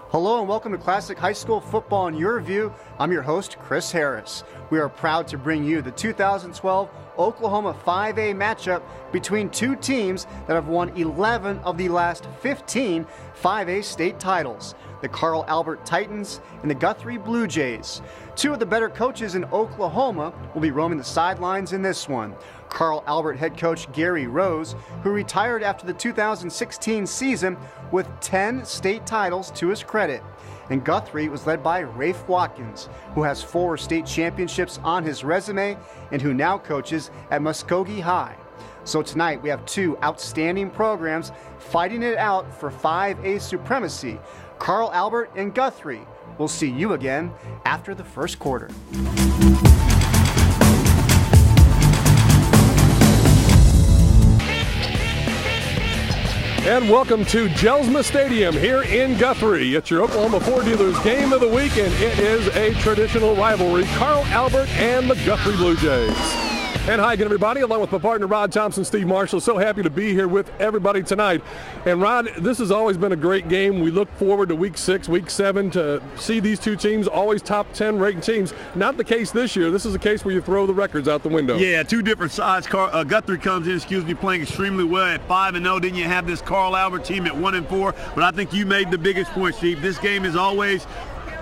Hello and welcome to Classic High School Football on YurView. I'm your host, Chris Harris. We are proud to bring you the 2012 Oklahoma 5A matchup between two teams that have won 11 of the last 15 5A state titles, the Carl Albert Titans and the Guthrie Blue Jays. Two of the better coaches in Oklahoma will be roaming the sidelines in this one. Carl Albert head coach Gary Rose, who retired after the 2016 season with 10 state titles to his credit. And Guthrie was led by Rafe Watkins, who has 4 state championships on his resume and who now coaches at Muskogee High. So tonight we have two outstanding programs fighting it out for 5A supremacy, Carl Albert and Guthrie. We'll see you again after the first quarter. And welcome to Jelsma Stadium here in Guthrie. It's your Oklahoma Ford Dealers game of the week, and it is a traditional rivalry, Carl Albert and the Guthrie Blue Jays. And hi again, everybody, along with my partner, Rod Thompson, Steve Marshall. So happy to be here with everybody tonight. And Rod, this has always been a great game. We look forward to week 6, week 7 to see these two teams, always top 10 ranked teams. Not the case this year. This is a case where you throw the records out the window. Yeah, two different sides. Guthrie comes in, playing extremely well at 5-0. Then you have this Carl Albert team at 1-4. But I think you made the biggest point, Steve. This game is always,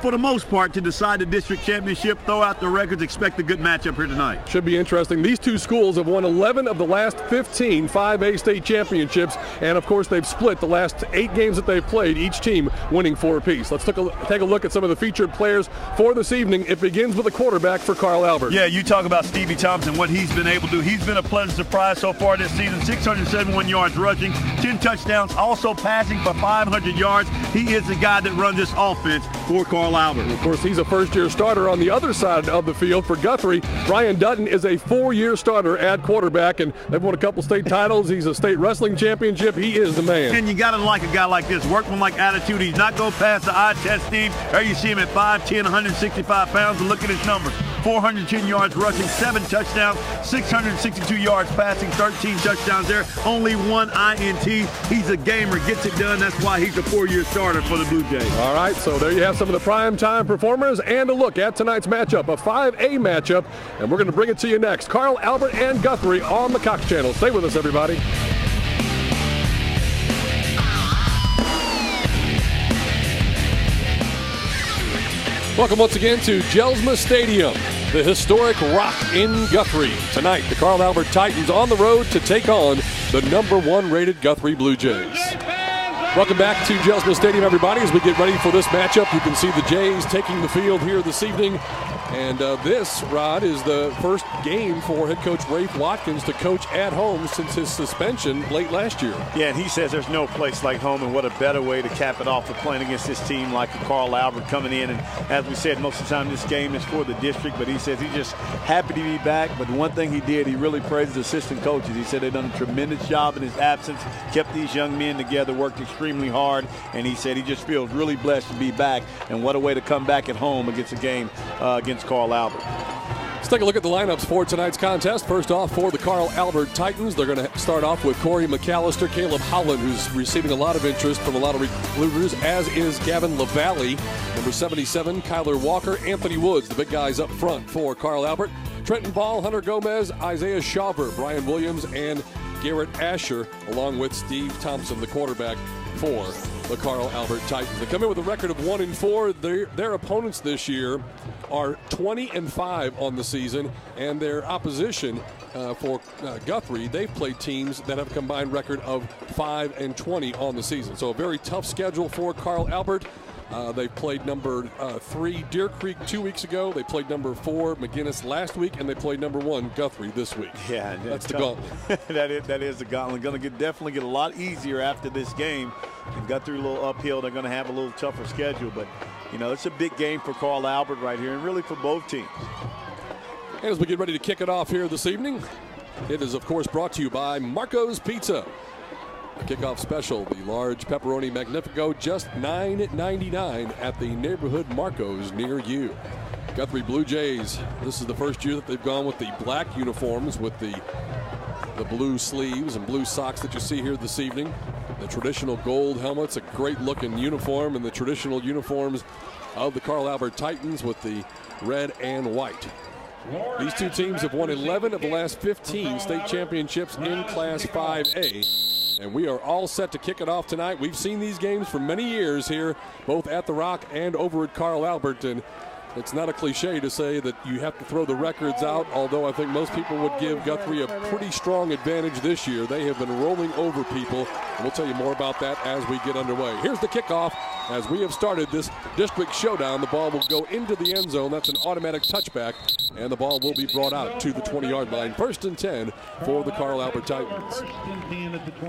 for the most part, to decide the district championship. Throw out the records, expect a good matchup here tonight. Should be interesting. These two schools have won 11 of the last 15 5A state championships, and of course they've split the last 8 games that they've played, each team winning 4 apiece. Let's take a look at some of the featured players for this evening. It begins with a quarterback for Carl Albert. Yeah, you talk about Stevie Thompson, what he's been able to do. He's been a pleasant surprise so far this season. 671 yards rushing, 10 touchdowns, also passing for 500 yards. He is the guy that runs this offense for Carl Albert. Of course, he's a first-year starter on the other side of the field for Guthrie. Brian Dutton is a 4-year starter at quarterback, and they've won a couple state titles. He's a state wrestling championship. He is the man. And you got to like a guy like this, workman-like attitude. He's not going to pass the eye test, Steve. There you see him at 5'10", 165 pounds, and look at his numbers. 410 yards rushing, 7 touchdowns, 662 yards passing, 13 touchdowns there, only 1 INT. He's a gamer, gets it done. That's why he's a 4-year starter for the Blue Jays. All right, so there you have some of the prime time performers and a look at tonight's matchup, a 5A matchup, and we're going to bring it to you next. Carl Albert and Guthrie on the Cox Channel. Stay with us, everybody. Welcome once again to Jelsma Stadium, the historic Rock in Guthrie. Tonight, the Carl Albert Titans on the road to take on the #1 rated Guthrie Blue Jays. Welcome back to Jelsma Stadium, everybody. As we get ready for this matchup, you can see the Jays taking the field here this evening. And this, Rod, is the first game for head coach Rafe Watkins to coach at home since his suspension late last year. Yeah, and he says there's no place like home, and what a better way to cap it off for playing against this team like Carl Albert coming in. And as we said, most of the time this game is for the district, but he says he's just happy to be back. But one thing he did, he really praised the assistant coaches. He said they've done a tremendous job in his absence, kept these young men together, worked extremely hard, and he said he just feels really blessed to be back. And what a way to come back at home against a game against Carl Albert. Let's take a look at the lineups for tonight's contest. First off, for the Carl Albert Titans, they're going to start off with Corey McAllister, Caleb Holland, who's receiving a lot of interest from a lot of recruiters, as is Gavin LaValle. Number 77, Kyler Walker, Anthony Woods, the big guys up front for Carl Albert. Trenton Ball, Hunter Gomez, Isaiah Shawver, Brian Williams, and Garrett Asher, along with Steve Thompson, the quarterback for the Carl Albert Titans. They come in with a record of 1-4. Their opponents this year are 20-5 on the season, and their opposition for Guthrie, they've played teams that have a combined record of 5-20 on the season. So a very tough schedule for Carl Albert. They played number 3 Deer Creek 2 weeks ago. They played number 4 McGinnis last week, and they played number 1 Guthrie this week. Yeah, that's the gauntlet. that is the gauntlet. Going to definitely get a lot easier after this game. And Guthrie a little uphill. They're going to have a little tougher schedule, but you know, it's a big game for Carl Albert right here, and really for both teams. As we get ready to kick it off here this evening, it is, of course, brought to you by Marco's Pizza. A kickoff special, the large pepperoni magnifico, just $9.99 at the neighborhood Marco's near you. Guthrie Blue Jays, this is the first year that they've gone with the black uniforms with the blue sleeves and blue socks that you see here this evening. The traditional gold helmets, a great looking uniform, and the traditional uniforms of the Carl Albert Titans with the red and white. These two teams have won 11 of the last 15 state championships in Class 5A. And we are all set to kick it off tonight. We've seen these games for many years here, both at the Rock and over at Carl Albert. And it's not a cliche to say that you have to throw the records out, although I think most people would give Guthrie a pretty strong advantage this year. They have been rolling over people, and we'll tell you more about that as we get underway. Here's the kickoff as we have started this district showdown. The ball will go into the end zone. That's an automatic touchback, and the ball will be brought out to the 20-yard line. 1st and 10 for the Carl Albert Titans.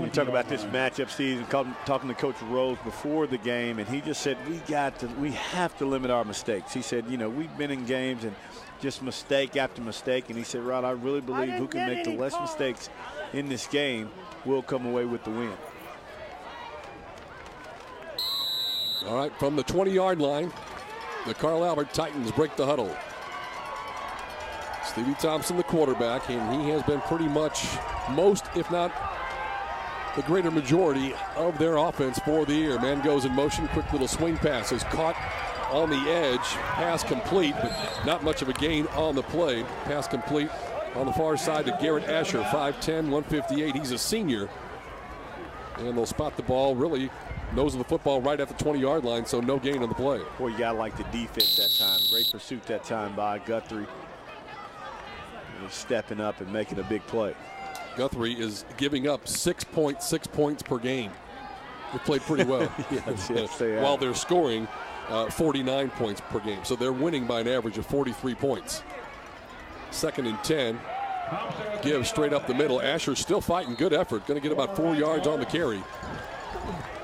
You talk about this matchup, Steve, talking to Coach Rose before the game, and he just said we have to limit our mistakes. He said, you know, we've been in games and just mistake after mistake, and he said, Rod, I really believe who can make the less mistakes in this game will come away with the win. All right, from the 20-yard line, the Carl Albert Titans break the huddle. Stevie Thompson, the quarterback, and he has been pretty much most, if not the greater majority of their offense for the year. Man goes in motion, quick little swing pass is caught on the edge, pass complete, but not much of a gain on the play. Pass complete on the far side to Garrett Asher, 5'10", 158. He's a senior. And they'll spot the ball, really nose of the football right at the 20-yard line, so no gain on the play. Boy, you gotta like the defense that time. Great pursuit that time by Guthrie. He's stepping up and making a big play. Guthrie is giving up 6.6 points per game. They played pretty well. Yes, they have. While they're scoring 49 points per game. So they're winning by an average of 43 points. 2nd and 10. Give straight up the middle. Asher's still fighting. Good effort. Going to get about 4 yards on the carry.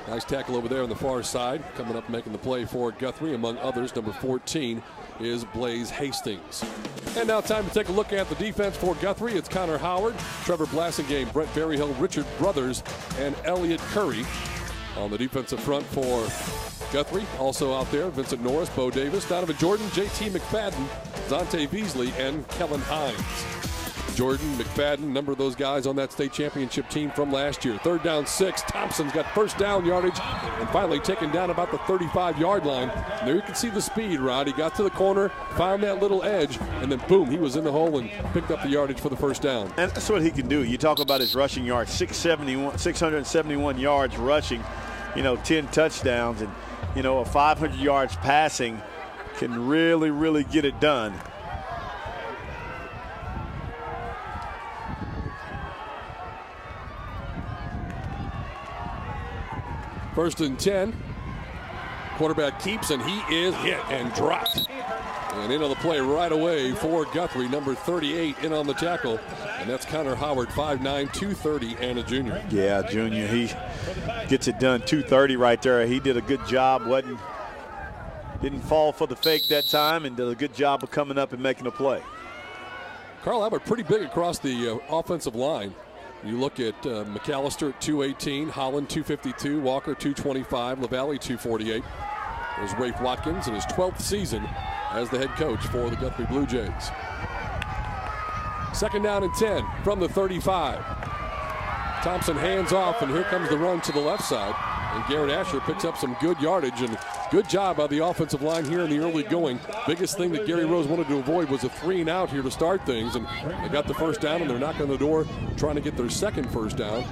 Nice tackle over there on the far side. Coming up making the play for Guthrie, among others, number 14 is Blaze Hastings. And now time to take a look at the defense for Guthrie. It's Connor Howard, Trevor Blassingame, Brent Berryhill, Richard Brothers, and Elliott Curry. On the defensive front for Guthrie, also out there, Vincent Norris, Bo Davis, Donovan Jordan, J.T. McFadden, Zontae Beasley, and Kellen Hines. Jordan, McFadden, a number of those guys on that state championship team from last year. 3rd down 6. Thompson's got 1st down yardage and finally taken down about the 35-yard line. And there you can see the speed, Rod. He got to the corner, found that little edge, and then boom, he was in the hole and picked up the yardage for the 1st down. And that's what he can do. You talk about his rushing yards, 671 yards rushing, you know, 10 touchdowns, and, you know, a 500 yards passing can really, really get it done. First and 10. Quarterback keeps, and he is hit and dropped. And in on the play right away for Guthrie, number 38 in on the tackle. And that's Connor Howard, 5'9", 230, and a junior. Yeah, junior. He gets it done, 230 right there. He did a good job. Didn't fall for the fake that time, and did a good job of coming up and making a play. Carl Albert pretty big across the offensive line. You look at McAllister at 218, Holland 252, Walker 225, LaValle 248. There's Rafe Watkins in his 12th season as the head coach for the Guthrie Blue Jays. 2nd down and 10 from the 35. Thompson hands off, and here comes the run to the left side. And Garrett Asher picks up some good yardage, and good job by the offensive line here in the early going. Biggest thing that Gary Rose wanted to avoid was a 3-and-out here to start things, and they got the 1st down, and they're knocking on the door trying to get their 2nd 1st down.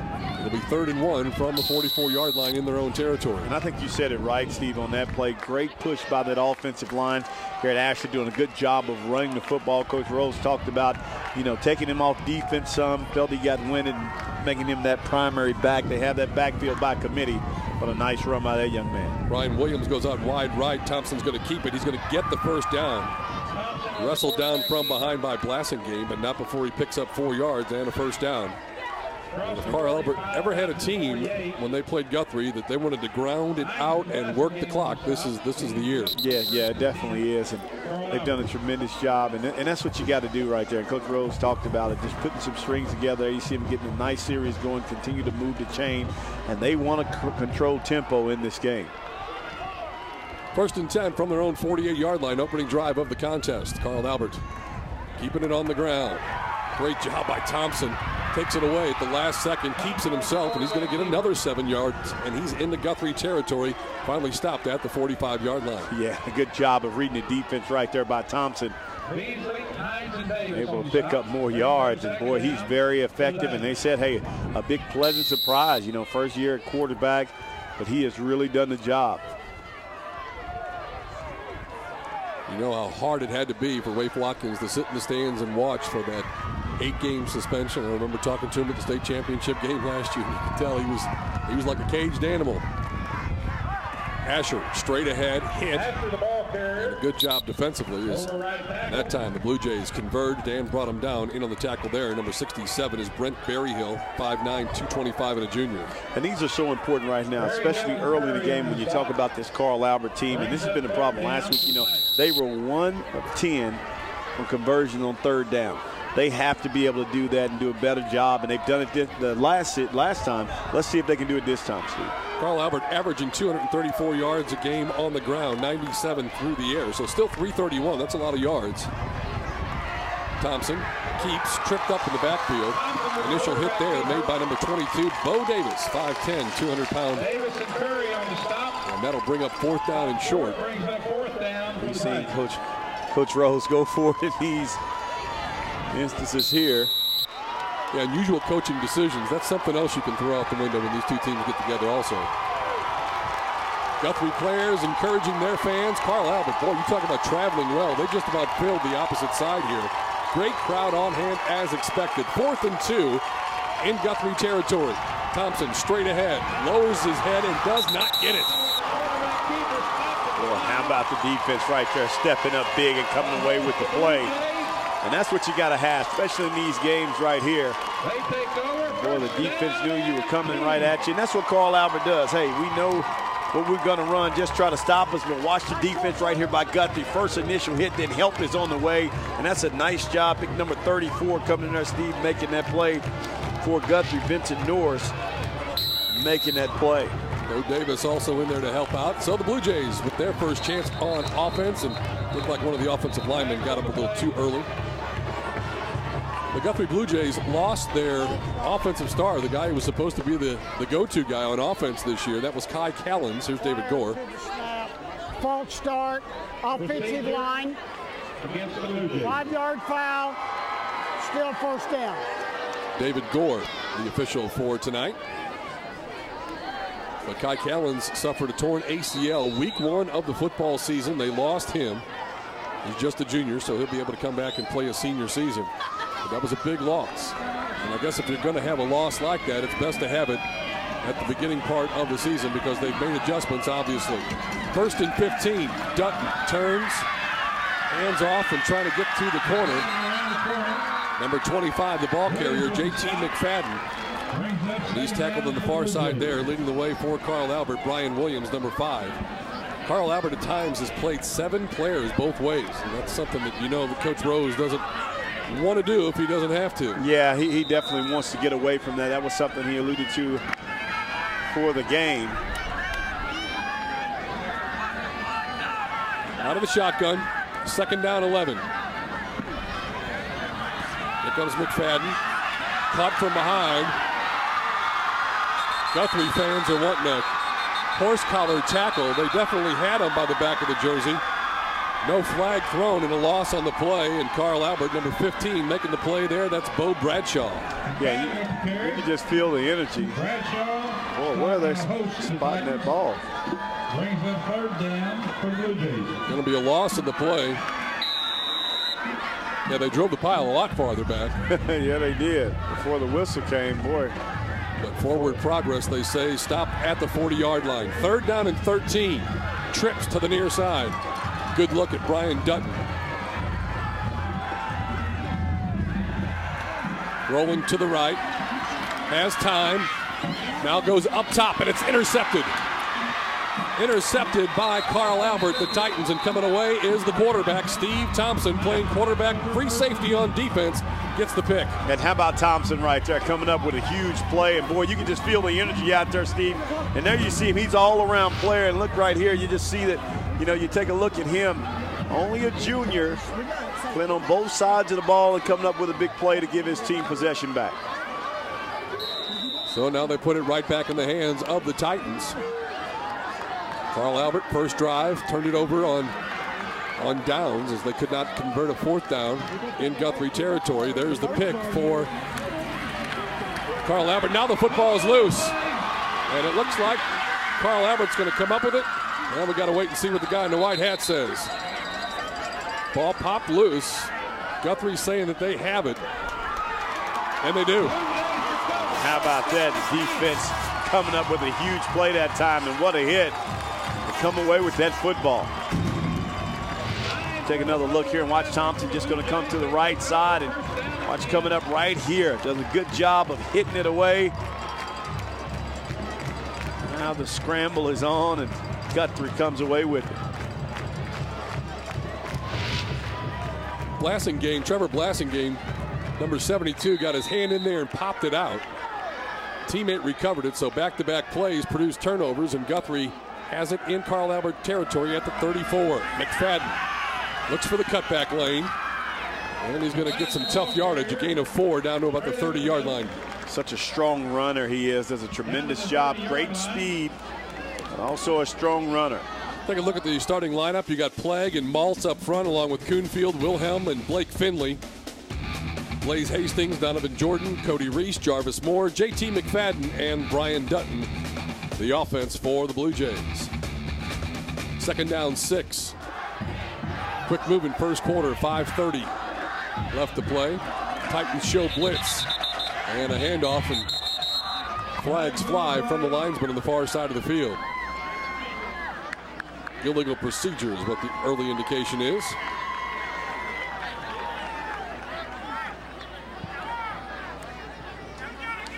It'll be 3rd and 1 from the 44-yard line in their own territory. And I think you said it right, Steve, on that play. Great push by that offensive line. Garrett Asher doing a good job of running the football. Coach Rose talked about, you know, taking him off defense some, felt he got winded, and making him that primary back. They have that backfield by committee. But a nice run by that young man. Ryan Williams goes out wide right. Thompson's going to keep it. He's going to get the 1st down. Wrestled down from behind by Blassingame, but not before he picks up 4 yards and a 1st down. If Carl Albert ever had a team when they played Guthrie that they wanted to ground it out and work the clock, this is the year. Yeah, it definitely is. And they've done a tremendous job. And that's what you got to do right there. And Coach Rose talked about it, just putting some strings together. You see them getting a nice series going, continue to move the chain. And they want to control tempo in this game. 1st and 10 from their own 48-yard line, opening drive of the contest. Carl Albert keeping it on the ground. Great job by Thompson. Takes it away at the last second, keeps it himself, and he's going to get another 7 yards, and he's in the Guthrie territory. Finally stopped at the 45-yard line. Yeah, a good job of reading the defense right there by Thompson. Able to pick up more yards, and boy, he's very effective. And they said, hey, a big pleasant surprise, you know, first year at quarterback, but he has really done the job. You know how hard it had to be for Rafe Watkins to sit in the stands and watch for that 8-game suspension. I remember talking to him at the state championship game last year. You could tell he was like a caged animal. Asher straight ahead, hit. And a good job defensively is that time the Blue Jays converted and brought him down. In on the tackle there, number 67 is Brent Berryhill, 5'9", 225 and a junior. And these are so important right now, especially early in the game when you talk about this Carl Albert team. And this has been a problem last week. You know, they were 1 of 10 on conversion on 3rd down. They have to be able to do that and do a better job, and they've done it the last time. Let's see if they can do it this time, Steve. Carl Albert averaging 234 yards a game on the ground, 97 through the air, so still 331. That's a lot of yards. Thompson keeps tripped up in the backfield. Initial hit there made by number 22, Bo Davis, 5'10", 200-pound. And that'll bring up 4th down and short. We've seen Coach Rose go for it in these instances here. Yeah, unusual coaching decisions. That's something else you can throw out the window when these two teams get together also. Guthrie players encouraging their fans. Carl Albert, boy, you talk about traveling well. They just about filled the opposite side here. Great crowd on hand as expected. 4th and 2 in Guthrie territory. Thompson straight ahead, lowers his head and does not get it. Well, how about the defense right there, stepping up big and coming away with the play. And that's what you got to have, especially in these games right here. Boy, the defense knew you were coming right at you. And that's what Carl Albert does. Hey, we know what we're going to run. Just try to stop us, but watch the defense right here by Guthrie. First initial hit, then help is on the way. And that's a nice job. Pick number 34 coming in there, Steve, making that play for Guthrie. Vincent Norris making that play. Bo Davis also in there to help out. So the Blue Jays with their first chance on offense, and looked like one of the offensive linemen got up a little too early. The Guthrie Blue Jays lost their offensive star, the guy who was supposed to be the go-to guy on offense this year. That was Kai Callens. Here's David Gore. False start, offensive line, 5-yard foul, still 1st down. David Gore, the official for tonight. But Kai Callens suffered a torn ACL week 1 of the football season. They lost him. He's just a junior, so he'll be able to come back and play a senior season. But that was a big loss. And I guess if you're going to have a loss like that, it's best to have it at the beginning part of the season because they've made adjustments, obviously. 1st and 15. Dutton turns, hands off, and trying to get to the corner. Number 25, the ball carrier, J.T. McFadden. And he's tackled on the far side there, leading the way for Carl Albert, Brian Williams, number 5. Carl Albert at times has played 7 players both ways, and that's something that you know that Coach Rose doesn't want to do if he doesn't have to. Yeah, he definitely wants to get away from that. That was something he alluded to for the game. Out of the shotgun, 2nd down 11. Here comes McFadden, caught from behind. Guthrie fans are wanting a horse collar tackle. They definitely had him by the back of the jersey. No flag thrown and a loss on the play, and Carl Albert, number 15, making the play there. That's Bo Bradshaw. Yeah, you can just feel the energy. Boy, where are they spotting that ball? Going to be a loss in the play. Yeah, they drove the pile a lot farther back. Yeah, they did. Before the whistle came, boy. But forward progress, they say, stop at the 40-yard line. 3rd down and 13. Trips to the near side. Good look at Brian Dutton. Rolling to the right. has time. Now goes up top, and it's intercepted. Intercepted by Carl Albert, the Titans, and coming away is the quarterback, Steve Thompson, playing quarterback, free safety on defense, gets the pick. And how about Thompson right there coming up with a huge play, and boy, you can just feel the energy out there, Steve. And there you see him, he's all around player, and look right here, you just see that, you know, you take a look at him, only a junior, playing on both sides of the ball and coming up with a big play to give his team possession back. So now they put it right back in the hands of the Titans. Carl Albert, first drive, turned it over on downs as they could not convert a fourth down in Guthrie territory. There's the pick for Carl Albert. Now the football is loose, and it looks like Carl Albert's going to come up with it. Well, we got to wait and see what the guy in the white hat says. Ball popped loose. Guthrie's saying that they have it, and they do. How about that? The defense coming up with a huge play that time, and what a hit. Come away with that football. Take another look here and watch Thompson just going to come to the right side, and watch coming up right here. Does a good job of hitting it away. Now the scramble is on, and Guthrie comes away with it. Trevor Blassingame, number 72, got his hand in there and popped it out. Teammate recovered it, so back-to-back plays produced turnovers, and Guthrie has it in Carl Albert territory at the 34. McFadden looks for the cutback lane, and he's going to get some tough yardage, a gain of 4 down to about the 30-yard line. Such a strong runner he is. Does a tremendous job, great speed, but also a strong runner. Take a look at the starting lineup. You got Plague and Maltz up front, along with Kuhnfield, Wilhelm, and Blake Finley. Blaze Hastings, Donovan Jordan, Cody Reese, Jarvis Moore, JT McFadden, and Brian Dutton. The offense for the Blue Jays. Second down, 6. Quick move in first quarter, 5:30 left to play. Titans show blitz and a handoff, and flags fly from the linesman on the far side of the field. Illegal procedure is what the early indication is.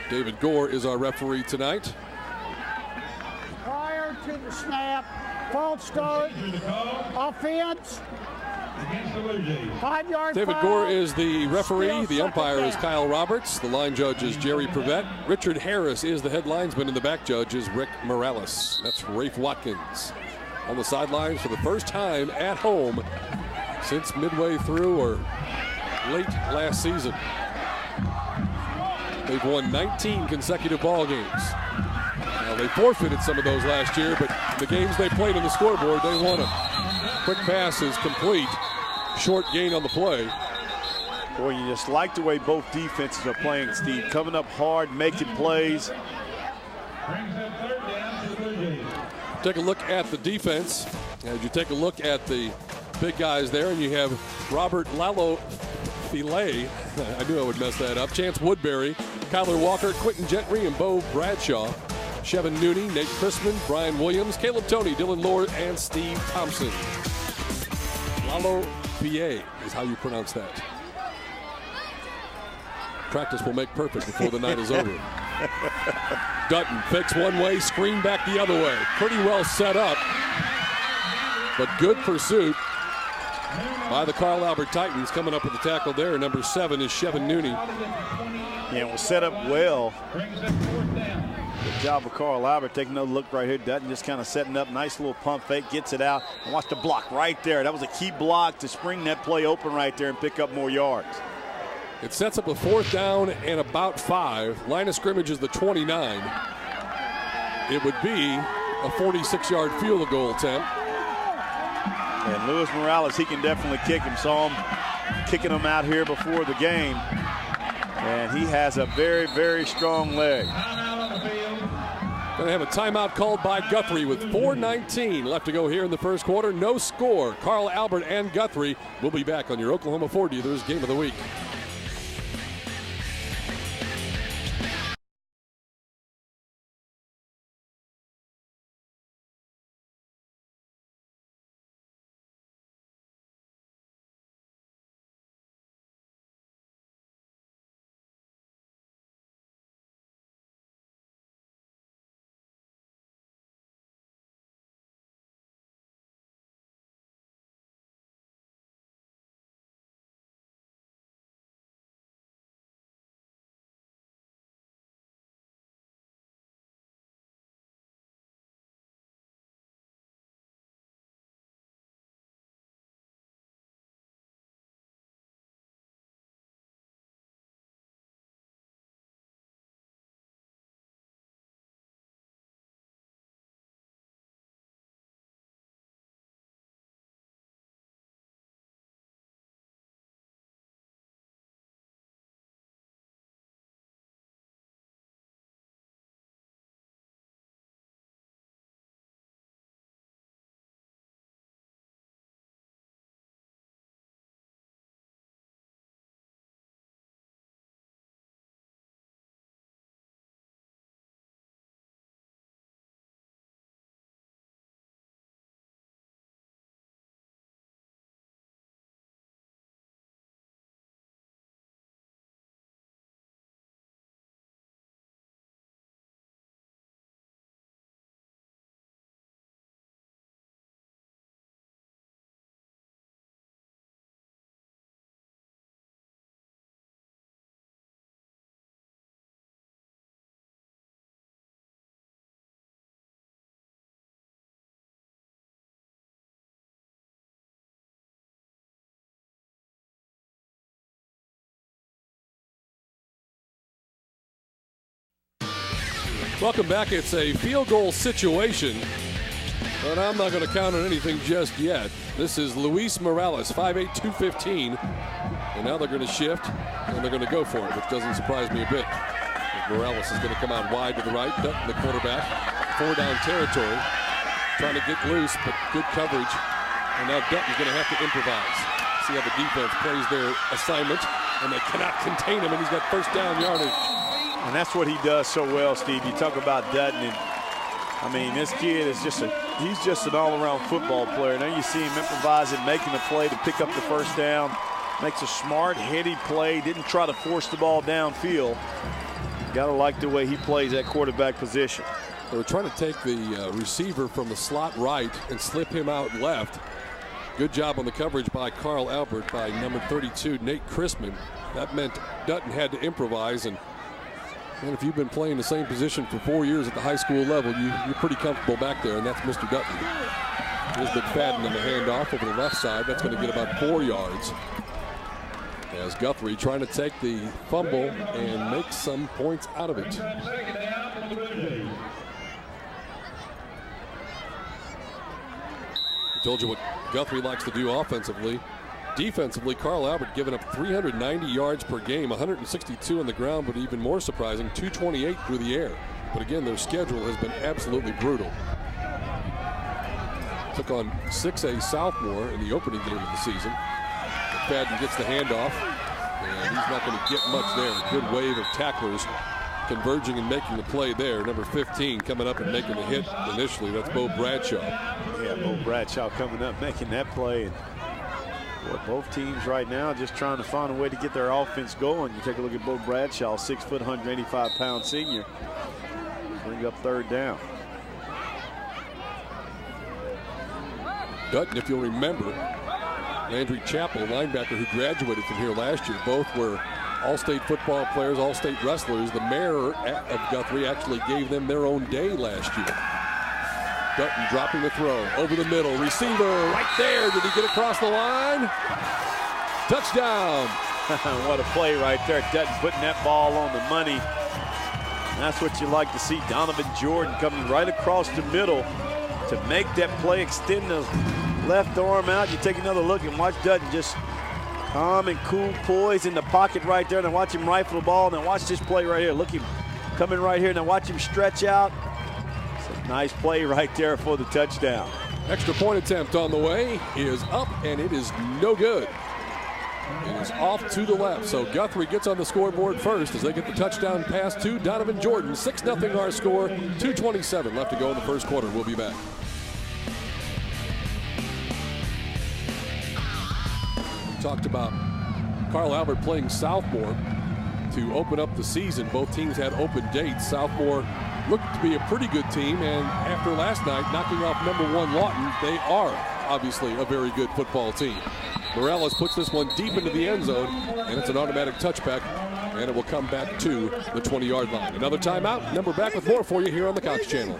David Gore is our referee tonight. Prior to the snap, false start, offense, 5-yard David foul. Gore is the referee. Still The umpire second is down. Kyle Roberts. The line judge is Jerry Prevette. Richard Harris is the head linesman, and the back judge is Rick Morales. That's Rafe Watkins on the sidelines for the first time at home since midway through or late last season. They've won 19 consecutive ball games. Now, they forfeited some of those last year, but the games they played on the scoreboard, they won them. Quick pass is complete. Short gain on the play. Boy, you just like the way both defenses are playing, Steve. Coming up hard, making plays. Take a look at the defense. As you take a look at the big guys there, and you have Robert Lalo Filet. I knew I would mess that up. Chance Woodbury, Kyler Walker, Quentin Gentry, and Bo Bradshaw. Chevin Nooney, Nate Chrisman, Brian Williams, Caleb Toney, Dylan Lord, and Steve Thompson. Lalo Filet is how you pronounce that. Practice will make perfect before the night is over. Dutton fakes one way, screen back the other way. Pretty well set up, but good pursuit by the Carl Albert Titans. Coming up with the tackle there, number 7 is Chevin Nooney. Yeah, it was set up well. Good job of Carl Albert. Taking another look right here. Dutton just kind of setting up. Nice little pump fake. Gets it out. And watch the block right there. That was a key block to spring that play open right there and pick up more yards. It sets up a 4th down and about 5. Line of scrimmage is the 29. It would be a 46-yard field goal attempt. And Luis Morales, he can definitely kick him. Saw him kicking him out here before the game. And he has a very, very strong leg. Going to have a timeout called by Guthrie with 4:19 left to go here in the first quarter. No score. Carl Albert and Guthrie will be back on your Oklahoma Ford Dealers Game of the Week. Welcome back. It's a field goal situation, but I'm not going to count on anything just yet. This is Luis Morales, 5'8", 215. And now they're going to shift, and they're going to go for it, which doesn't surprise me a bit. Morales is going to come out wide to the right. Dutton, the quarterback, 4-down territory. Trying to get loose, but good coverage. And now Dutton's going to have to improvise. See how the defense plays their assignment, and they cannot contain him, and he's got first down yardage. And that's what he does so well, Steve. You talk about Dutton, and I mean, this kid is he's just an all-around football player. Now you see him improvising, making a play to pick up the first down. Makes a smart, heady play. Didn't try to force the ball downfield. Got to like the way he plays that quarterback position. They were trying to take the receiver from the slot right and slip him out left. Good job on the coverage by Carl Albert, by number 32, Nate Chrisman. That meant Dutton had to improvise. And if you've been playing the same position for 4 years at the high school level, you're pretty comfortable back there, and that's Mr. Dutton. Here's McFadden in the handoff over the left side. That's going to get about 4 yards. As Guthrie trying to take the fumble and make some points out of it. I told you what Guthrie likes to do offensively. Defensively, Carl Albert giving up 390 yards per game, 162 on the ground, but even more surprising, 228 through the air. But again, their schedule has been absolutely brutal. Took on 6A Southmore in the opening game of the season. McFadden gets the handoff, and he's not going to get much there. A good wave of tacklers converging and making the play there. Number 15 coming up and making the hit initially. That's Bo Bradshaw. Yeah, Bo Bradshaw coming up, making that play. And both teams right now just trying to find a way to get their offense going. You take a look at Bo Bradshaw, 6 foot, 185-pound senior. Bring up third down. Dutton, if you'll remember, Landry Chappell, linebacker who graduated from here last year, both were all-state football players, all-state wrestlers. The mayor of Guthrie actually gave them their own day last year. Dutton dropping the throw over the middle. Receiver right there. Did he get across the line? Touchdown. What a play right there. Dutton putting that ball on the money. And that's what you like to see. Donovan Jordan coming right across the middle to make that play, extend the left arm out. You take another look and watch Dutton just calm and cool, poise in the pocket right there. And then watch him rifle the ball. And then watch this play right here. Look him coming right here. And then watch him stretch out. It's a nice play right there for the touchdown. Extra point attempt on the way is up, and it is no good. It is off to the left. So Guthrie gets on the scoreboard first as they get the touchdown pass to Donovan Jordan. 6-0 our score. 2:27 left to go in the first quarter. We'll be back. Talked about Carl Albert playing Southmore to open up the season. Both teams had open dates. Southmore looked to be a pretty good team, and after last night knocking off #1 Lawton, they are obviously a very good football team. Morales puts this one deep into the end zone, and it's an automatic touchback, and it will come back to the 20-yard line. Another timeout. Number back with more for you here on the Cox Channel.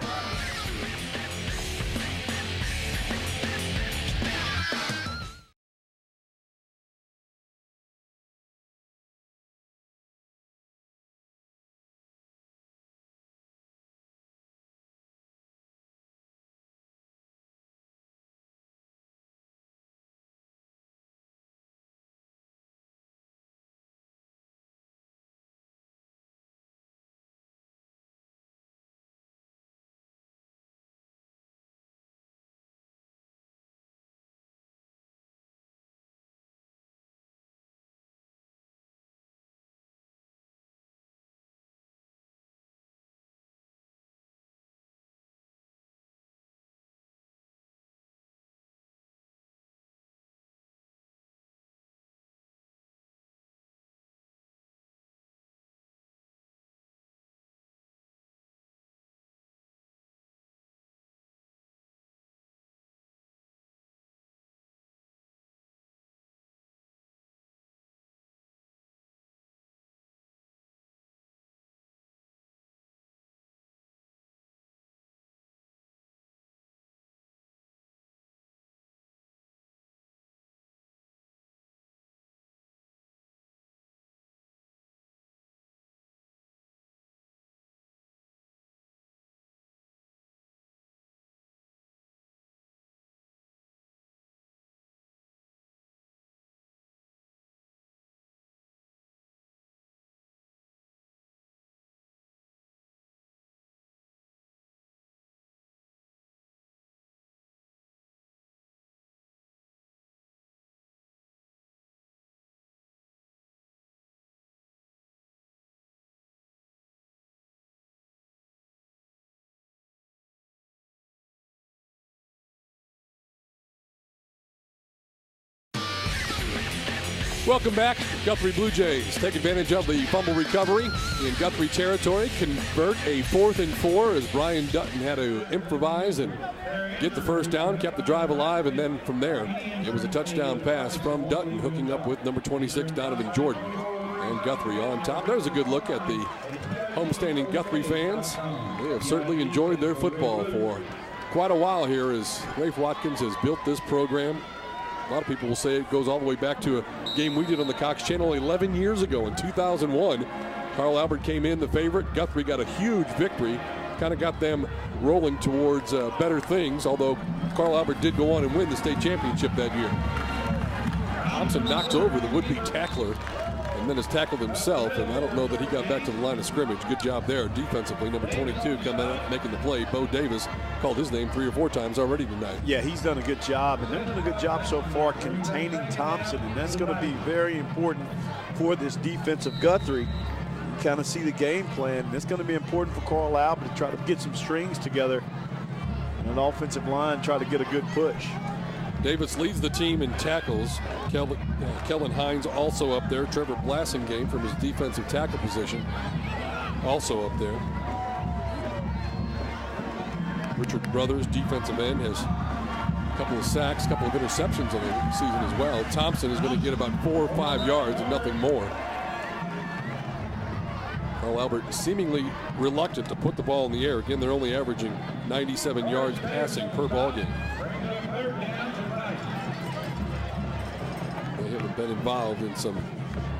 Welcome back. Guthrie Blue Jays take advantage of the fumble recovery in Guthrie territory. Convert a 4th and 4 as Brian Dutton had to improvise and get the first down, kept the drive alive, and then from there it was a touchdown pass from Dutton, hooking up with number 26 Donovan Jordan. And Guthrie on top. There's a good look at the homestanding Guthrie fans. They have certainly enjoyed their football for quite a while here as Rafe Watkins has built this program. A lot of people will say it goes all the way back to a game we did on the Cox Channel 11 years ago in 2001. Carl Albert came in the favorite. Guthrie got a huge victory, kind of got them rolling towards better things, although Carl Albert did go on and win the state championship that year. Thompson knocks over the would-be tackler and then has tackled himself, and I don't know that he got back to the line of scrimmage. Good job there defensively. Number 22 coming out making the play. Bo Davis called his name 3 or 4 times already tonight. Yeah, he's done a good job, and they're doing a good job so far containing Thompson, and that's going to be very important for this defense of Guthrie. You kind of see the game plan, and it's going to be important for Carl Albert to try to get some strings together and an offensive line try to get a good push. Davis leads the team in tackles. Kellen Hines also up there. Trevor Blassingame from his defensive tackle position also up there. Richard Brothers, defensive end, has a couple of sacks, a couple of interceptions on the season as well. Thompson is going to get about 4 or 5 yards and nothing more. Carl Albert seemingly reluctant to put the ball in the air. Again, they're only averaging 97 yards passing per ball game. They haven't been involved in some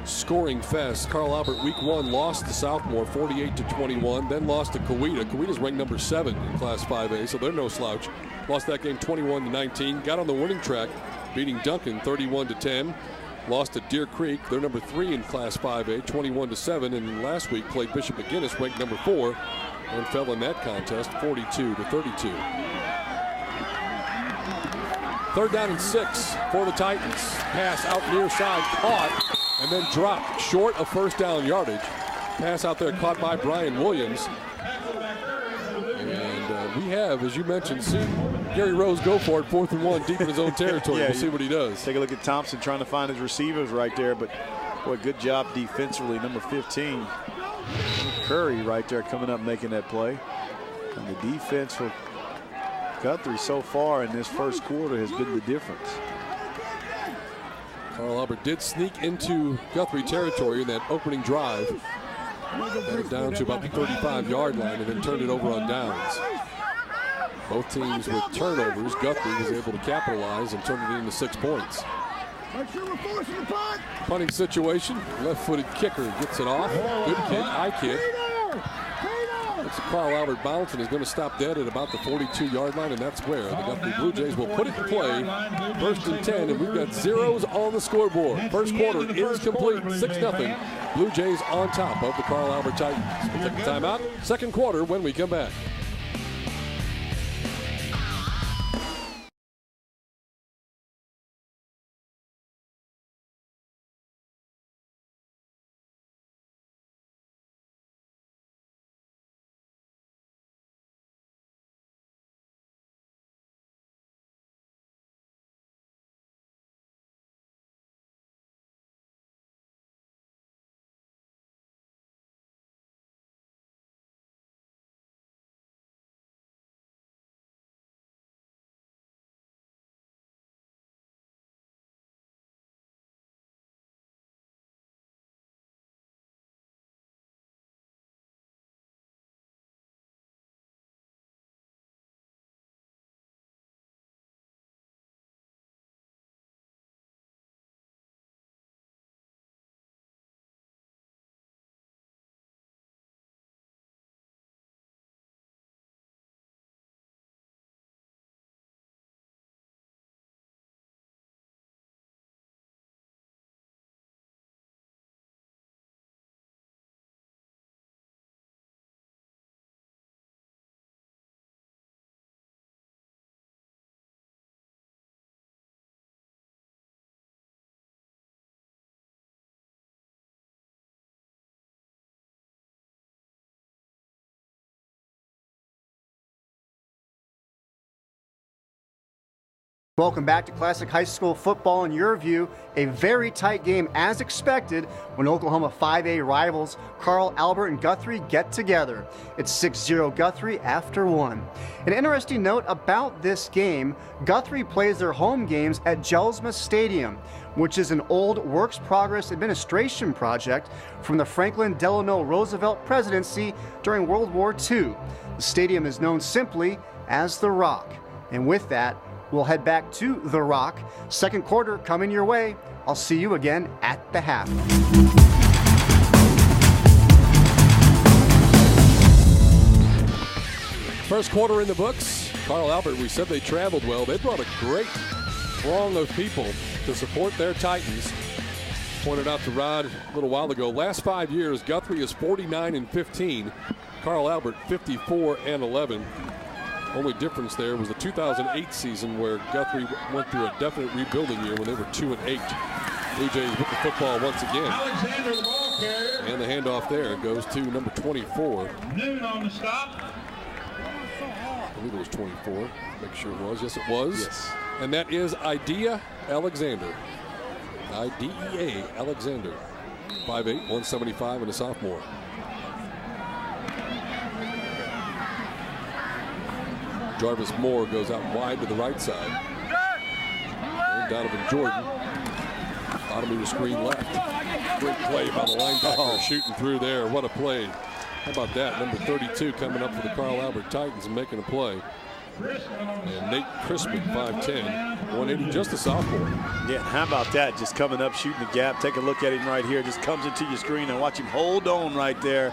scoring fest. Carl Albert week 1 lost to Southmore 48-21, then lost to Coweta. Coweda's ranked number 7 in Class 5A, so they're no slouch. Lost that game 21-19, got on the winning track, beating Duncan 31-10. Lost to Deer Creek, they're number 3 in Class 5A, 21-7, and last week played Bishop McGuinness, ranked number 4, and fell in that contest 42-32. 3rd down and 6 for the Titans. Pass out near side, caught, and then dropped short of first down yardage. Pass out there caught by Brian Williams. And we have, as you mentioned, seen Gary Rose go for it 4th and 1 deep in his own territory. Yeah, we'll see what he does. Take a look at Thompson trying to find his receivers right there, but boy, good job defensively. Number 15, Curry right there coming up making that play. And the defense for Guthrie so far in this first quarter has been the difference. Carl Albert did sneak into Guthrie territory in that opening drive. Got it down to about the 35-yard line and then turned it over on downs. Both teams with turnovers. Guthrie was able to capitalize and turn it into 6 points. Punting situation. Left-footed kicker gets it off. Good kick, high kick. It's a Carl Albert bounce and is going to stop dead at about the 42-yard line, and that's where the Guthrie Blue Jays will put it in play. 1st and 10, and we've got zeros on the scoreboard. First quarter is complete, 6-0. Blue Jays on top of the Carl Albert Titans. We'll take a timeout. Second quarter when we come back. Welcome back to Classic High School Football in YurView. A very tight game as expected when Oklahoma 5A rivals Carl Albert and Guthrie get together. It's 6-0 Guthrie after one. An interesting note about this game, Guthrie plays their home games at Jelsma Stadium, which is an old Works Progress Administration project from the Franklin Delano Roosevelt presidency during World War II. The stadium is known simply as The Rock. And with that, we'll head back to The Rock. Second quarter coming your way. I'll see you again at the half. First quarter in the books. Carl Albert, we said they traveled well. They brought a great throng of people to support their Titans. Pointed out to Rod a little while ago, last 5 years, Guthrie is 49-15. Carl Albert 54-11. Only difference there was the 2008 season where Guthrie went through a definite rebuilding year when they were 2-8. Blue Jays with the football once again. Alexander, the ball carrier. And the handoff there goes to number 24. Noon on the stop. I believe it was 24. Make sure it was. Yes, it was. Yes. And that is Idea Alexander. IDEA Alexander. 5'8", 175, and a sophomore. Jarvis Moore goes out wide to the right side. And Donovan Jordan, bottom of the screen left. Great play by the linebacker shooting through there. What a play. How about that? Number 32 coming up for the Carl Albert Titans and making a play. And Nate Crispin, 5'10", 180, just a sophomore. Yeah, how about that? Just coming up, shooting the gap. Take a look at him right here. Just comes into your screen and watch him hold on right there.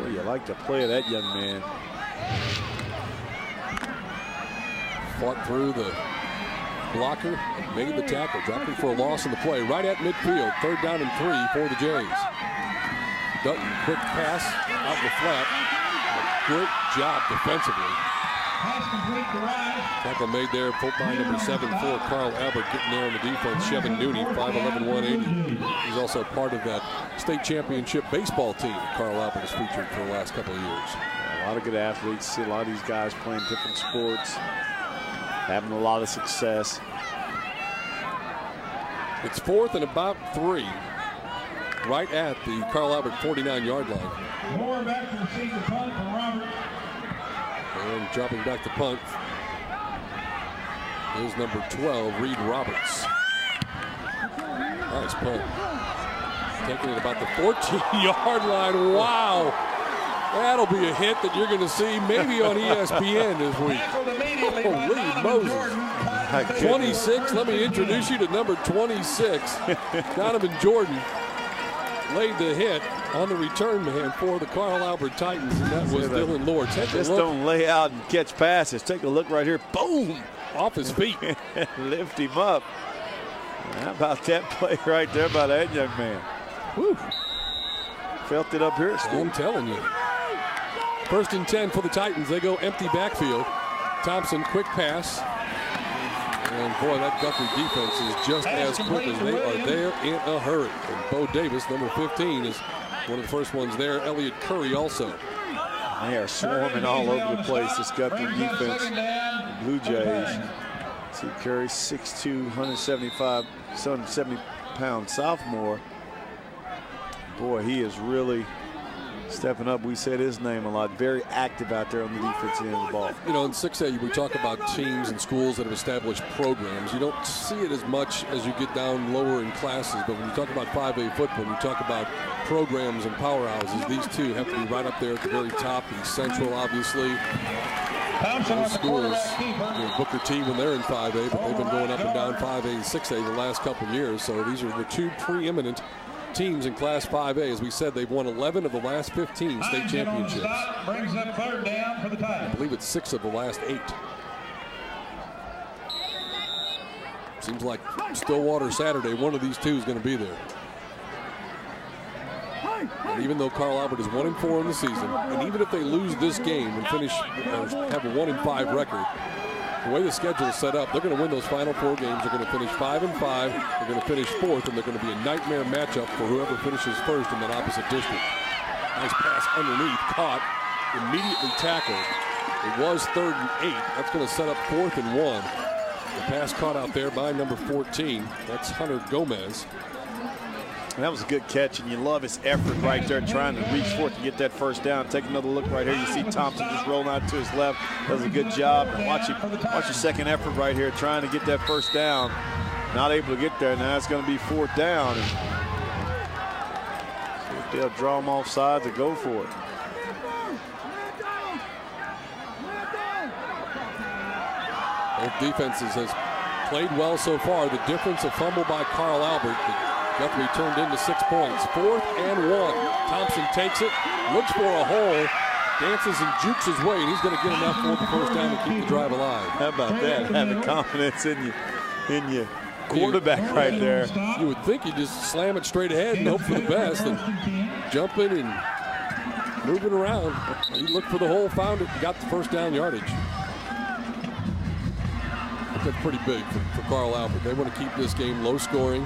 Boy, you like the play of that young man. Fought through the blocker, made the tackle, dropping for a loss in the play right at midfield. 3rd down and 3 for the Jays. Dutton, quick pass out the flat. Great job defensively. Tackle made there, pulled by number 7 for Carl Albert, getting there on the defense. Chevin Nooney, 5'11", 180. He's also part of that state championship baseball team Carl Albert has featured for the last couple of years. A lot of good athletes. See a lot of these guys playing different sports, having a lot of success. It's 4th and about 3, right at the Carl Albert 49-yard line. Moore back to receive the punt from Robert. And dropping back to punt is number 12, Reed Roberts. Nice punt. Taking it about the 14-yard line. Wow. That'll be a hit that you're going to see maybe on ESPN this week. Holy Moses. 26, let me introduce you to number 26. Donovan Jordan laid the hit on the return man for the Carl Albert Titans, and that was Dylan Lord. Just don't lay out and catch passes. Take a look right here. Boom! Off his feet. Lift him up. How about that play right there by that young man? Whew. Felt it up here. I'm telling you. 1st and 10 for the Titans. They go empty backfield. Thompson, quick pass. And boy, that Guthrie defense is just as quick as they are there in a hurry. And Bo Davis, number 15, is one of the first ones there. Elliott Curry also. They are swarming all over the place, this Guthrie defense. The Blue Jays. See Curry, 6'2", 170-pound sophomore. Boy, he is really stepping up. We said his name a lot. Very active out there on the defensive end of the ball. You know, in 6A, we talk about teams and schools that have established programs. You don't see it as much as you get down lower in classes, but when you talk about 5A football, you talk about programs and powerhouses. These two have to be right up there at the very top. And Central, obviously. Those schools, Booker T when they're in 5A, but they've been going up and down 5A and 6A the last couple of years. So these are the two preeminent teams in Class 5A. As we said, they've won 11 of the last 15 state championships. Brings up 3rd down for the Titans. I believe it's 6 of the last 8. Seems like Stillwater Saturday, one of these two is going to be there. And even though Carl Albert is 1-4 in the season, and even if they lose this game and finish or have a 1-5 record, the way the schedule is set up, they're going to win those final 4 games. They're going to finish 5-5. They're going to finish 4th, and they're going to be a nightmare matchup for whoever finishes 1st in that opposite district. Nice pass underneath, caught, immediately tackled. It was 3rd and 8. That's going to set up 4th and 1. The pass caught out there by number 14. That's Hunter Gomez. And that was a good catch, and you love his effort right there trying to reach for it to get that first down. Take another look right here. You see Thompson just rolling out to his left. Does a good job. And watch your second effort right here trying to get that first down. Not able to get there. Now it's going to be 4th down. And see if they'll draw them off sides or go for it. Both defenses has played well so far. The difference, a fumble by Carl Albert. Guthrie turned into 6 points. 4th and 1. Thompson takes it, looks for a hole, dances and jukes his way, and he's going to get enough for the first down to keep the drive alive. How about that? Having confidence in your quarterback right there. You would think you just slam it straight ahead and hope for the best, and jumping and moving around. He looked for the hole, found it, and got the first down yardage. That's pretty big for Carl Albert. They want to keep this game low scoring.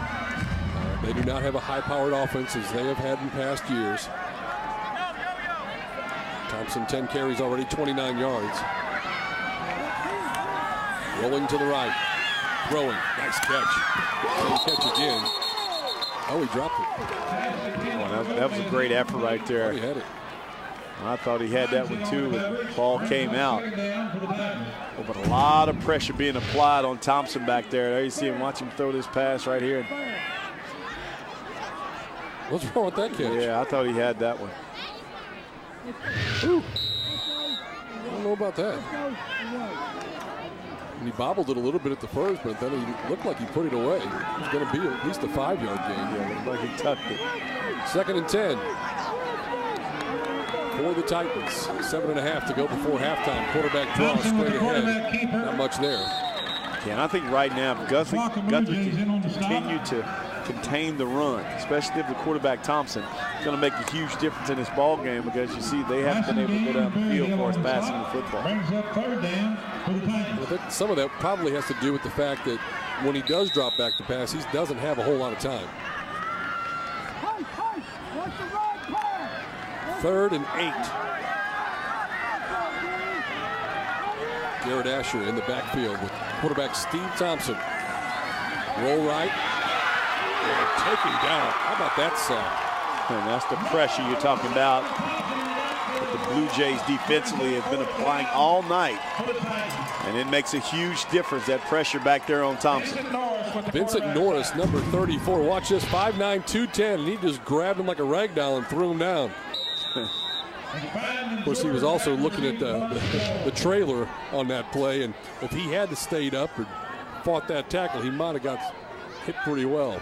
They do not have a high-powered offense as they have had in past years. Thompson, 10 carries already, 29 yards. Rolling to the right. Throwing. Nice catch. Same catch again. Oh, he dropped it. Oh, that was a great effort right there. Oh, he had it. I thought he had that one too, but the ball came out. Oh, but a lot of pressure being applied on Thompson back there. There you see him, watch him throw this pass right here. What's wrong with that catch? Yeah, I thought he had that one. Ooh. I don't know about that. And he bobbled it a little bit at the first, but then he looked like he put it away. It was going to be at least a 5-yard gain. Yeah, looked like he tucked it. 2nd and 10 for the Titans. 7.5 to go before halftime. Quarterback draw straight ahead. Not much there. Yeah, and I think right now Guthrie can continue to contain the run, especially if the quarterback Thompson is going to make a huge difference in this ball game, because you see they haven't been able to go down the field for us passing the football. I think some of that probably has to do with the fact that when he does drop back to pass, he doesn't have a whole lot of time. 3rd and 8. Garrett Asher in the backfield with quarterback Steve Thompson. Roll right. And taken down. How about that sack? And that's the pressure you're talking about that the Blue Jays defensively have been applying all night. And it makes a huge difference, that pressure back there on Thompson. Vincent Norris, number 34. Watch this, 5'9", 210, and he just grabbed him like a rag doll and threw him down. Of course, he was also looking at the trailer on that play, and if he had stayed up or fought that tackle, he might have got hit pretty well.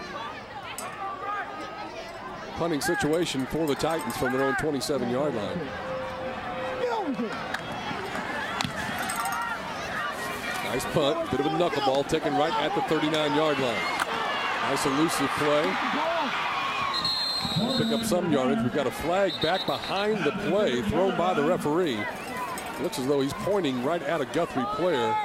Punting situation for the Titans from their own 27-yard line. Nice punt, bit of a knuckleball taken right at the 39-yard line. Nice elusive play. Pick up some yardage. We've got a flag back behind the play thrown by the referee. Looks as though he's pointing right at a Guthrie player.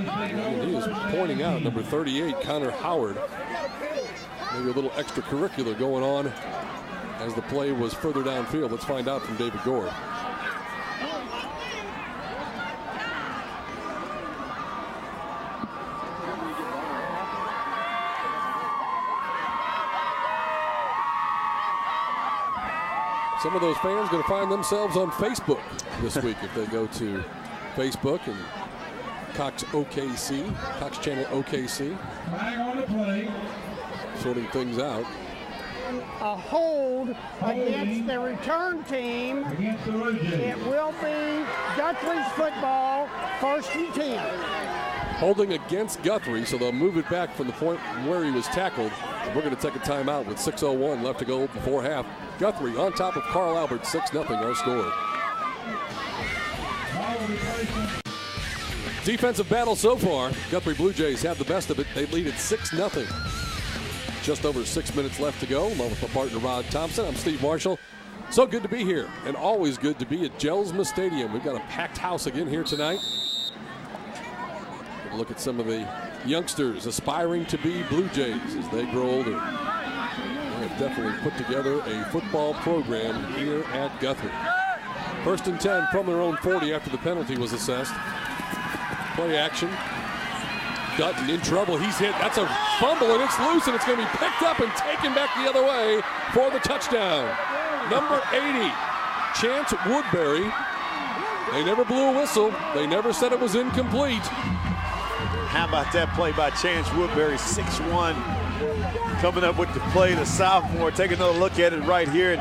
And he is pointing out number 38, Connor Howard. Maybe a little extracurricular going on as the play was further downfield. Let's find out from David Gore. Some of those fans going to find themselves on Facebook this week if they go to Facebook and Cox OKC, Cox Channel OKC. Sorting things out. A hold against the return team. It will be Guthrie's football, 1st and 10. Holding against Guthrie, so they'll move it back from the point where he was tackled. And we're going to take a timeout with 6:01 left to go before half. Guthrie on top of Carl Albert, 6-0 our score. Defensive battle so far. Guthrie Blue Jays have the best of it. They lead at 6-0. Just over 6 minutes left to go. Along with my partner Rod Thompson, I'm Steve Marshall. So good to be here, and always good to be at Jelsma Stadium. We've got a packed house again here tonight. Look at some of the youngsters aspiring to be Blue Jays as they grow older. They have definitely put together a football program here at Guthrie. First and 10 from their own 40 after the penalty was assessed. Play action. Dutton in trouble. He's hit. That's a fumble, and it's loose, and it's going to be picked up and taken back the other way for the touchdown. Number 80, Chance Woodbury. They never blew a whistle. They never said it was incomplete. How about that play by Chance Woodbury, 6'1", coming up with the play, the sophomore. Take another look at it right here.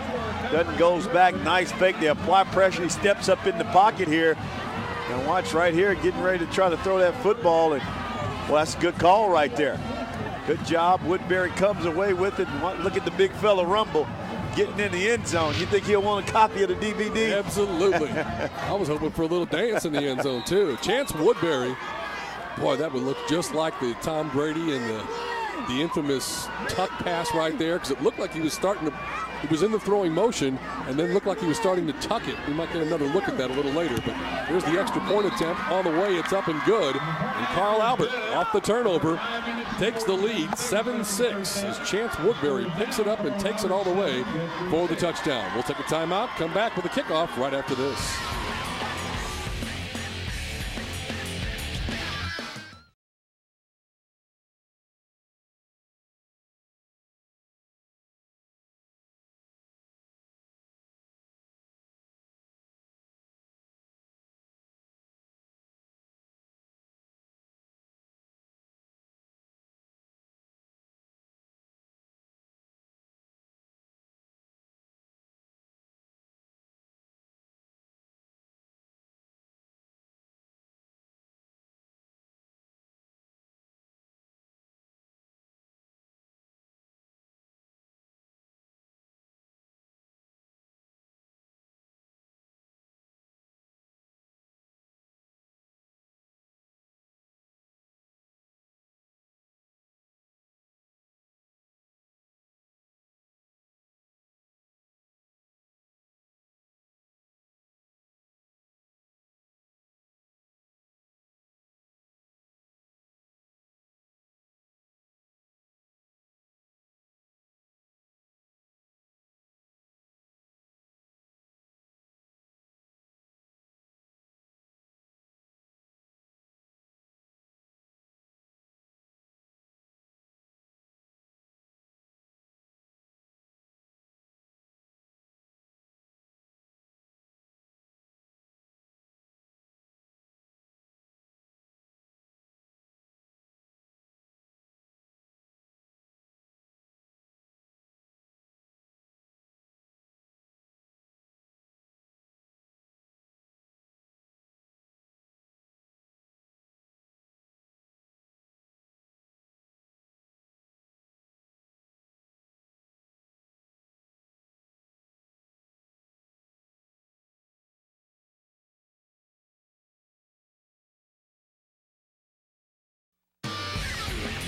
Dutton goes back, nice fake. They apply pressure. He steps up in the pocket here. And watch right here, getting ready to try to throw that football. And well, that's a good call right there. Good job. Woodbury comes away with it. And look at the big fella rumble, getting in the end zone. You think he'll want a copy of the DVD? Absolutely. I was hoping for a little dance in the end zone, too. Chance Woodbury, boy, that would look just like the Tom Brady and the infamous tuck pass right there, because it looked like he was he was in the throwing motion and then looked like he was starting to tuck it. We might get another look at that a little later, but here's the extra point attempt on the way. It's up and good. And Carl Albert, off the turnover, takes the lead 7-6 as Chance Woodbury picks it up and takes it all the way for the touchdown. We'll take a timeout, come back with a kickoff right after this.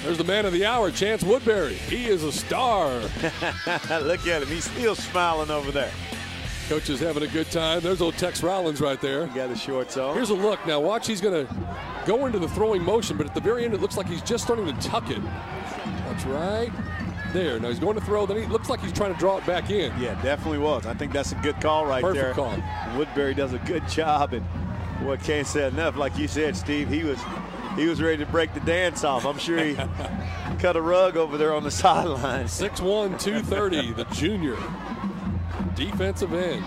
There's the man of the hour, Chance Woodbury. He is a star. Look at him. He's still smiling over there. Coach is having a good time. There's old Tex Rollins right there. He got the shorts on. Here's a look. Now watch, he's going to go into the throwing motion, but at the very end it looks like he's just starting to tuck it. That's right there. Now he's going to throw, then he looks like he's trying to draw it back in. Yeah, definitely was. I think that's a good call right there. Perfect call. Woodbury does a good job, and boy, can't say enough. Like you said, Steve, he was ready to break the dance off. I'm sure he cut a rug over there on the sideline. 6'1", 230, the junior defensive end.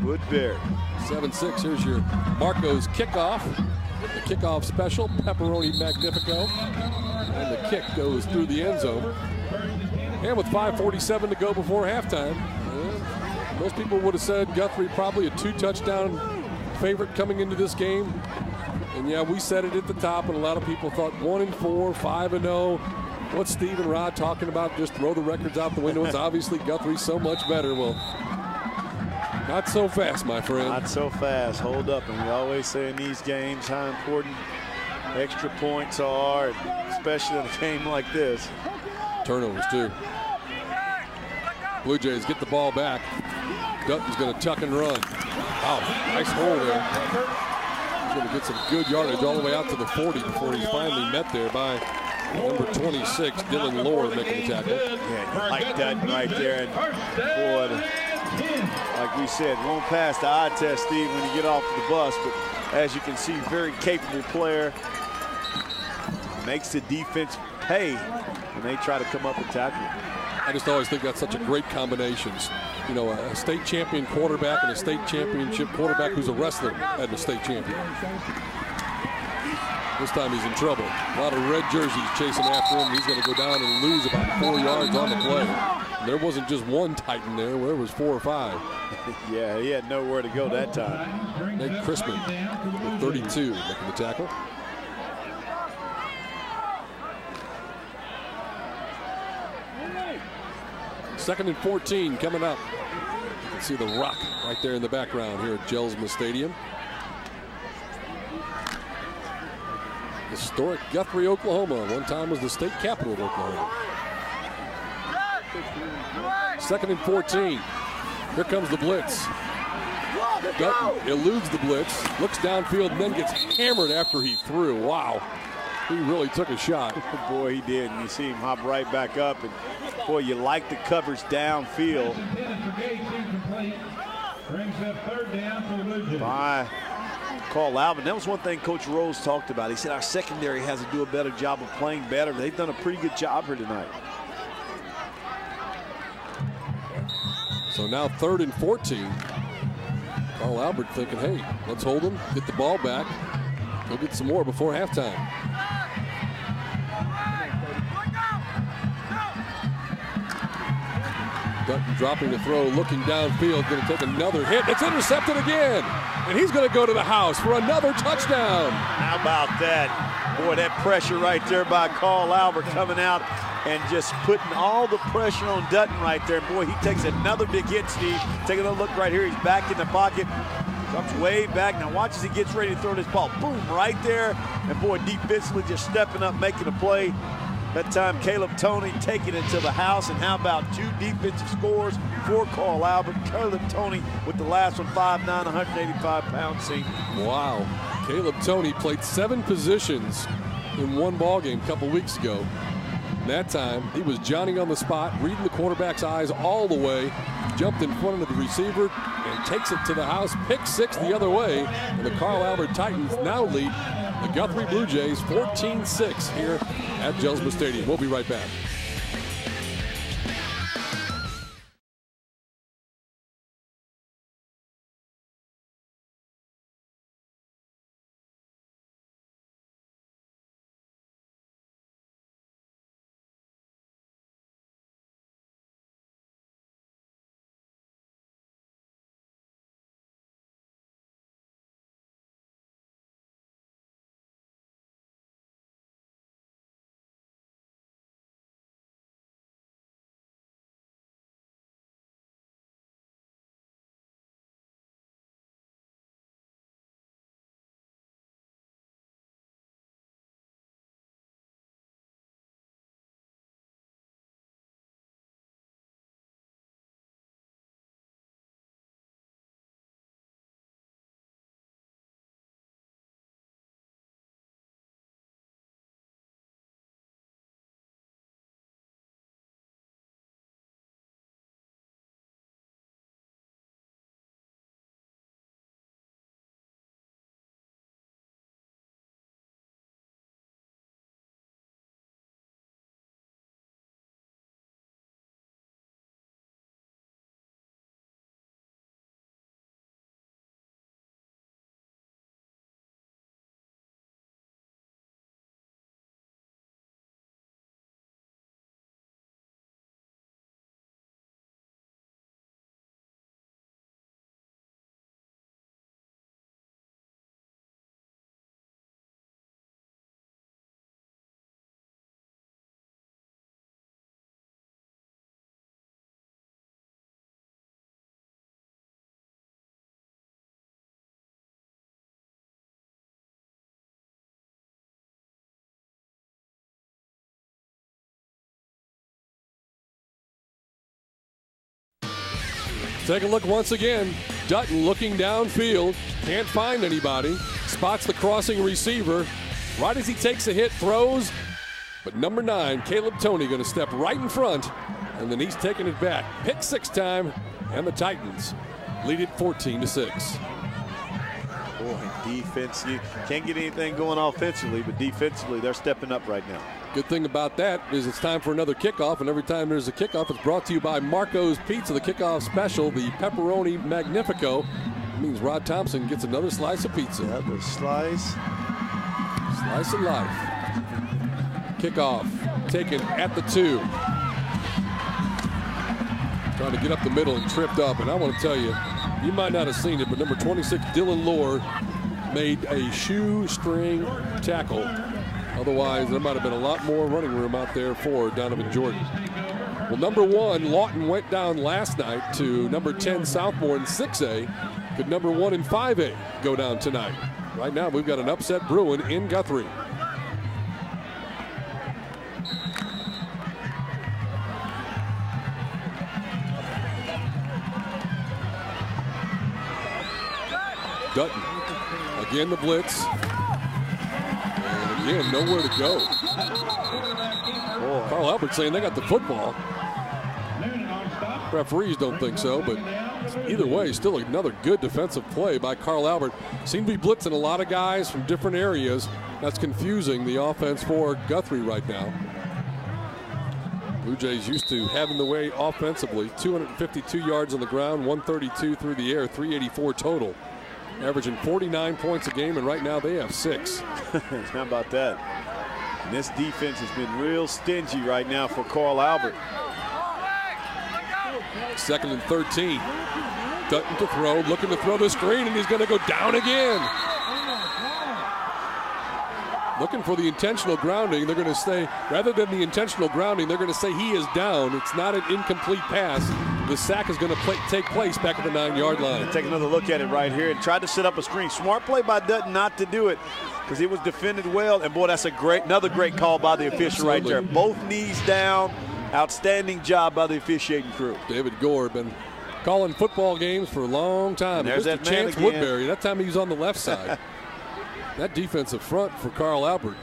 Woodbury. 7-6. Here's your Marco's kickoff. The kickoff special, Pepperoni Magnifico. And the kick goes through the end zone. And with 5:47 to go before halftime, most people would have said Guthrie probably a 2-touchdown favorite coming into this game. And yeah, we said it at the top, and a lot of people thought 1-4, 5-0. What's Steve and Rod talking about? Just throw the records out the window. It's obviously Guthrie so much better. Well, not so fast, my friend. Not so fast. Hold up. And we always say in these games how important extra points are, especially in a game like this. Turnovers, too. Blue Jays get the ball back. Dutton's going to tuck and run. Wow, nice hole there. He's going to get some good yardage all the way out to the 40 before he's finally met there by number 26, Dylan Lord, making the tackle. Yeah, like Dutton right there. And boy, Like we said, won't pass the eye test, Steve, when you get off the bus. But as you can see, very capable player. Makes the defense pay when they try to come up and tackle. I just always think that's such a great combination. You know, a state champion quarterback and a state championship quarterback who's a wrestler and a state champion. This time he's in trouble. A lot of red jerseys chasing after him. He's going to go down and lose about 4 yards on the play. And there wasn't just one Titan there. There was 4 or 5. Yeah, he had nowhere to go that time. Nate Crispin, 32, making the tackle. Second and 14 coming up. You can see the rock right there in the background here at Jelsma Stadium. Historic Guthrie, Oklahoma. One time was the state capital of Oklahoma. Second and 14. Here comes the blitz. Dutton eludes the blitz, looks downfield, and then gets hammered after he threw. Wow. He really took a shot. Boy, he did. And you see him hop right back up. And boy, you like the coverage downfield. By Carl Albert. That was one thing Coach Rose talked about. He said our secondary has to do a better job of playing better. They've done a pretty good job here tonight. So now 3rd and 14. Carl Albert thinking, hey, let's hold him, get the ball back, go get some more before halftime. Dutton dropping the throw, looking downfield, going to take another hit. It's intercepted again, and he's going to go to the house for another touchdown. How about that? Boy, that pressure right there by Carl Albert coming out and just putting all the pressure on Dutton right there. Boy, he takes another big hit, Steve. Take a look right here. He's back in the pocket. Comes way back. Now watch as he gets ready to throw this ball. Boom, right there. And boy, defensively just stepping up, making a play. That time, Caleb Toney taking it to the house. And how about 2 defensive scores for Carl Albert? Caleb Toney with the last one, 5'9", 185-pound senior. Wow. Caleb Toney played 7 positions in one ball game a couple weeks ago. That time, he was Johnny on the spot, reading the quarterback's eyes all the way, jumped in front of the receiver, and takes it to the house. Pick 6 the other way, and the Carl Albert Titans now lead the Guthrie Blue Jays 14-6 here at Jelsma Stadium. We'll be right back. Take a look once again. Dutton looking downfield, can't find anybody, spots the crossing receiver. Right as he takes a hit, throws, But number 9, Caleb Toney, going to step right in front, and then he's taking it back. Pick 6 time, and the Titans lead it 14-6. Boy, defense, you can't get anything going offensively, but defensively, they're stepping up right now. Good thing about that is it's time for another kickoff, and every time there's a kickoff, it's brought to you by Marco's Pizza, the kickoff special, the Pepperoni Magnifico. It means Rod Thompson gets another slice of pizza. Another slice. Slice of life. Kickoff taken at the 2. Trying to get up the middle and tripped up, and I want to tell you, you might not have seen it, but number 26, Dylan Lohr, made a shoestring tackle. Otherwise, there might have been a lot more running room out there for Donovan Jordan. Well, number 1, Lawton went down last night to number 10, Southmore in 6A. Could number 1 in 5A go down tonight? Right now, we've got an upset brewing in Guthrie. Dutton, again the blitz, and again nowhere to go. Boy. Carl Albert saying they got the football. Referees don't think so, but either way, still another good defensive play by Carl Albert. Seem to be blitzing a lot of guys from different areas. That's confusing the offense for Guthrie right now. Blue Jays used to having the way offensively. 252 yards on the ground, 132 through the air, 384 total. Averaging 49 points a game, and right now they have 6. How about that? And this defense has been real stingy right now for Carl Albert. 2nd and 13. Dutton to throw, looking to throw the screen, and he's going to go down again. Looking for the intentional grounding. They're going to say, rather than the intentional grounding, they're going to say he is down. It's not an incomplete pass. The sack is going to take place back at the 9-yard line. Take another look at it right here and tried to set up a screen. Smart play by Dutton not to do it because it was defended well. And boy, that's another great call by the official right there. Both knees down. Outstanding job by the officiating crew. David Gore been calling football games for a long time. And there's that Chance man again. Woodbury. That time he was on the left side. That defensive front for Carl Albert,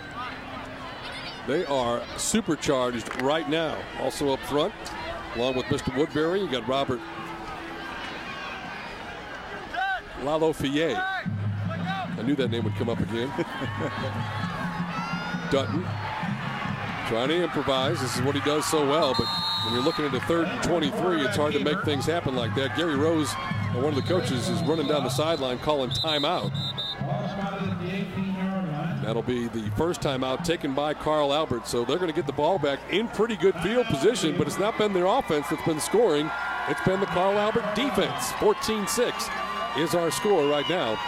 they are supercharged right now. Also up front, along with Mr. Woodbury, you got Robert Lalofier. I knew that name would come up again. Dutton trying to improvise. This is what he does so well, but when you're looking at a 3rd and 23, it's hard to make things happen like that. Gary Rose, one of the coaches, is running down the sideline calling timeout. That'll be the first timeout taken by Carl Albert, so they're going to get the ball back in pretty good field position, but it's not been their offense that's been scoring. It's been the Carl Albert defense. 14-6 is our score right now.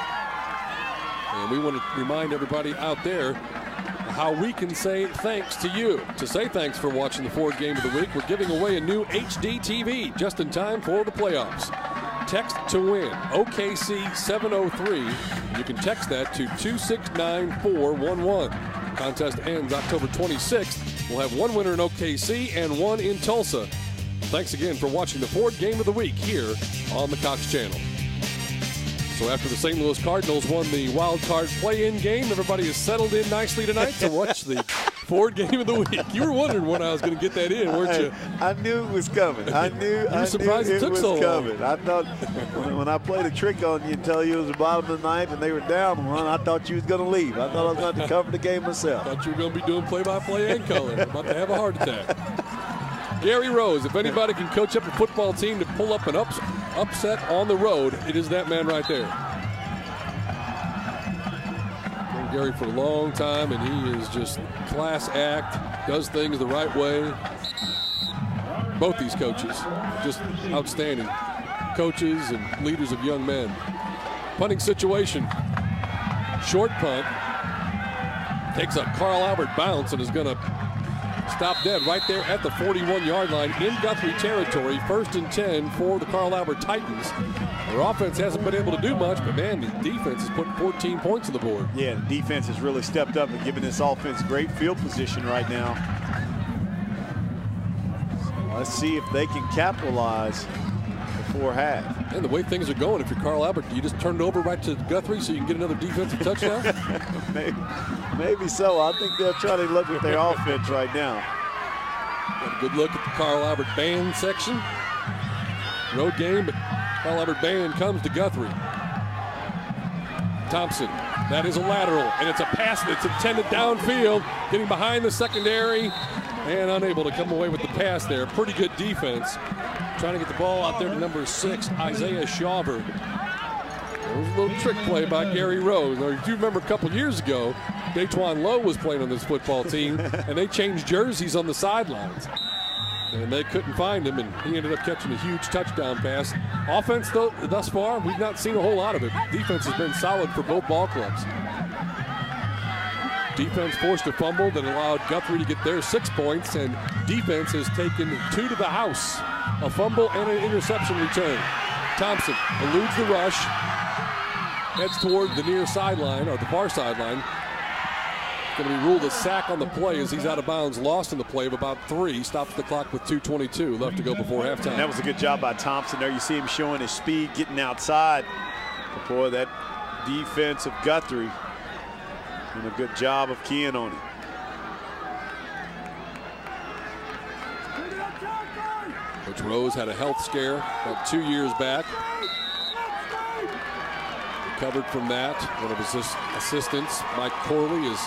And we want to remind everybody out there how we can say thanks to you. To say thanks for watching the Ford Game of the Week, we're giving away a new HD TV just in time for the playoffs. Text to win, OKC 703. You can text that to 269411. Contest ends October 26th. We'll have one winner in OKC and one in Tulsa. Thanks again for watching the Ford Game of the Week here on the Cox Channel. So after the St. Louis Cardinals won the wild card play-in game, everybody is settled in nicely tonight to watch the Ford Game of the Week. You were wondering when I was going to get that in, weren't you? I knew it was coming. I knew it was coming. I thought when I played a trick on you and tell you it was the bottom of the ninth and they were down one, I thought you was going to leave. I thought I was going to cover the game myself. I thought you were going to be doing play-by-play and color. About to have a heart attack. Gary Rose, if anybody can coach up a football team to pull up an upset on the road, it is that man right there. Known Gary for a long time, and he is just class act, does things the right way. Both these coaches, just outstanding coaches and leaders of young men. Punting situation, short punt, takes a Carl Albert bounce and is going to stop dead right there at the 41-yard line in Guthrie territory. 1st and 10 for the Carl Albert Titans. Their offense hasn't been able to do much, but man, the defense has put 14 points on the board. Yeah, the defense has really stepped up and given this offense great field position right now. So let's see if they can capitalize before half. And the way things are going, if you're Carl Albert, do you just turn it over right to Guthrie so you can get another defensive touchdown? Maybe so. I think they'll try to look at their offense right now. Got a good look at the Carl Albert band section. Road game, but Carl Albert band comes to Guthrie. Thompson, that is a lateral, and it's a pass that's intended downfield, getting behind the secondary, and unable to come away with the pass there. Pretty good defense. Trying to get the ball out there to number 6, Isaiah Shawver. There was a little trick play by Gary Rose. Now, if you remember a couple years ago, Daquan Lowe was playing on this football team, and they changed jerseys on the sidelines. And they couldn't find him, and he ended up catching a huge touchdown pass. Offense, though, thus far, we've not seen a whole lot of it. Defense has been solid for both ball clubs. Defense forced a fumble that allowed Guthrie to get their 6 points, and defense has taken 2 to the house. A fumble and an interception return. Thompson eludes the rush, heads toward the near sideline, or the far sideline. Going to be ruled a sack on the play as he's out of bounds, lost in the play of about 3. Stops the clock with 2:22 left to go before halftime. And that was a good job by Thompson there. You see him showing his speed, getting outside. Boy, that defense of Guthrie doing a good job of keying on him. Coach Rose had a health scare about 2 years back. Recovered from that. One of his assistants, Mike Corley, is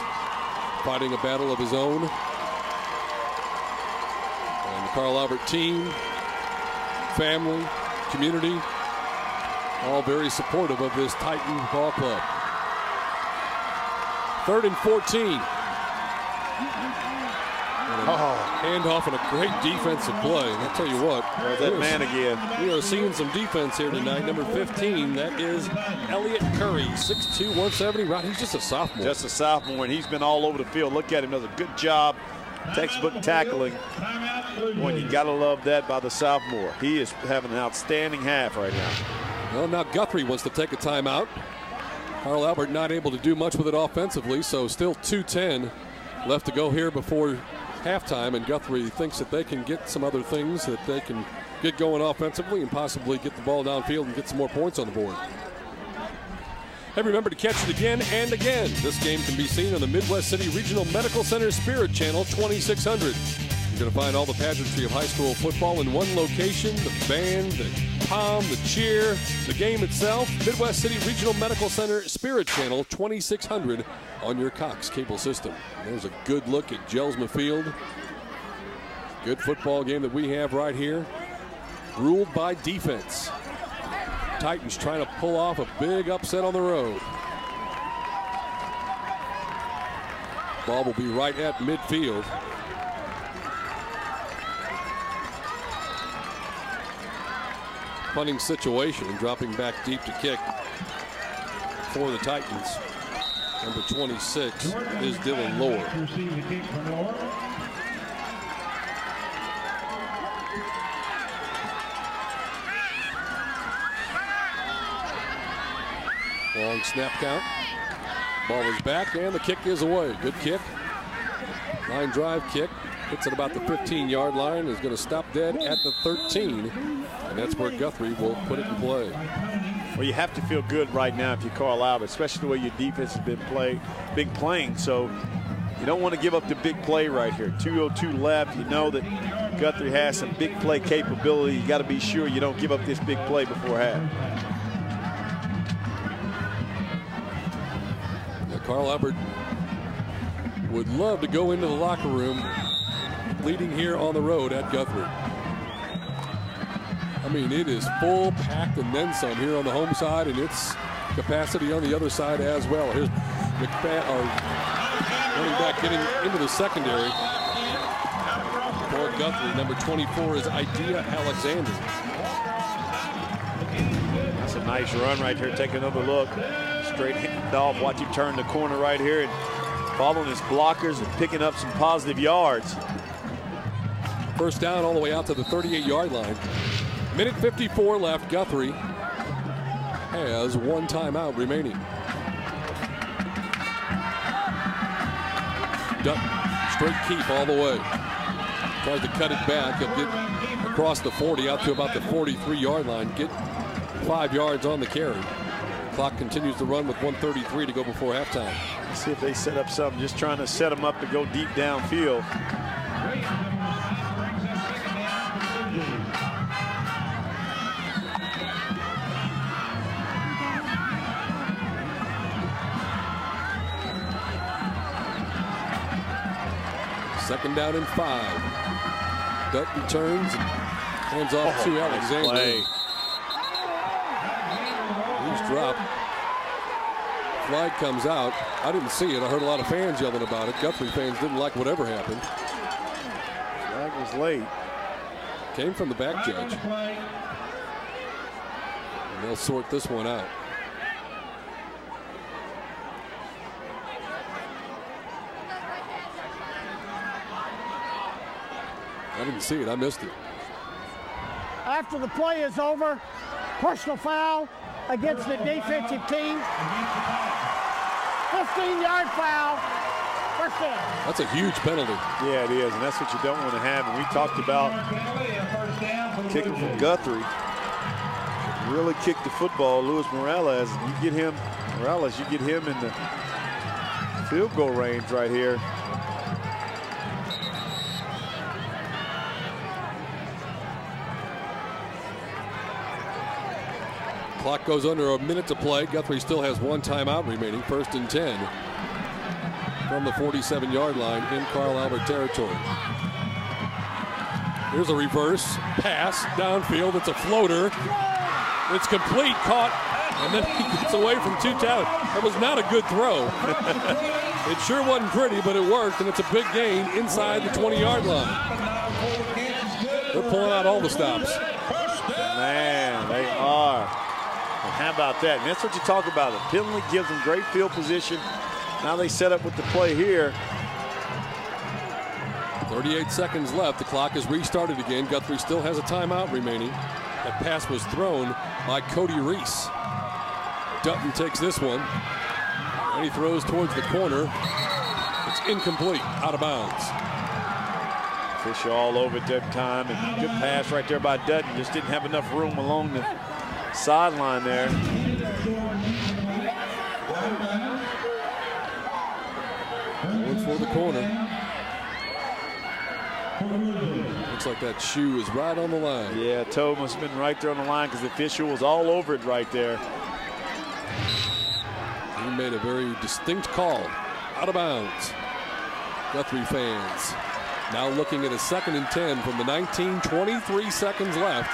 fighting a battle of his own. And the Carl Albert team, family, community, all very supportive of this Titan ball club. 3rd and 14. Handoff and a great defensive play. And I'll tell you what. That man again. We are seeing some defense here tonight. Number 15, that is Elliott Curry, 6'2", 170. Right, he's just a sophomore. Just a sophomore, and he's been all over the field. Look at him, does a good job. Textbook tackling. Boy, you got to love that by the sophomore. He is having an outstanding half right now. Well, now Guthrie wants to take a timeout. Carl Albert not able to do much with it offensively, so still 2:10 left to go here before halftime, and Guthrie thinks that they can get some other things, that they can get going offensively and possibly get the ball downfield and get some more points on the board. Hey, remember to catch it again and again. This game can be seen on the Midwest City Regional Medical Center Spirit Channel 2600. You're going to find all the pageantry of high school football in one location: the band, the pom, the cheer, the game itself. Midwest City Regional Medical Center Spirit Channel 2600 on your Cox cable system. There's a good look at Jelsma Field. Good football game that we have right here. Ruled by defense. Titans trying to pull off a big upset on the road. Ball will be right at midfield. Punting situation and dropping back deep to kick for the Titans. Number 26 is Dylan Lohr. Long snap count. Ball is back and the kick is away. Good kick. Line drive kick. Hits at about the 15-yard line. Is going to stop dead at the 13. And that's where Guthrie will put it in play. Well, you have to feel good right now if you're Carl Albert, especially the way your defense has been playing. So you don't want to give up the big play right here. 2:02 left. You know that Guthrie has some big play capability. You got to be sure you don't give up this big play before half. Now, Carl Albert would love to go into the locker room leading here on the road at Guthrie. I mean, it is full, packed, and then some here on the home side, and it's capacity on the other side as well. Here's running back getting into the secondary for Guthrie. Number 24 is Idea Alexander. That's a nice run right here. Take another look. Straight handoff. Watch him turn the corner right here and following his blockers and picking up some positive yards. First down all the way out to the 38-yard line. Minute 54 left. Guthrie has one timeout remaining. Straight keep all the way. Tries to cut it back. He'll get across the 40 out to about the 43-yard line. Get 5 yards on the carry. Clock continues to run with 1:33 to go before halftime. Let's see if they set up something, just trying to set them up to go deep downfield. Second down and 5. Dutton turns and hands off to Alexander. Nice Loose drop. Flag comes out. I didn't see it. I heard a lot of fans yelling about it. Guthrie fans didn't like whatever happened. Flag was late. Came from the back judge. And they'll sort this one out. I didn't see it. I missed it. After the play is over, personal foul against the defensive team. 15-yard foul. First down. That's a huge penalty. Yeah, it is, and that's what you don't want to have. And we talked about kicking from Guthrie. Really kicked the football. Luis Morales, you get him in the field goal range right here. Clock goes under a minute to play. Guthrie still has one timeout remaining. 1st and 10 from the 47-yard line in Carl Albert territory. Here's a reverse pass downfield. It's a floater. It's complete, caught, and then he gets away from 2 talents. That was not a good throw. It sure wasn't pretty, but it worked, and it's a big gain inside the 20-yard line. They're pulling out all the stops. Man, they are. And how about that? And that's what you talk about. The penalty gives them great field position. Now they set up with the play here. 38 seconds left. The clock is restarted again. Guthrie still has a timeout remaining. That pass was thrown by Cody Reese. Dutton takes this one, and he throws towards the corner. It's incomplete, out of bounds. Fish all over at that time, and good pass right there by Dutton. Just didn't have enough room along the sideline there. Going for the corner. Looks like that shoe is right on the line. Yeah, toe must have been right there on the line because the official was all over it right there. He made a very distinct call. Out of bounds. Guthrie fans now looking at a 2nd and 10 from the 19, 23 seconds left.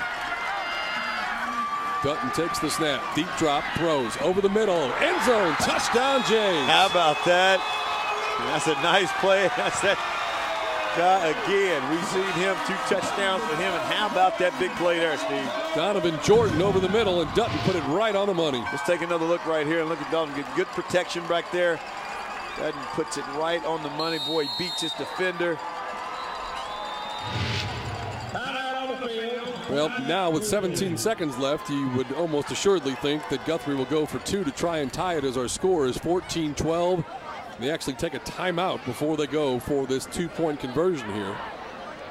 Dutton takes the snap, deep drop, throws over the middle, end zone, touchdown, James. How about that? That's a nice play. That's that guy again. We've seen him, 2 touchdowns for him, and how about that big play there, Steve? Donovan Jordan over the middle, and Dutton put it right on the money. Let's take another look right here and look at Donovan. Get good protection back there. Dutton puts it right on the money. Boy, he beats his defender. Well, now with 17 seconds left, you would almost assuredly think that Guthrie will go for 2 to try and tie it, as our score is 14-12. They actually take a timeout before they go for this 2-point conversion here.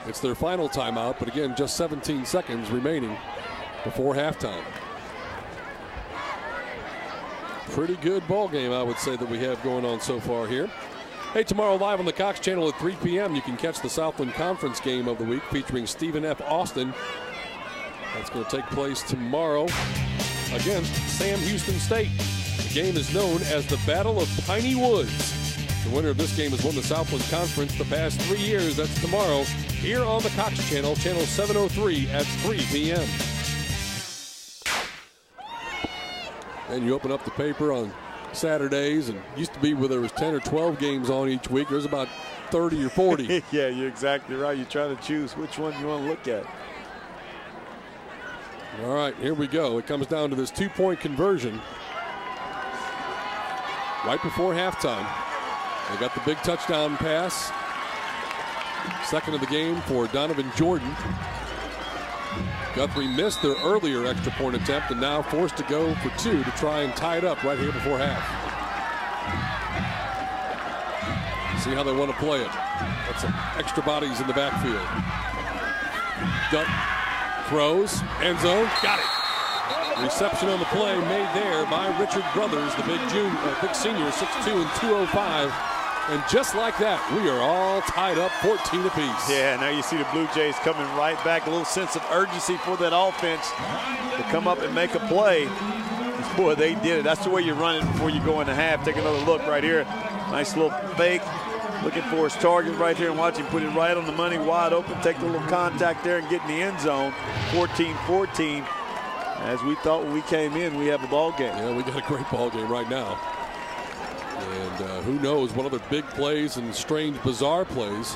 It's their final timeout, but again, just 17 seconds remaining before halftime. Pretty good ball game, I would say, that we have going on so far here. Hey, tomorrow live on the Cox Channel at 3 p.m., you can catch the Southland Conference game of the week featuring Stephen F. Austin. That's going to take place tomorrow against Sam Houston State. The game is known as the Battle of Piney Woods. The winner of this game has won the Southland Conference the past 3 years. That's tomorrow here on the Cox Channel, channel 703 at 3 p.m. And you open up the paper on Saturdays, and used to be where there was 10 or 12 games on each week. There's about 30 or 40. Yeah, you're exactly right. You're trying to choose which one you want to look at. All right, here we go. It comes down to this 2-point conversion right before halftime. They got the big touchdown pass. Second of the game for Donovan Jordan. Guthrie missed their earlier extra point attempt and now forced to go for 2 to try and tie it up right here before half. See how they want to play it. Got some extra bodies in the backfield. Dutton throws, end zone, got it. Reception on the play made there by Richard Brothers, the big senior, 6'2" and 205. And just like that, we are all tied up 14 apiece. Yeah, now you see the Blue Jays coming right back. A little sense of urgency for that offense to come up and make a play. Boy, they did it. That's the way you run it before you go into half. Take another look right here. Nice little fake. Looking for his target right here and watch him put it right on the money, wide open. Take the little contact there and get in the end zone. 14-14. As we thought when we came in, we have a ball game. Yeah, we got a great ball game right now. And who knows what other big plays and strange, bizarre plays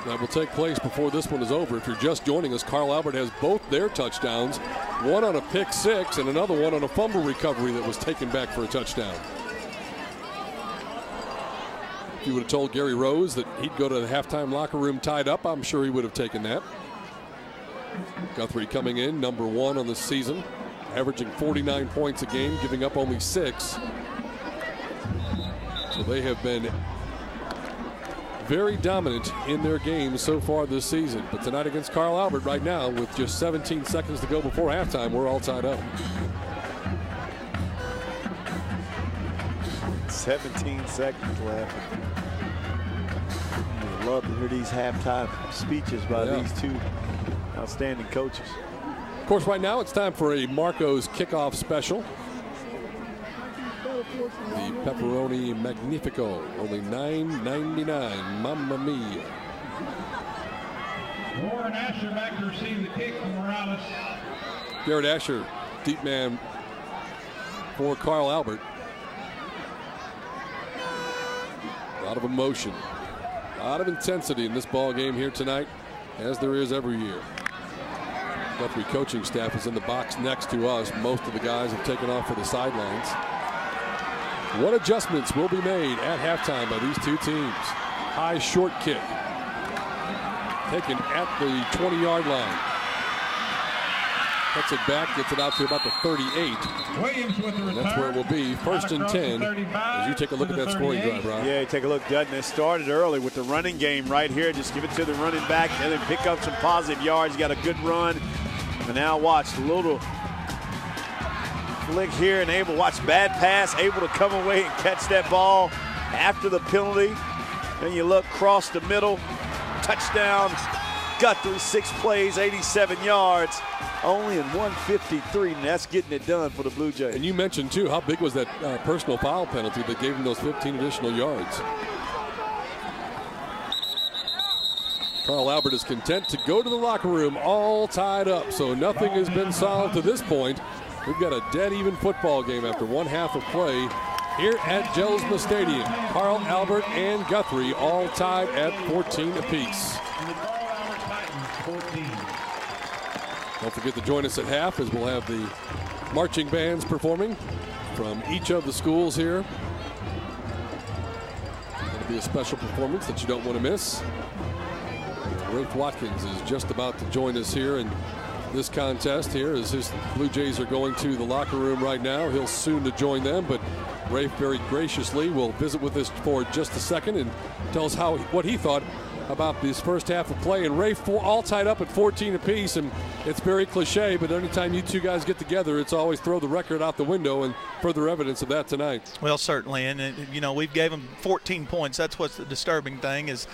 that will take place before this one is over. If you're just joining us, Carl Albert has both their touchdowns, one on a pick six and another one on a fumble recovery that was taken back for a touchdown. If you would have told Gary Rose that he'd go to the halftime locker room tied up, I'm sure he would have taken that. Guthrie coming in, number 1 on the season, averaging 49 points a game, giving up only 6. So they have been very dominant in their games so far this season. But tonight against Carl Albert right now, with just 17 seconds to go before halftime, we're all tied up. 17 seconds left. I'd love to hear these halftime speeches by these two outstanding coaches. Of course, right now it's time for a Marco's kickoff special. The pepperoni magnifico, only $9.99. Mamma mia. Warren Asher back to receive the kick from Morales. Garrett Asher, deep man for Carl Albert. A lot of emotion, a lot of intensity in this ball game here tonight, as there is every year. Guthrie coaching staff is in the box next to us. Most of the guys have taken off for the sidelines. What adjustments will be made at halftime by these two teams? High short kick, taken at the 20-yard line. Cuts it back, gets it out to about the 38. Williams with the return. That's where it will be. First and 10. As you take a look at that scoring drive, Rob. Yeah, take a look, Dutton. It started early with the running game right here. Just give it to the running back and then pick up some positive yards. Got a good run. And now watch the little flick here and able, watch bad pass, able to come away and catch that ball after the penalty. Then you look across the middle. Touchdown. Guthrie, 6 plays, 87 yards. Only in 153, and that's getting it done for the Blue Jays. And you mentioned, too, how big was that personal foul penalty that gave him those 15 additional yards. Carl Albert is content to go to the locker room all tied up, so nothing has been solved to this point. We've got a dead even football game after one half of play here at Jelsma Stadium. Carl Albert and Guthrie all tied at 14 apiece. Don't forget to join us at half, as we'll have the marching bands performing from each of the schools here. It'll be a special performance that you don't want to miss. Rafe Watkins is just about to join us here in this contest here, as his Blue Jays are going to the locker room right now. He'll soon to join them, but Rafe very graciously will visit with us for just a second and tell us what he thought about this first half of play. And Rafe, all tied up at 14 apiece, and it's very cliche, but anytime you two guys get together, it's always throw the record out the window, and further evidence of that tonight. Well, certainly, and you know, we've gave them 14 points. That's what's the disturbing thing is,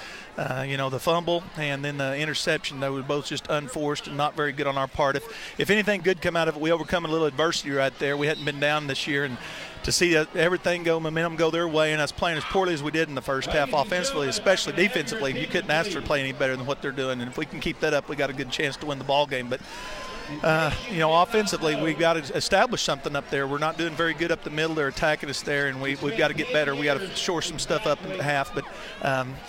you know, the fumble and then the interception. They were both just unforced and not very good on our part. If anything good come out of it, we overcome a little adversity right there. We hadn't been down this year, and to see everything momentum go their way, and us playing as poorly as we did in the first half offensively, especially defensively, you couldn't ask for to play any better than what they're doing. And if we can keep that up, we got a good chance to win the ball game. But you know, offensively, we've got to establish something up there. We're not doing very good up the middle. They're attacking us there, and we've got to get better. We got to shore some stuff up in the half. But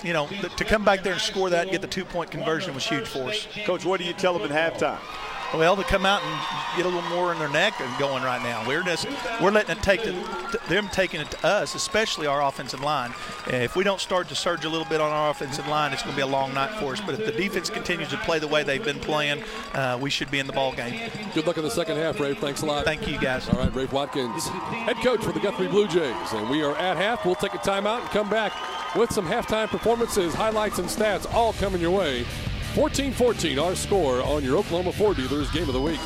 you know, to come back there and score that and get the 2-point conversion was huge for us. Coach, what do you tell them at halftime? Well, to come out and get a little more in their neck and going right now. We're letting it take them taking it to us, especially our offensive line. If we don't start to surge a little bit on our offensive line, it's going to be a long night for us. But if the defense continues to play the way they've been playing, we should be in the ball game. Good luck in the second half, Rafe. Thanks a lot. Thank you, guys. All right, Rafe Watkins, head coach for the Guthrie Blue Jays. And we are at half. We'll take a timeout and come back with some halftime performances, highlights, and stats all coming your way. 14-14, our score on your Oklahoma Ford Dealers Game of the Week.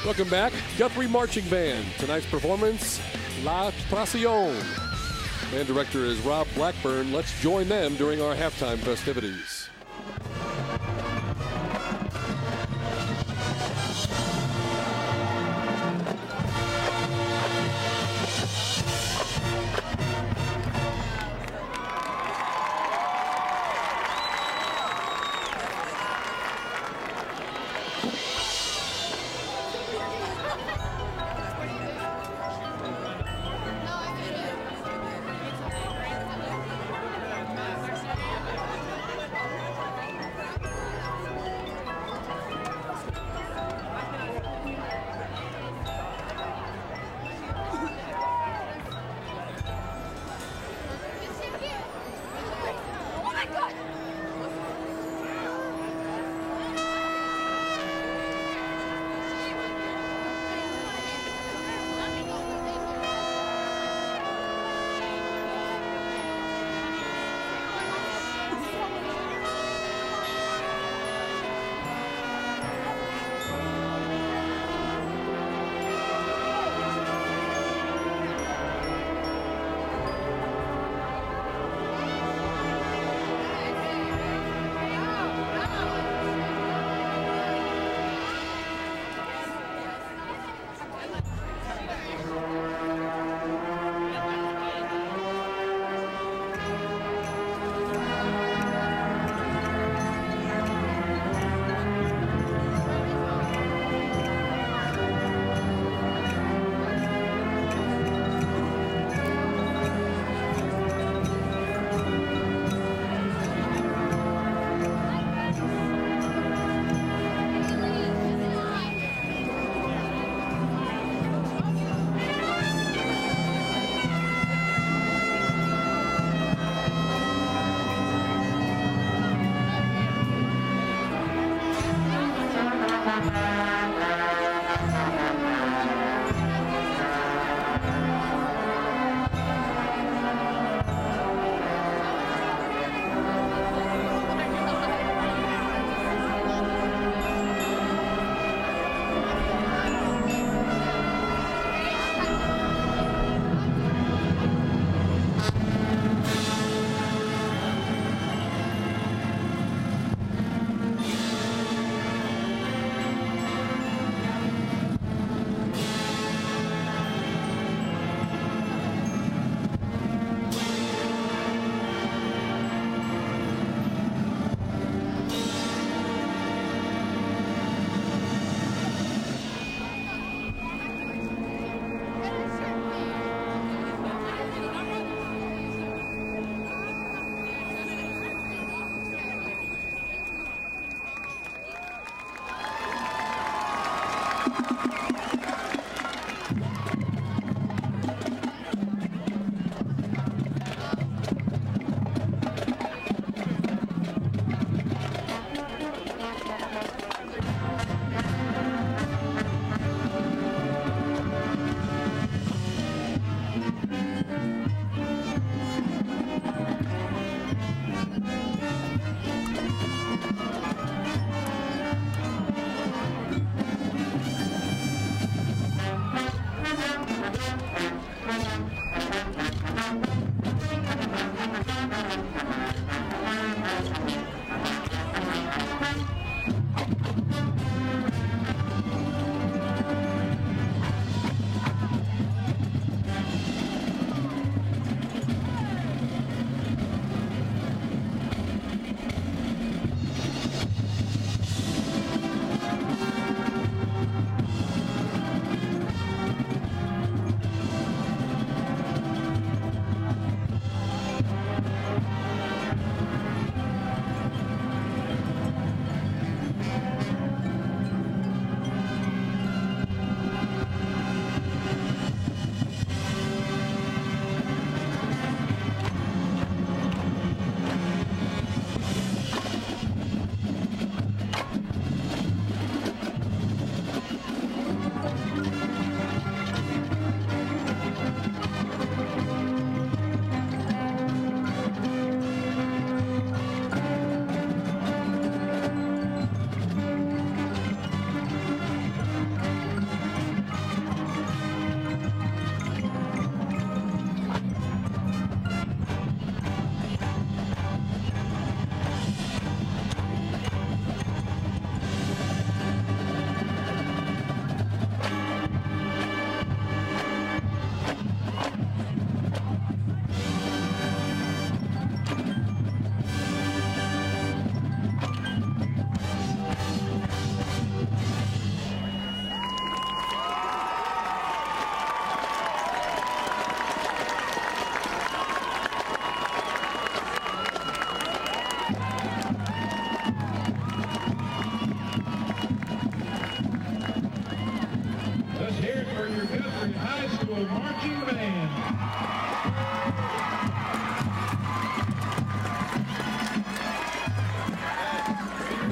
Welcome back. Guthrie Marching Band. Tonight's performance, La Tracion. Band director is Rob Blackburn. Let's join them during our halftime festivities.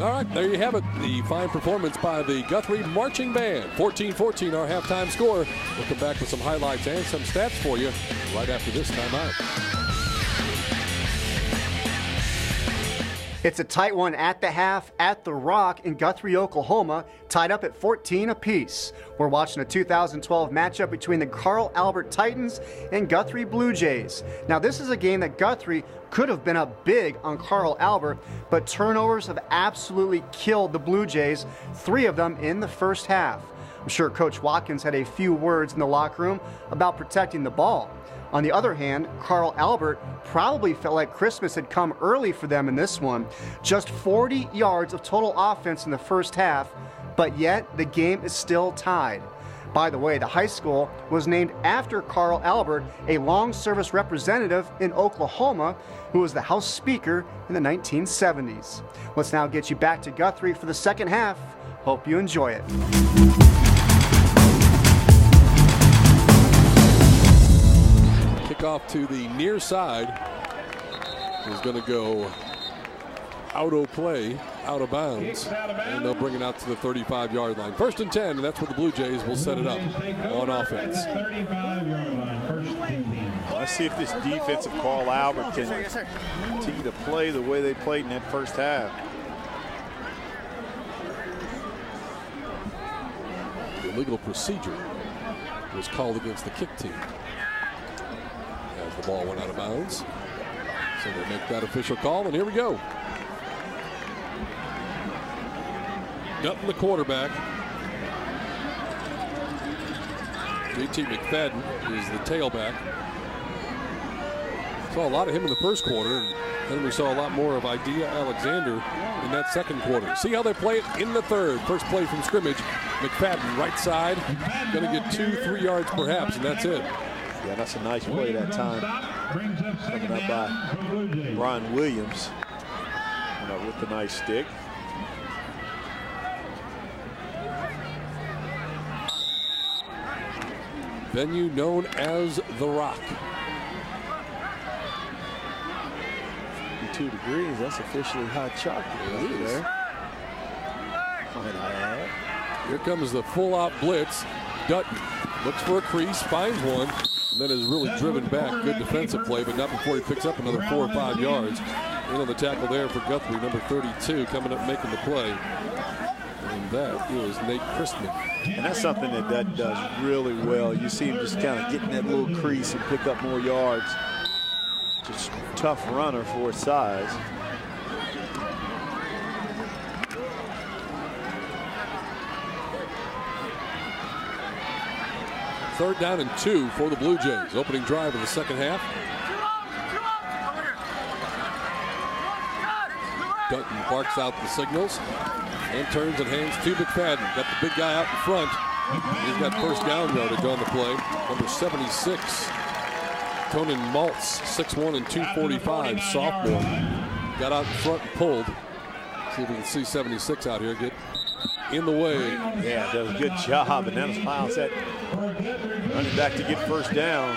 All right, there you have it. The fine performance by the Guthrie Marching Band. 14-14 our halftime score. We'll come back with some highlights and some stats for you right after this timeout. It's a tight one at the half at the Rock in Guthrie, Oklahoma, tied up at 14 apiece. We're watching a 2012 matchup between the Carl Albert Titans and Guthrie Blue Jays. Now, this is a game that Guthrie could have been up big on Carl Albert, but turnovers have absolutely killed the Blue Jays, 3 of them in the first half. I'm sure Coach Watkins had a few words in the locker room about protecting the ball. On the other hand, Carl Albert probably felt like Christmas had come early for them in this one. Just 40 yards of total offense in the first half, but yet the game is still tied. By the way, the high school was named after Carl Albert, a long-service representative in Oklahoma who was the House Speaker in the 1970s. Let's now get you back to Guthrie for the second half. Hope you enjoy it. Off to the near side is going to go out of play, out of bounds, and they'll bring it out to the 35-yard line. 1st and 10, and that's where the Blue Jays will set it up on offense. Let's see if this defense of Carl Albert can continue to play the way they played in that first half. The illegal procedure was called against the kick team. The ball went out of bounds. So they make that official call, and here we go. Dutton, the quarterback. JT McFadden is the tailback. Saw a lot of him in the first quarter, and then we saw a lot more of Idea Alexander in that second quarter. See how they play it in the third. First play from scrimmage. McFadden, right side. Going to get 2-3 yards perhaps, and that's it. Yeah, that's a nice play that time. Coming up by Brian Williams. With the nice stick. Venue known as The Rock. 52 degrees, that's officially hot chocolate there. Here comes the full-out blitz. Dutton looks for a crease, finds one, and then is really driven back. Good defensive play, but not before he picks up another 4 or 5 yards. In on the tackle there for Guthrie, number 32, coming up making the play. And that is Nate Christman. And that's something that Dutton does really well. You see him just kind of get in that little crease and pick up more yards. Just a tough runner for his size. Third down and 2 for the Blue Jays. Opening drive in the second half. Dutton barks out the signals and turns and hands to McFadden. Got the big guy out in front. He's got first down yardage on the play. Number 76, Conan Maltz, 6'1" and 245, sophomore. Got out in front and pulled. See if we can see 76 out here get in the way. Yeah, does a good job, and then piles that running back to get first down.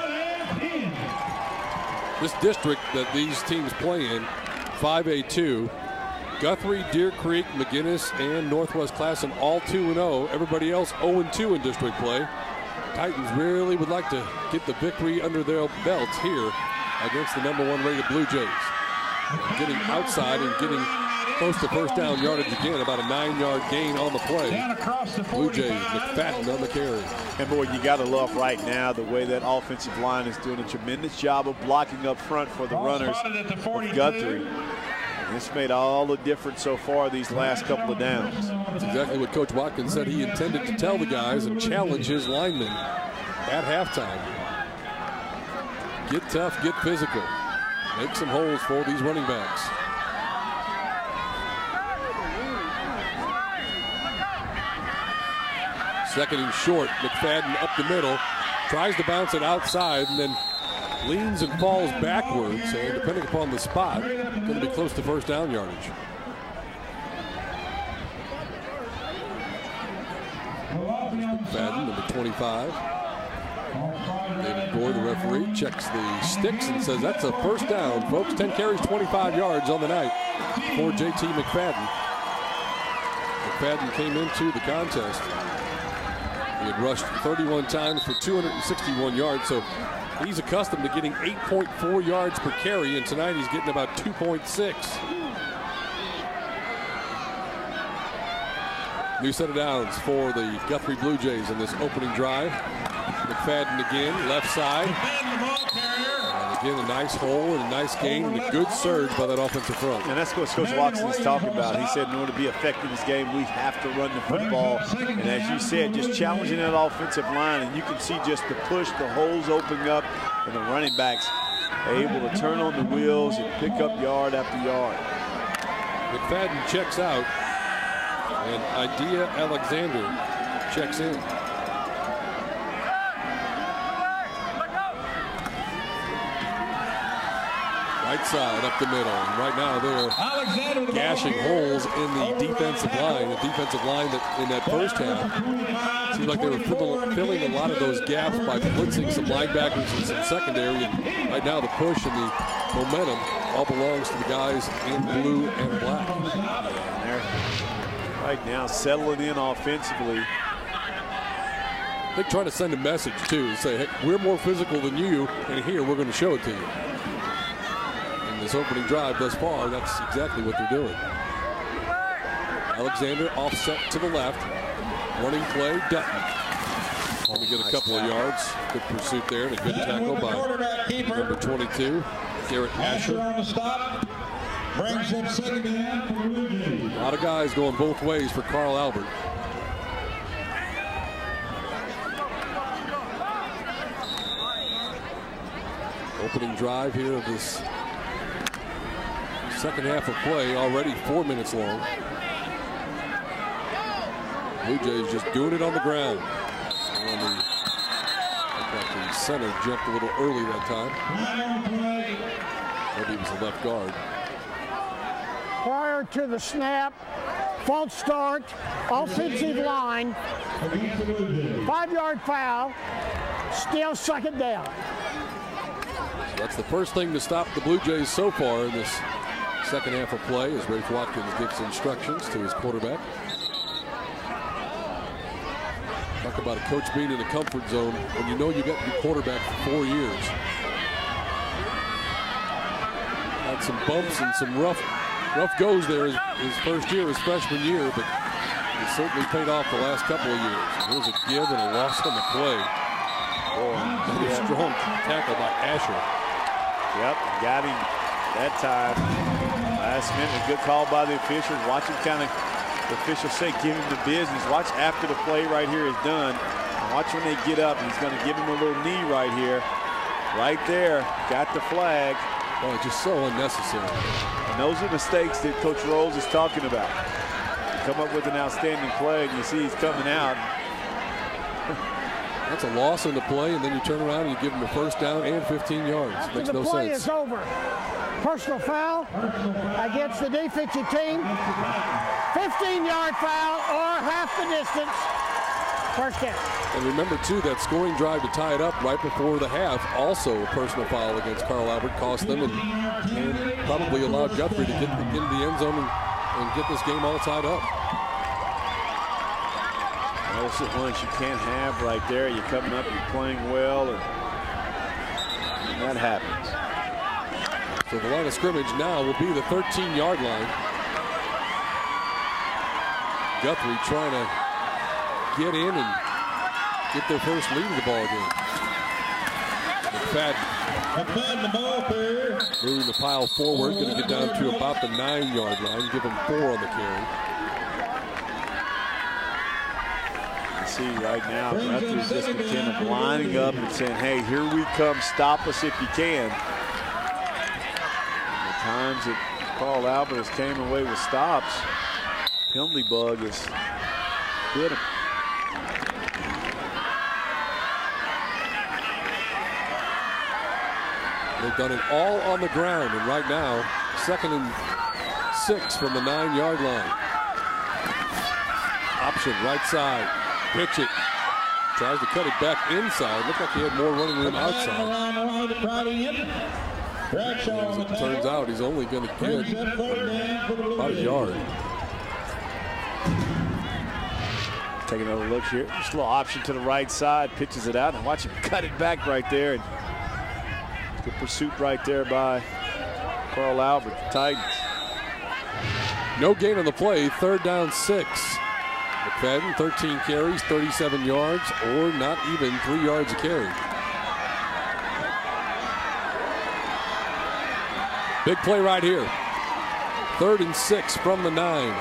This district that these teams play in, 5A2, Guthrie, Deer Creek, McGinnis, and Northwest Classen all 2-0. Everybody else 0-2 in district play. Titans really would like to get the victory under their belts here against the #1 rated Blue Jays. Getting outside and getting close to first down yardage again, about a 9-yard gain on the play. Blue Jays, McFadden on the carry. And boy, you got to love right now the way that offensive line is doing a tremendous job of blocking up front for the runners of Guthrie. And this made all the difference so far these last couple of downs. That's exactly what Coach Watkins said he intended to tell the guys and challenge his linemen at halftime. Get tough, get physical. Make some holes for these running backs. Second and short, McFadden up the middle, tries to bounce it outside and then leans and falls backwards, and depending upon the spot, going to be close to first down yardage. McFadden, number 25. David Gore, the referee, checks the sticks and says that's a first down, folks. 10 carries, 25 yards on the night for JT McFadden. McFadden came into the contest. He had rushed 31 times for 261 yards, so he's accustomed to getting 8.4 yards per carry, and tonight he's getting about 2.6. New set of downs for the Guthrie Blue Jays in this opening drive. McFadden again, left side. And again, a nice hole and a nice gain and a good surge by that offensive front. And that's what Coach Watson is talking about. He said in order to be effective in this game, we have to run the football. And as you said, just challenging that offensive line. And you can see just the push, the holes opening up, and the running backs are able to turn on the wheels and pick up yard after yard. McFadden checks out. And Idea Alexander checks in. Right side up the middle. And right now they're gashing holes in the defensive line. The defensive line that in that first half seemed like they were filling a lot of those gaps by blitzing some linebackers and some secondary. And right now the push and the momentum all belongs to the guys in blue and black. Right now, settling in offensively. They're trying to send a message, too, and say, hey, we're more physical than you, and here, we're going to show it to you. In this opening drive thus far, that's exactly what they're doing. Alexander offset to the left. Running play, Dutton. Only get a couple of yards. Good pursuit there, and a good tackle by number 22, Garrett Asher. Brings up second down for the Blue Jays. A lot of guys going both ways for Carl Albert. Opening drive here of this second half of play, already 4 minutes long. Blue Jays just doing it on the ground. And the center jumped a little early that time. Maybe it was the left guard. Prior to the snap, false start, offensive line, 5-yard foul, still second down. So that's the first thing to stop the Blue Jays so far in this second half of play as Rafe Watkins gives instructions to his quarterback. Talk about a coach being in the comfort zone when you know you got your quarterback for 4 years. Had some bumps and some rough goes there his first year, his freshman year, but it certainly paid off the last couple of years. Here's a give and a loss on the play. A strong tackle by Asher. Yep, got him that time. Last minute, a good call by the officials. Watch him the officials say give him the business. Watch after the play right here is done. Watch when they get up. He's going to give him a little knee right here. Right there, got the flag. Oh, just so unnecessary. And those are mistakes that Coach Rose is talking about. You come up with an outstanding play, and you see he's coming out. That's a loss on the play, and then you turn around and you give him a first down and 15 yards. Makes no sense. The play is over. Personal foul against the defensive team. 15-yard foul or half the distance. First down. And remember, too, that scoring drive to tie it up right before the half, also a personal foul against Carl Albert, cost them and probably allowed Guthrie to get into the end zone and get this game all tied up. Those are ones you can't have right there. You're coming up, you're playing well, and that happens. So the line of scrimmage now will be the 13-yard line. Guthrie trying to get in and get their first lead of the ball game. McFadden moving the pile forward, going to get down to about the 9-yard line, give him 4 on the carry. You see right now, Guthrie's just content of lining up and saying, hey, here we come, stop us if you can. And the times that Carl Albert has came away with stops, penalty bug has hit him. They've done it all on the ground, and right now, 2nd and 6 from the 9-yard line. Option right side, pitch it. Tries to cut it back inside. Looked like he had more running room outside. As it turns out, he's only going to get about a yard. Take another look here. Just a little option to the right side. Pitches it out and watch him cut it back right there. And good pursuit right there by Carl Albert, the Titans. No gain on the play. 3rd down 6. McFadden, 13 carries, 37 yards, or not even 3 yards a carry. Big play right here. 3rd and 6 from the 9.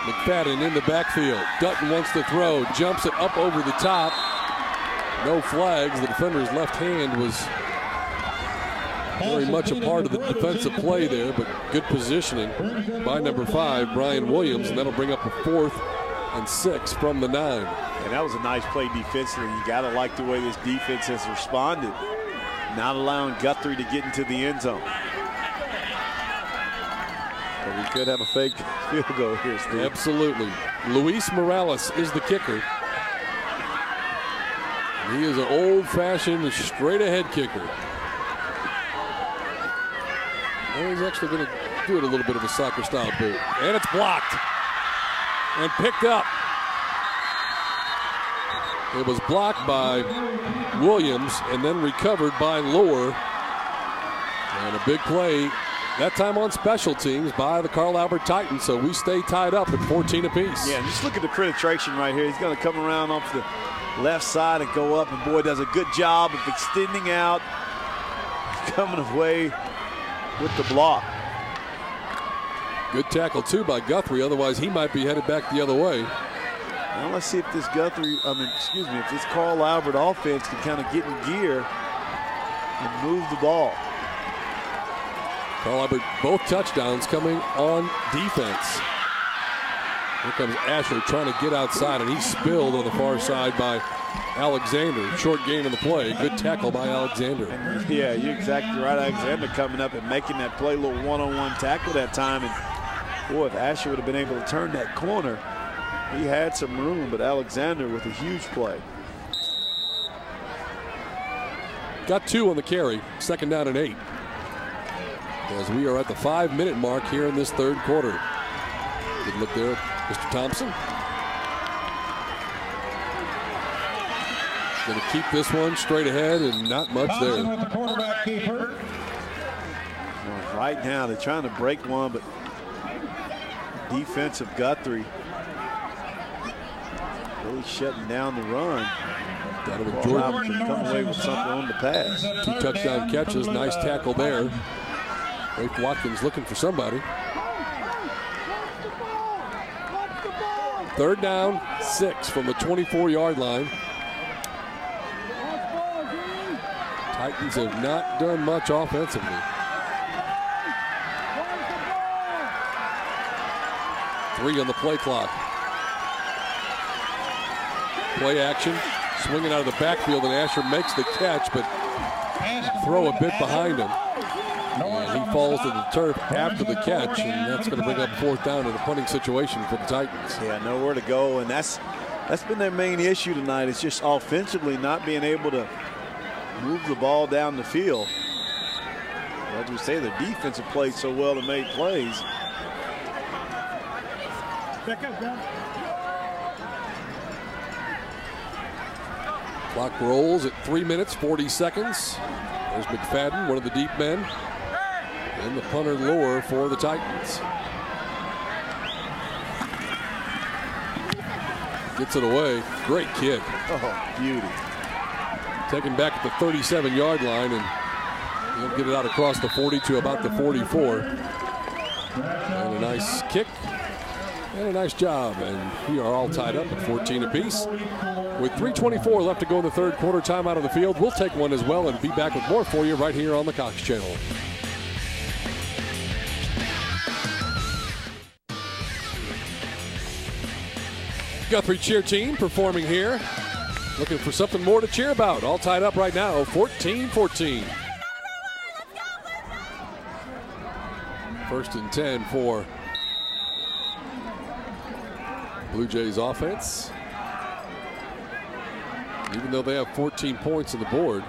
McFadden in the backfield. Dutton wants to throw, jumps it up over the top. No flags. The defender's left hand was very much a part of the defensive play there, but good positioning by number 5, Brian Williams, and that'll bring up a 4th and 6 from the 9. And that was a nice play defensively. You got to like the way this defense has responded, not allowing Guthrie to get into the end zone. But we could have a fake field goal here, Steve. Absolutely. Luis Morales is the kicker. He is an old-fashioned, straight-ahead kicker. And he's actually going to do it a little bit of a soccer-style boot. And it's blocked. And picked up. It was blocked by Williams and then recovered by Lohr. And a big play, that time on special teams by the Carl Albert Titans. So we stay tied up at 14 apiece. Yeah, just look at the penetration right here. He's going to come around off the left side and go up. And boy, does a good job of extending out, coming away with the block. Good tackle too by Guthrie, otherwise he might be headed back the other way. Now let's see if this if this Carl Albert offense can kind of get in gear and move the ball. Carl Albert, both touchdowns coming on defense. Here comes Asher trying to get outside, and he's spilled on the far side by Alexander. Short gain on the play. Good tackle by Alexander. Yeah, you're exactly right. Alexander coming up and making that play, little one-on-one tackle that time. And boy, if Asher would have been able to turn that corner, he had some room, but Alexander with a huge play. Got 2 on the carry. 2nd down and 8. As we are at the 5-minute mark here in this 3rd quarter. Good look there, Mr. Thompson. Going to keep this one straight ahead and not much there. With the quarterback keeper. Well, right now they're trying to break one, but defensive Guthrie really shutting down the run. Donovan Jordan can come away with something on the pass. 2 touchdown catches, nice tackle there. Rafe Watkins looking for somebody. 3rd down, 6 from the 24-yard line. Titans have not done much offensively. Three on the play clock. Play action, swinging out of the backfield, and Asher makes the catch, but throw a bit behind him. And he falls to the turf after the catch, and that's going to bring up 4th down in a punting situation for the Titans. Yeah, nowhere to go, and that's been their main issue tonight. It's just offensively not being able to move the ball down the field. As we say, their defense have played so well to make plays. Clock rolls at 3 minutes, 40 seconds. There's McFadden, one of the deep men. And the punter Lohr for the Titans. Gets it away. Great kick. Oh, beauty. Taken back at the 37-yard line, and he'll get it out across the 40 to about the 44. And a nice kick and a nice job. And we are all tied up at 14 apiece. With 3:24 left to go in the 3rd quarter, time out of the field. We'll take one as well and be back with more for you right here on the Cox Channel. Guthrie cheer team performing here. Looking for something more to cheer about. All tied up right now, 14-14. 1st and 10 for Blue Jays offense. Even though they have 14 points on the board,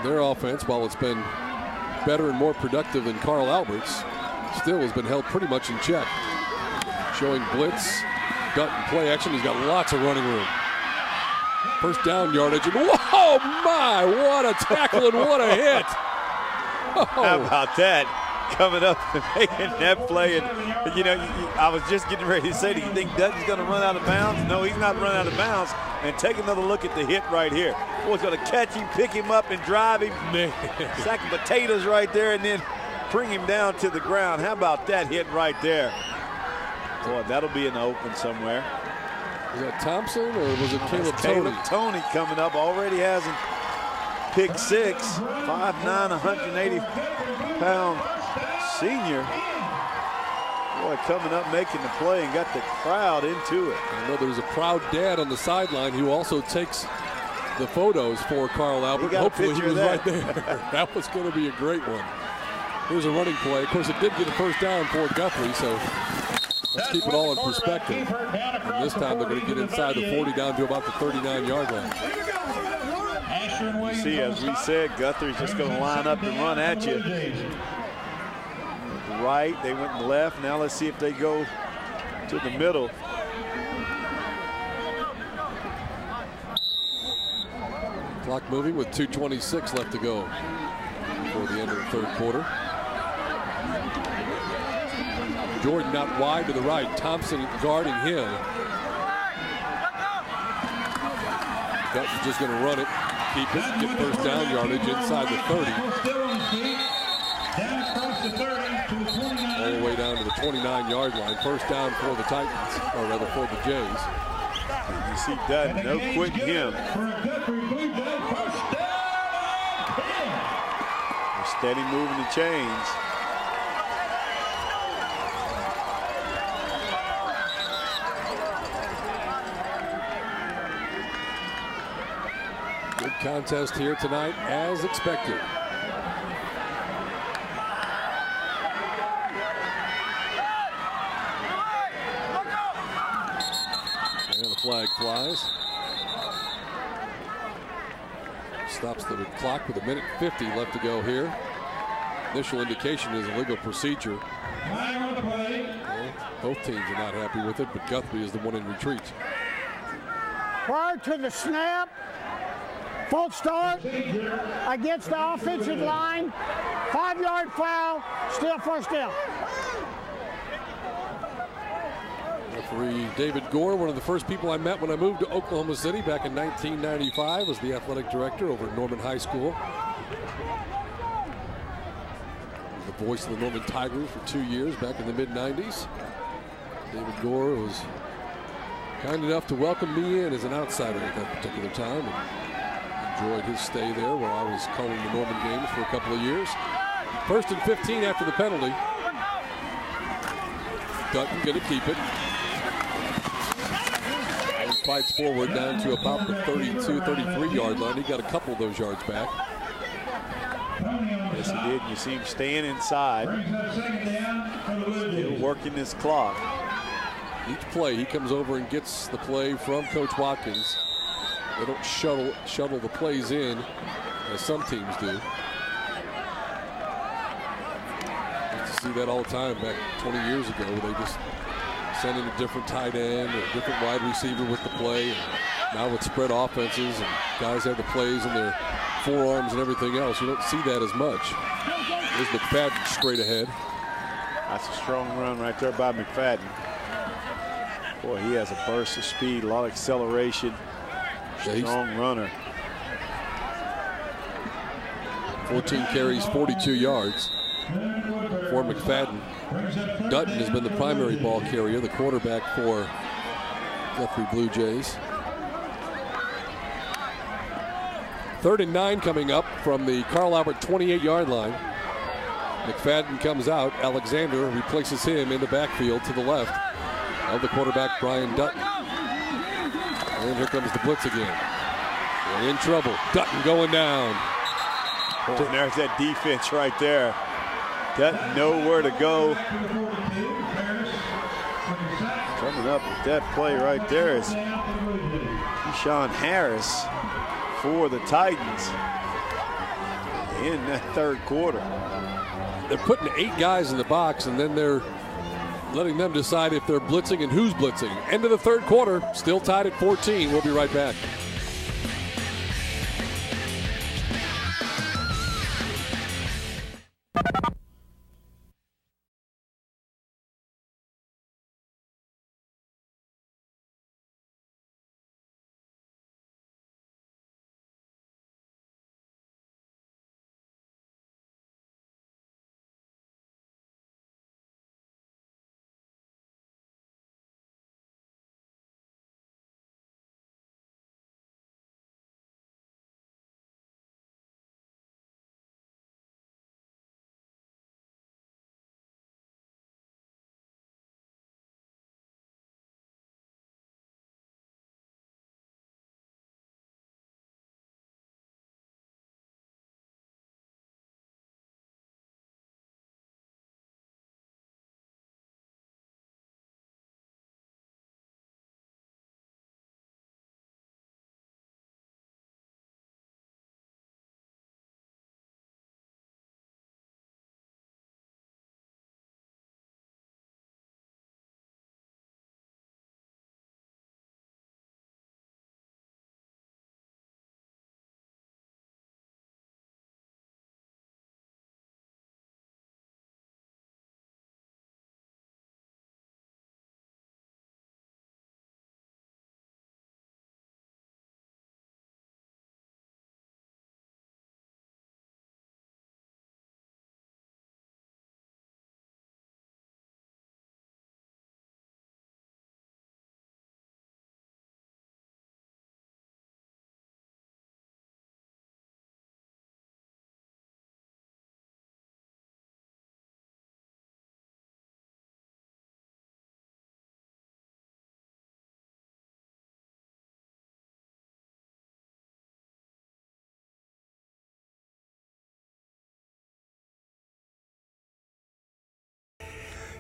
their offense, while it's been better and more productive than Carl Albert's, still has been held pretty much in check. Showing blitz Dutton play action. He's got lots of running room. First down yardage. And whoa, my, what a tackle and what a hit. Oh. How about that? Coming up and making that play. And, you know, I was just getting ready to say, do you think Dutton's going to run out of bounds? No, he's not running out of bounds. And take another look at the hit right here. Boy's going to catch him, pick him up, and drive him. Sack of potatoes right there, and then bring him down to the ground. How about that hit right there? Boy, that'll be in the open somewhere. Was that Thompson or was it Caleb Toney? Caleb Toney coming up. Already has him pick 6. 5'9", 180-pound senior. Boy, coming up, making the play, and got the crowd into it. I know there's a proud dad on the sideline who also takes the photos for Carl Albert. Hopefully he was right there. That was going to be a great one. Here's a running play. Of course, it did get a first down for Guthrie, so let's keep it all in perspective. And this time they're going to get inside the 40 down to about the 39-yard line. You see, as we said, Guthrie's just going to line up and run at you. Right, they went left. Now let's see if they go to the middle. Clock moving with 2:26 left to go before the end of the third quarter. Jordan out wide to the right. Thompson guarding him. Dutton's just going to run it, keep it, get first down yardage inside the 30. All the way down to the 29-yard line. First down for the Titans, or rather for the Jays. You see Dutton, no quitting him. They're steady moving the chains. Good contest here tonight, as expected. And the flag flies. Stops the clock with 1:50 left to go here. Initial indication is a legal procedure. Well, both teams are not happy with it, but Guthrie is the one in retreat. Prior to the snap, false start against the offensive line, 5-yard foul, still first down. Referee David Gore, one of the first people I met when I moved to Oklahoma City back in 1995, was the athletic director over at Norman High School. The voice of the Norman Tigers for 2 years back in the mid-90s. David Gore was kind enough to welcome me in as an outsider at that particular time, and enjoyed his stay there where I was calling the Norman games for a couple of years. 1st and 15 after the penalty. Dutton going to keep it. And fights forward down to about the 32, 33-yard line. He got a couple of those yards back. Yes, he did. You see him staying inside. Still working this clock. Each play, he comes over and gets the play from Coach Watkins. They don't shuttle the plays in, as some teams do. Used to see that all the time back 20 years ago, where they just send in a different tight end or a different wide receiver with the play. And now with spread offenses and guys have the plays in their forearms and everything else, you don't see that as much. There's McFadden straight ahead. That's a strong run right there by McFadden. Boy, he has a burst of speed, a lot of acceleration. Strong runner. 14 carries, 42 yards for McFadden. Dutton has been the primary ball carrier, the quarterback for Guthrie Blue Jays. 3rd and 9 coming up from the Carl Albert 28-yard line. McFadden comes out. Alexander replaces him in the backfield to the left of the quarterback, Brian Dutton. And here comes the blitz again. And in trouble. Dutton going down. Oh, and there's that defense right there. Dutton nowhere to go. Coming up with that play right there is Deshaun Harris for the Titans in that third quarter. They're putting 8 guys in the box, and then they're letting them decide if they're blitzing and who's blitzing. End of the third quarter, still tied at 14. We'll be right back.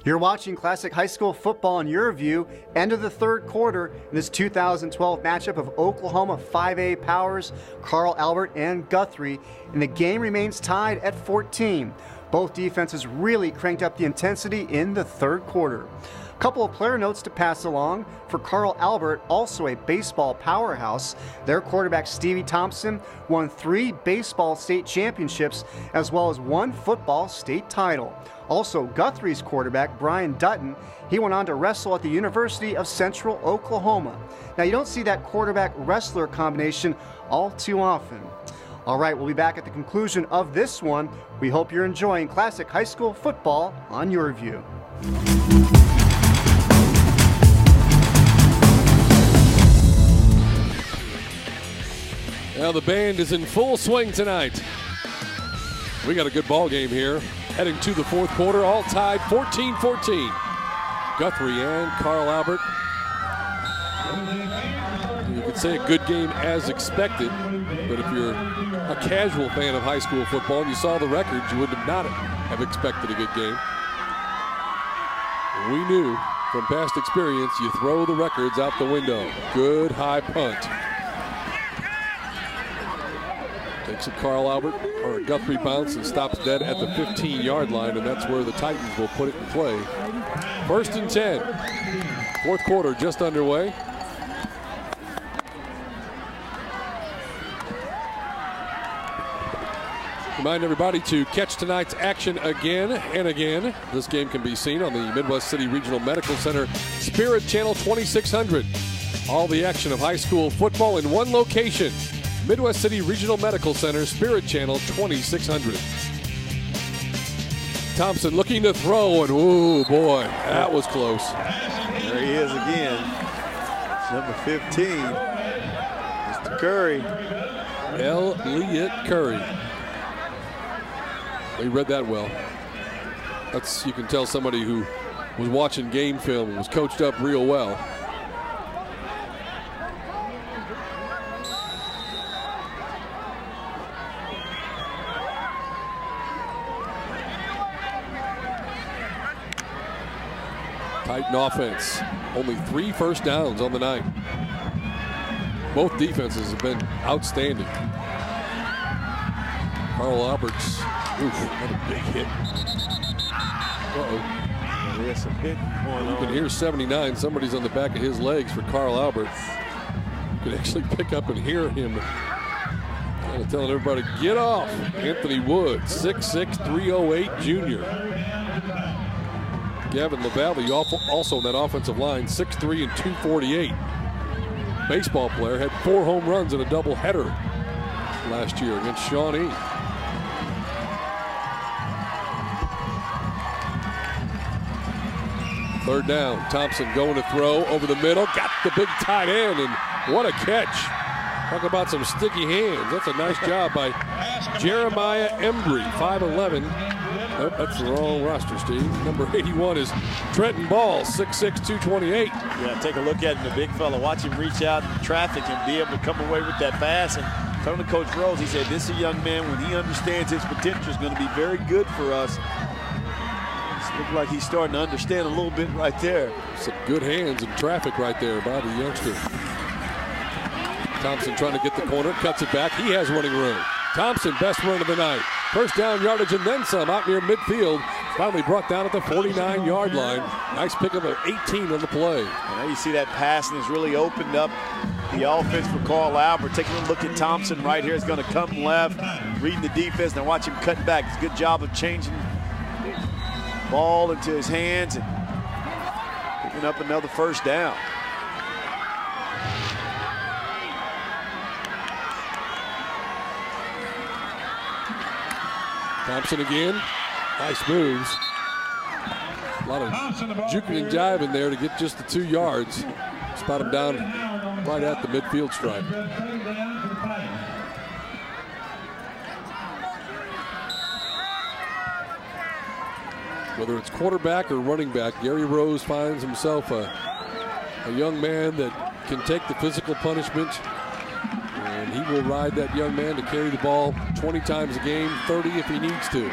You're watching Classic High School football on YurView, end of the third quarter in this 2012 matchup of Oklahoma 5A powers, Carl Albert and Guthrie, and the game remains tied at 14. Both defenses really cranked up the intensity in the third quarter. Couple of player notes to pass along. For Carl Albert, also a baseball powerhouse, their quarterback Stevie Thompson won 3 baseball state championships as well as 1 football state title. Also, Guthrie's quarterback, Brian Dutton, he went on to wrestle at the University of Central Oklahoma. Now, you don't see that quarterback-wrestler combination all too often. All right, we'll be back at the conclusion of this one. We hope you're enjoying Classic High School football on YurView. Now the band is in full swing tonight. We got a good ball game here. Heading to the fourth quarter, all tied 14-14. Guthrie and Carl Albert. You could say a good game as expected, but if you're a casual fan of high school football and you saw the records, you would not have expected a good game. We knew from past experience, you throw the records out the window. Good high punt. Takes a Carl Albert or a Guthrie bounce and stops dead at the 15-yard line, and that's where the Titans will put it in play. 1st and 10. Fourth quarter just underway. Remind everybody to catch tonight's action again and again. This game can be seen on the Midwest City Regional Medical Center Spirit Channel 2600. All the action of high school football in one location. Midwest City Regional Medical Center, Spirit Channel 2600. Thompson looking to throw, and ooh, boy, that was close. There he is again. It's number 15, Mr. Curry. Elliott Curry. He read that well. That's, you can tell somebody who was watching game film and was coached up real well. Titan offense. Only 3 first downs on the night. Both defenses have been outstanding. Carl Albert's, oof, what a big hit. Uh-oh. there's some hitting going on. You can hear 79. Somebody's on the back of his legs for Carl Albert. You can actually pick up and hear him kind of telling everybody, get off. Anthony Wood, 6'6", 308 junior. Gavin LaValle also on that offensive line, 6'3" and 248. Baseball player, had 4 home runs in a doubleheader last year against Shawnee. Third down, Thompson going to throw over the middle, got the big tight end, and what a catch. Talk about some sticky hands. That's a nice job by Jeremiah Embry, 5'11". Nope, that's the wrong roster, Steve. Number 81 is Trenton Ball, 6'6", 228. Yeah, take a look at him, the big fella. Watch him reach out in traffic and be able to come away with that pass. And talking to Coach Rose, he said, this is a young man, when he understands his potential, is going to be very good for us. It looks like he's starting to understand a little bit right there. Some good hands in traffic right there by the youngster. Thompson trying to get the corner, cuts it back. He has running room. Thompson, best run of the night. First down yardage and then some out near midfield. Finally brought down at the 49-yard line. Nice pickup of 18 on the play. Now you see that passing has really opened up the offense for Carl Albert. Taking a look at Thompson right here. Is going to come left, reading the defense. Now watch him cut back. It's a good job of changing the ball into his hands and picking up another first down. Thompson again, nice moves. A lot of juking and jiving there to get just the 2 yards. Spot him down right at the midfield stripe. Whether it's quarterback or running back, Gary Rose finds himself a young man that can take the physical punishment. And he will ride that young man to carry the ball 20 times a game, 30 if he needs to.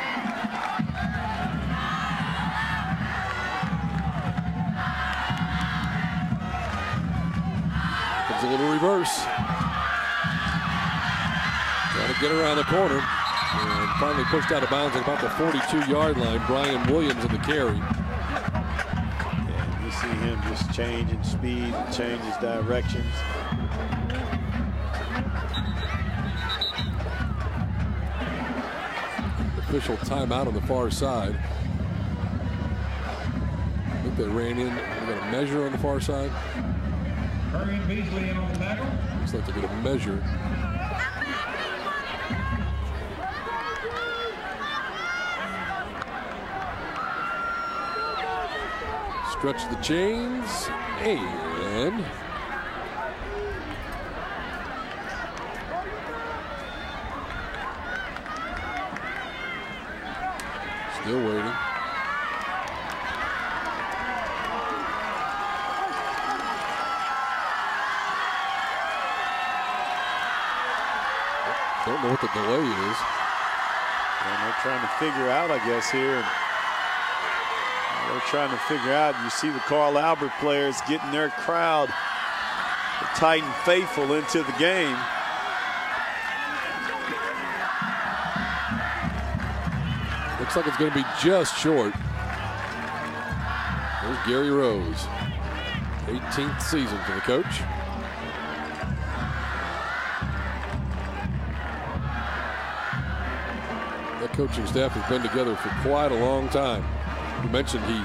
Comes a little reverse. Trying to get around the corner. And finally pushed out of bounds at about the 42-yard line. Brian Williams in the carry. Yeah, you see him just changing speed and change his directions. Official timeout on the far side. I think they ran in. They got a measure on the far side. Looks like they're going to measure. Stretch the chains and still waiting. Don't know what the delay is. And they're trying to figure out, I guess, here. They're trying to figure out. You see the Carl Albert players getting their crowd, the Titan faithful, into the game. Looks like it's going to be just short. There's Gary Rose. 18th season for the coach. That coaching staff has been together for quite a long time. You mentioned he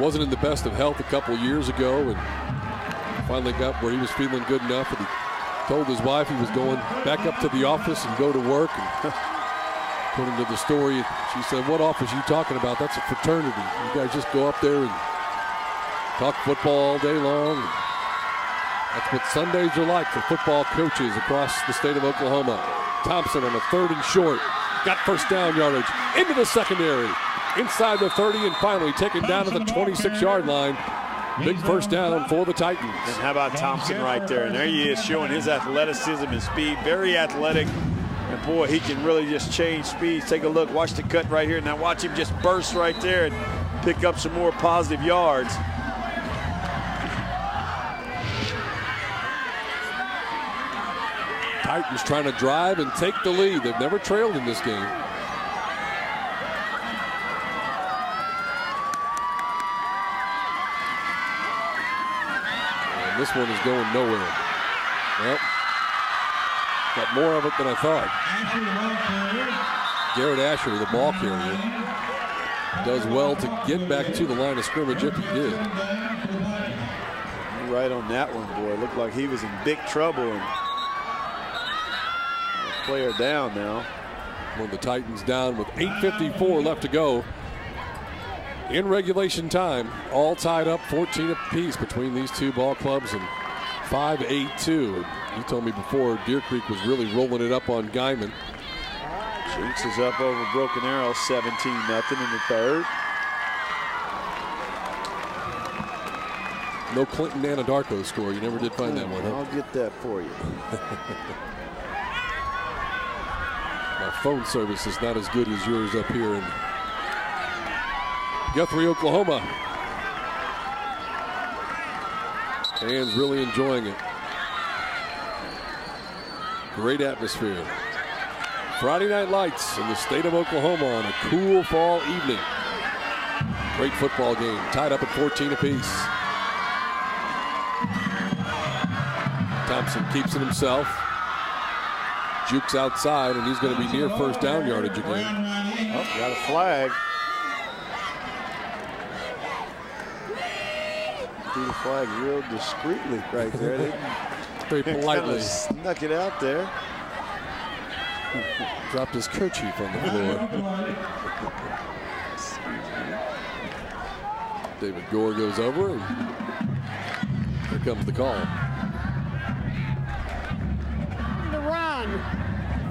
wasn't in the best of health a couple of years ago and finally got where he was feeling good enough, and he told his wife he was going back up to the office and go to work. And according to the story, she said, "What office are you talking about? That's a fraternity. You guys just go up there and talk football all day long." And that's what Sundays are like for football coaches across the state of Oklahoma. Thompson on a 3rd and short. Got first down yardage into the secondary. Inside the 30 and finally taken down to the 26-yard line. Big first down for the Titans. And how about Thompson right there? And there he is showing his athleticism and speed. Very athletic. And boy, he can really just change speeds. Take a look. Watch the cut right here. Now watch him just burst right there and pick up some more positive yards. Titans trying to drive and take the lead. They've never trailed in this game. And this one is going nowhere. Well, got more of it than I thought. Garrett Asher, the ball carrier, does well to get back to the line of scrimmage if he did. You're right on that one, boy. It looked like he was in big trouble. And a player down now. One of the Titans down with 8:54 left to go in regulation time. All tied up 14 apiece between these two ball clubs, and 5-8-2. You told me before Deer Creek was really rolling it up on Guyman. Jinx is up over Broken Arrow 17-0 in the third. No Clinton Anadarko score. You never did find that one, huh? I'll get that for you. My phone service is not as good as yours up here in Guthrie, Oklahoma. Fans really enjoying it. Great atmosphere. Friday Night Lights in the state of Oklahoma on a cool fall evening. Great football game, tied up at 14 apiece. Thompson keeps it himself. Jukes outside, and he's going to be near first down yardage again. Oh, got a flag. Threw the flag real discreetly right there. They very politely snuck it out there. Dropped his kerchief on the floor. David Gore goes over, and here comes the call. The run,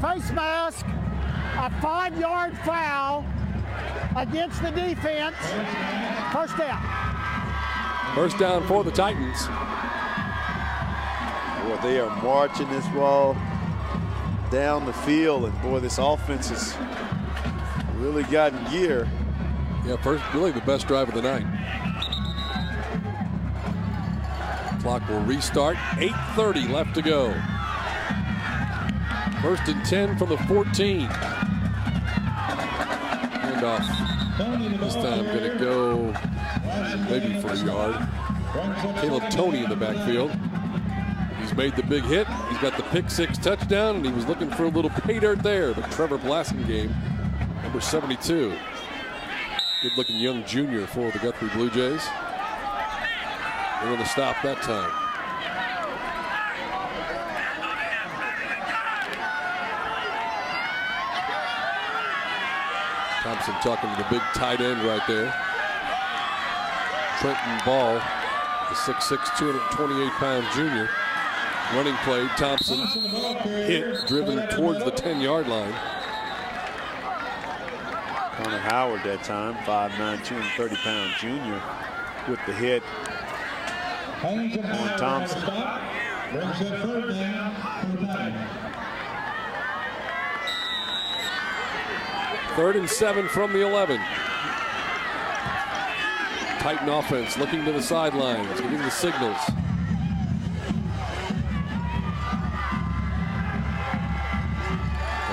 face mask, a 5-yard foul against the defense. First down. First down for the Titans. Boy, they are marching this ball down the field, and boy, this offense has really gotten gear. Yeah, first, really the best drive of the night. Clock will restart. 8:30 left to go. First and 10 from the 14. Handoff. This time going to go maybe for a yard. Caleb Toney in the backfield. He's made the big hit. He's got the pick six touchdown, and he was looking for a little pay dirt there. But Trevor Blassingame, number 72. Good-looking young junior for the Guthrie Blue Jays. They're going to stop that time. Thompson talking to the big tight end right there. Trenton Ball, the 6'6", 228-pound junior. Running play, Thompson hit, driven towards the 10-yard line. Connor Howard that time, 5'9", 230-pound junior with the hit on Thompson. Third and 7 from the 11. Titan offense looking to the sidelines, giving the signals.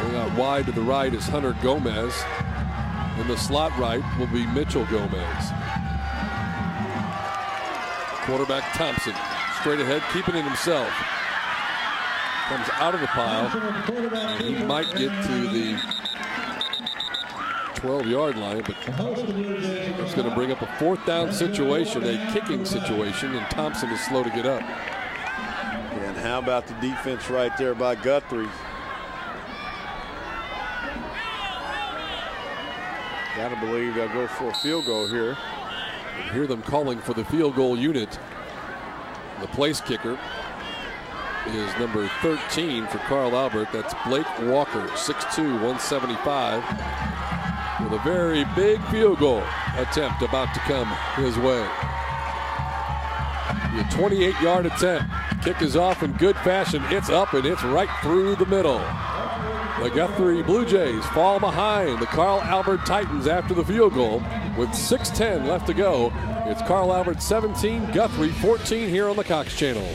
Going out wide to the right is Hunter Gomez. In the slot right will be Mitchell Gomez. Quarterback Thompson, straight ahead, keeping it himself. Comes out of the pile. He might get to the 12-yard line, but it's going to bring up a fourth down situation, a kicking situation, and Thompson is slow to get up. And how about the defense right there by Guthrie? Gotta believe they'll go for a field goal here. You hear them calling for the field goal unit. The place kicker is number 13 for Carl Albert. That's Blake Walker, 6'2", 175, with a very big field goal attempt about to come his way. The 28-yard attempt. Kick is off in good fashion. It's up and it's right through the middle. The Guthrie Blue Jays fall behind the Carl Albert Titans after the field goal with 6:10 left to go. It's Carl Albert 17, Guthrie 14 here on the Cox Channel.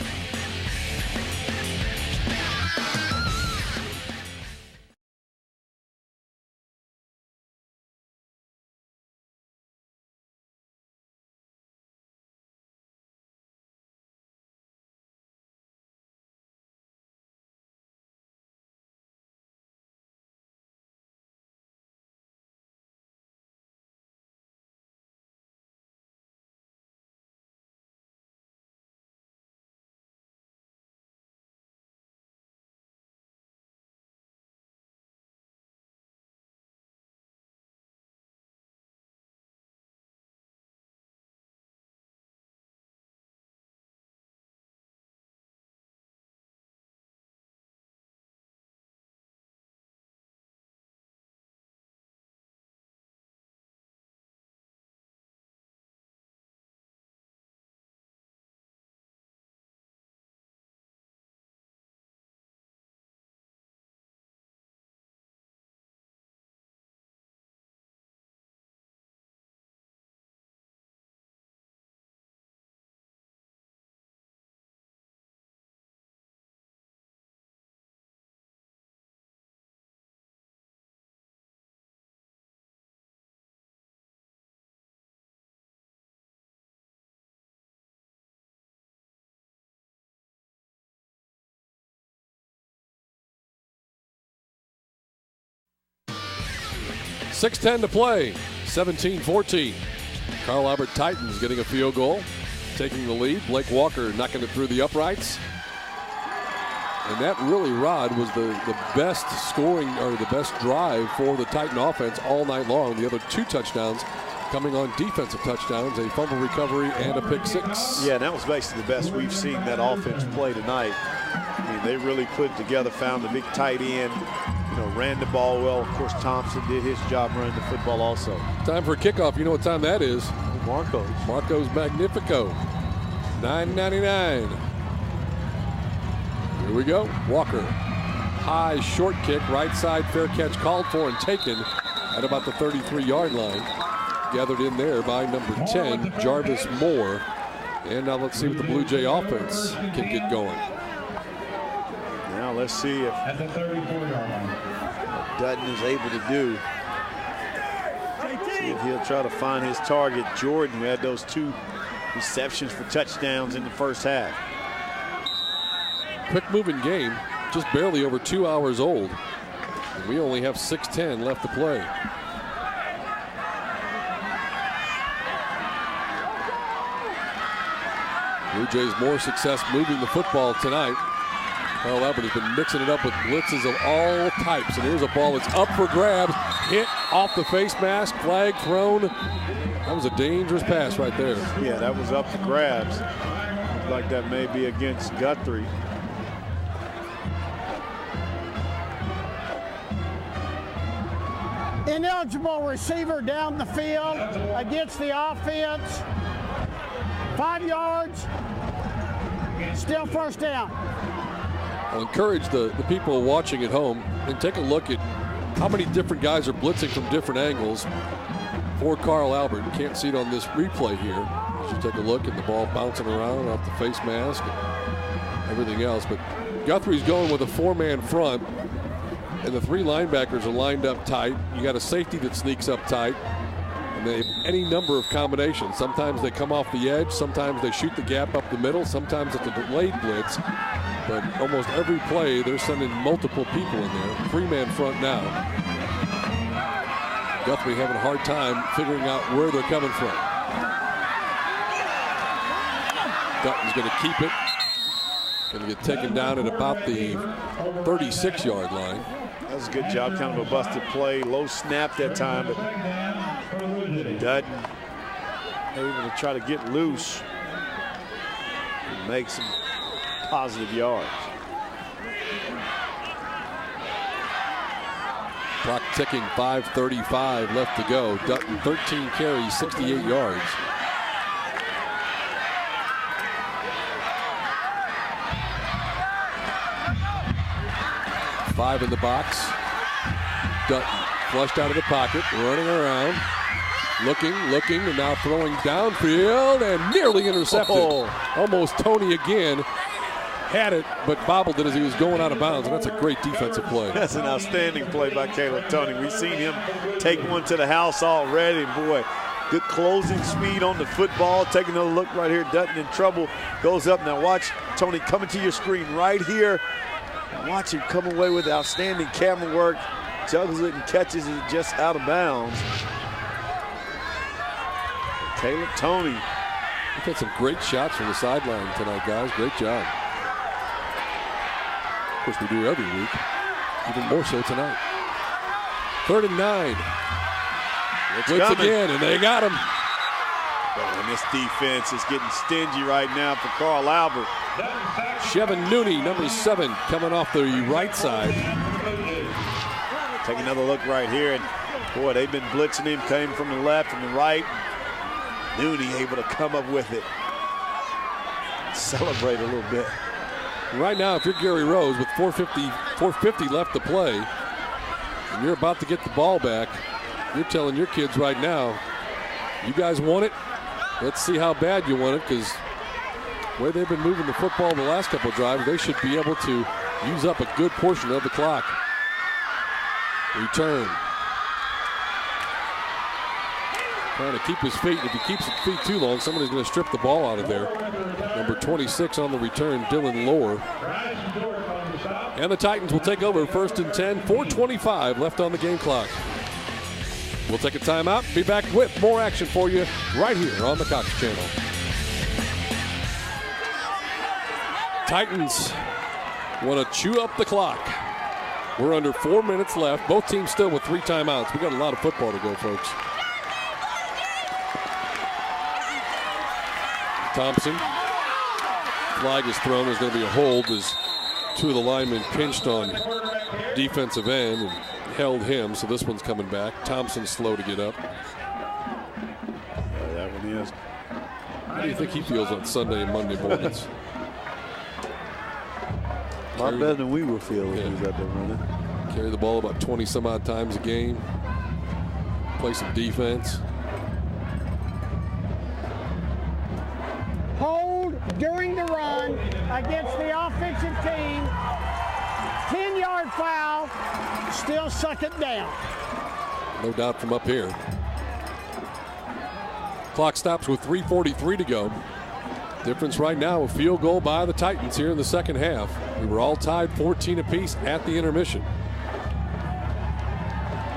6:10 to play, 17-14. Carl Albert Titans getting a field goal, taking the lead. Blake Walker knocking it through the uprights. And that really, Rod, was the best scoring or the best drive for the Titan offense all night long. The other 2 touchdowns coming on defensive touchdowns, a fumble recovery and a pick 6. Yeah, that was basically the best we've seen that offense play tonight. I mean, they really put it together, found the big tight end, ran the ball well. Of course, Thompson did his job running the football also. Time for a kickoff. You know what time that is? Marco's Magnifico. $9.99. Here we go. Walker. High short kick, right side, fair catch called for and taken at about the 33-yard line. Gathered in there by number 10, Jarvis Moore. And now let's see what the Blue Jay offense can get going. Now let's see if Dutton is able to do. See if he'll try to find his target, Jordan, who had those 2 receptions for touchdowns in the first half. Quick moving game, just barely over 2 hours old. And we only have 6:10 left to play. Blue Jays more success moving the football tonight. Carl Albert has been mixing it up with blitzes of all types. And here's a ball that's up for grabs. Hit off the face mask, flag thrown. That was a dangerous pass right there. Yeah, that was up for grabs. Looks like that may be against Guthrie. Ineligible receiver down the field against the offense. 5 yards, still first down. I'll encourage the people watching at home and take a look at how many different guys are blitzing from different angles for Carl Albert. You can't see it on this replay here. As you take a look at the ball bouncing around off the face mask and everything else. But Guthrie's going with a 4-man front, and the 3 linebackers are lined up tight. You got a safety that sneaks up tight. And they have any number of combinations. Sometimes they come off the edge. Sometimes they shoot the gap up the middle. Sometimes it's a delayed blitz. But almost every play, they're sending multiple people in there. 3-man front now. Guthrie having a hard time figuring out where they're coming from. Dutton's going to keep it. Going to get taken down at about the 36-yard line. That was a good job, kind of a busted play. Low snap that time, but Dutton able to try to get loose and make some positive yards. Clock ticking, 5:35 left to go. Dutton 13 carries, 68 yards. Five in the box. Dutton flushed out of the pocket, running around, looking, and now throwing downfield and nearly intercepted. Almost Tony again. Had it, but bobbled it as he was going out of bounds, and that's a great defensive play. That's an outstanding play by Caleb Tony. We've seen him take one to the house already. Boy, good closing speed on the football. Taking a look right here. Dutton in trouble. Goes up. Now watch Tony coming to your screen right here. Watch him come away with outstanding camera work. Juggles it and catches it just out of bounds. Caleb Tony. We've had some great shots from the sideline tonight, guys. Great job. Of course, we do every week. Even more so tonight. 3rd and 9. Blitz again, and they got him. And this defense is getting stingy right now for Carl Albert. Chevin Nooney, number 7, coming off the right side. Take another look right here, and boy, they've been blitzing him. Came from the left and the right. Nooney able to come up with it. Celebrate a little bit. Right now, if you're Gary Rose with 4:50 left to play, and you're about to get the ball back, you're telling your kids right now, you guys want it? Let's see how bad you want it, because the way they've been moving the football the last couple of drives, they should be able to use up a good portion of the clock. Return. Trying to keep his feet. If he keeps his feet too long, somebody's going to strip the ball out of there. Number 26 on the return, Dylan Lohr. And the Titans will take over 1st and 10, 4:25 left on the game clock. We'll take a timeout. Be back with more action for you right here on the Cox Channel. Titans want to chew up the clock. We're under 4 minutes left. Both teams still with 3 timeouts. We got a lot of football to go, folks. Thompson. Flag is thrown. There's going to be a hold as 2 of the linemen pinched on defensive end and held him, so this one's coming back. Thompson's slow to get up. That one is. How do you think he feels on Sunday and Monday mornings? A lot better than we were feeling when he was out there running. Carry the ball about 20 some odd times a game. Play some defense. Hold during the run against the offensive team. 10-yard foul. Still suck it down. No doubt from up here. Clock stops with 3:43 to go. Difference right now, a field goal by the Titans here in the second half. We were all tied 14 apiece at the intermission.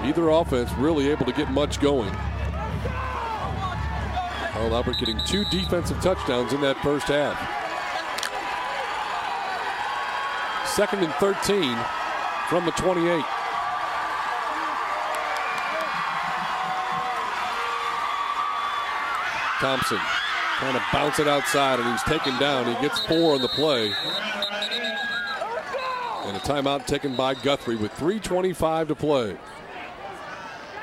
Either offense really able to get much going. Carl Albert getting 2 defensive touchdowns in that first half. 2nd and 13 from the 28. Thompson trying to bounce it outside, and he's taken down. He gets 4 on the play. And a timeout taken by Guthrie with 3:25 to play.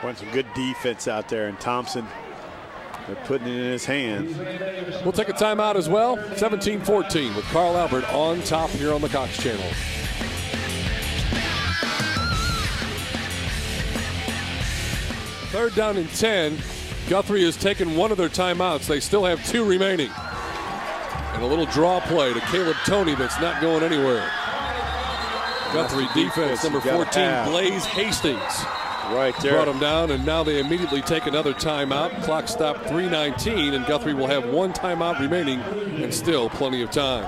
Went some good defense out there, and Thompson, they're putting it in his hands. We'll take a timeout as well. 17-14 with Carl Albert on top here on the Cox Channel. Third down and 10. Guthrie has taken one of their timeouts. They still have 2 remaining. And a little draw play to Caleb Toney that's not going anywhere. Guthrie defense, number 14, Blaze Hastings. Right there. Brought him down, and now they immediately take another timeout. Clock stopped 3:19, and Guthrie will have 1 timeout remaining and still plenty of time.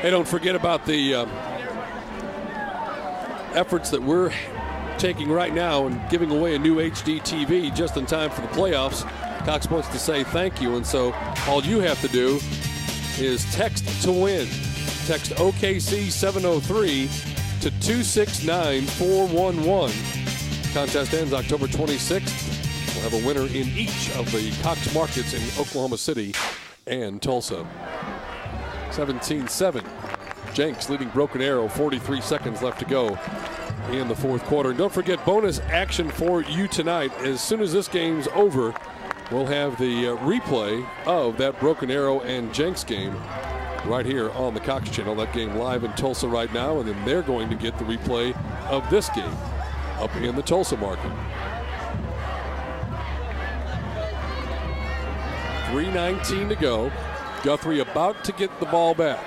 Hey, don't forget about the efforts that we're taking right now and giving away a new HD TV just in time for the playoffs. Cox wants to say thank you, and so all you have to do is text to win. Text OKC 703 to 269-411. Contest ends October 26th. We'll have a winner in each of the Cox markets in Oklahoma City and Tulsa. 17-7. Jenks leading Broken Arrow, 43 seconds left to go in the fourth quarter. And don't forget, bonus action for you tonight. As soon as this game's over, we'll have the replay of that Broken Arrow and Jenks game right here on the Cox Channel. That game live in Tulsa right now, and then they're going to get the replay of this game up in the Tulsa market. 3:19 to go. Guthrie about to get the ball back.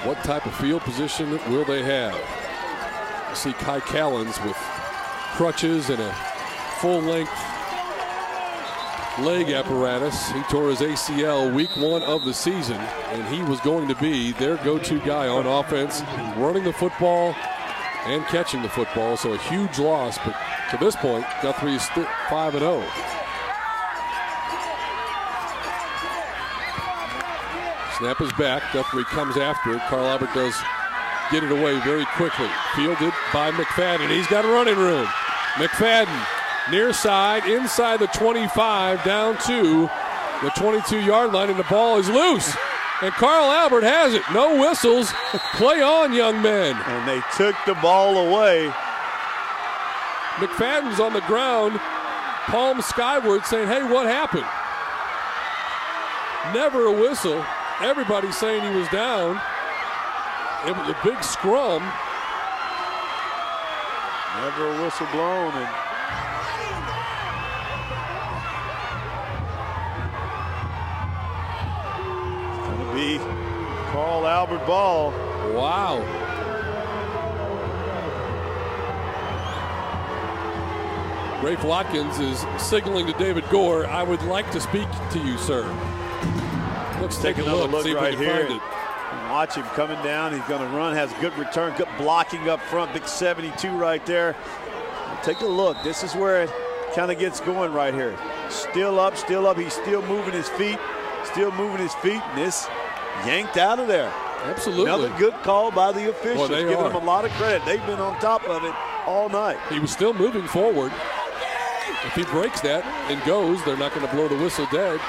What type of field position will they have? You see Kai Callens with crutches and a full-length leg apparatus. He tore his ACL week 1 of the season, and he was going to be their go-to guy on offense, running the football and catching the football. So a huge loss, but to this point, Guthrie is 5-0. Snap is back. Guthrie comes after it. Carl Albert does get it away very quickly. Fielded by McFadden. He's got running room. McFadden near side, inside the 25, down to the 22-yard line, and the ball is loose. And Carl Albert has it. No whistles. Play on, young men. And they took the ball away. McFadden's on the ground, palm skyward, saying, hey, what happened? Never a whistle. Everybody saying he was down. It was a big scrum. Never a whistle blown. And it's going to be Carl Albert ball. Wow. Rafe Watkins is signaling to David Gore, I would like to speak to you, sir. Let's take a look, look see if right we can here. find it. Watch him coming down. He's going to run, has good return, good blocking up front. Big 72 right there. Take a look. This is where it kind of gets going right here. Still up, still up. He's still moving his feet, and this yanked out of there. Absolutely. Another good call by the officials. Well, giving them a lot of credit. They've been on top of it all night. He was still moving forward. If he breaks that and goes, they're not going to blow the whistle dead.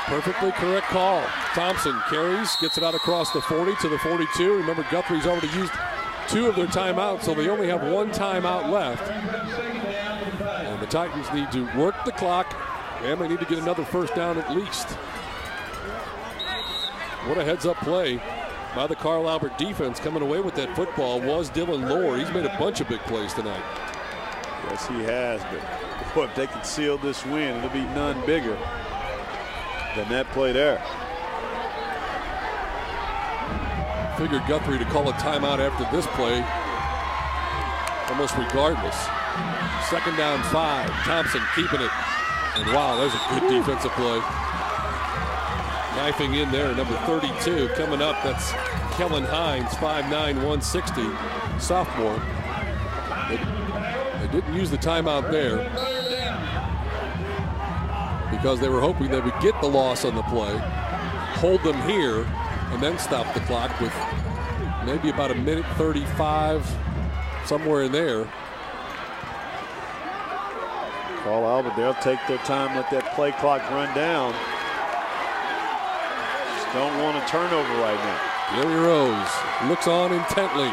Perfectly correct call. Thompson carries, gets it out across the 40 to the 42. Remember, Guthrie's already used 2 of their timeouts, so they only have 1 timeout left. And the Titans need to work the clock, and they need to get another first down at least. What a heads-up play by the Carl Albert defense. Coming away with that football was Dylan Lohr. He's made a bunch of big plays tonight. Yes, he has, but boy, if they can seal this win, it'll be none bigger than that play there. Figured Guthrie to call a timeout after this play, almost regardless. 2nd down 5. Thompson keeping it. And wow, there's a good defensive play. Knifing in there, number 32 coming up. That's Kellen Hines, 5'9", 160, sophomore. They didn't use the timeout there because they were hoping they would get the loss on the play, hold them here, and then stop the clock with maybe about 1:35, somewhere in there. Carl Albert, they'll take their time, let that play clock run down. Just don't want a turnover right now. Gary Rose looks on intently.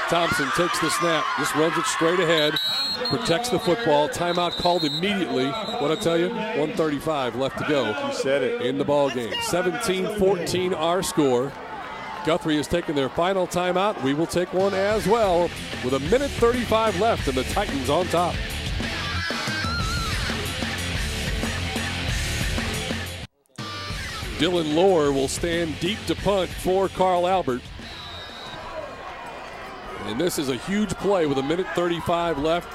Thompson takes the snap, just runs it straight ahead, protects the football. Timeout called immediately. What'd I tell you? 1:35 left to go. You said it. In the ball game. 17-14 our score. Guthrie has taken their final timeout. We will take one as well with 1:35 left and the Titans on top. Dylan Lohr will stand deep to punt for Carl Albert. And this is a huge play with 1:35 left.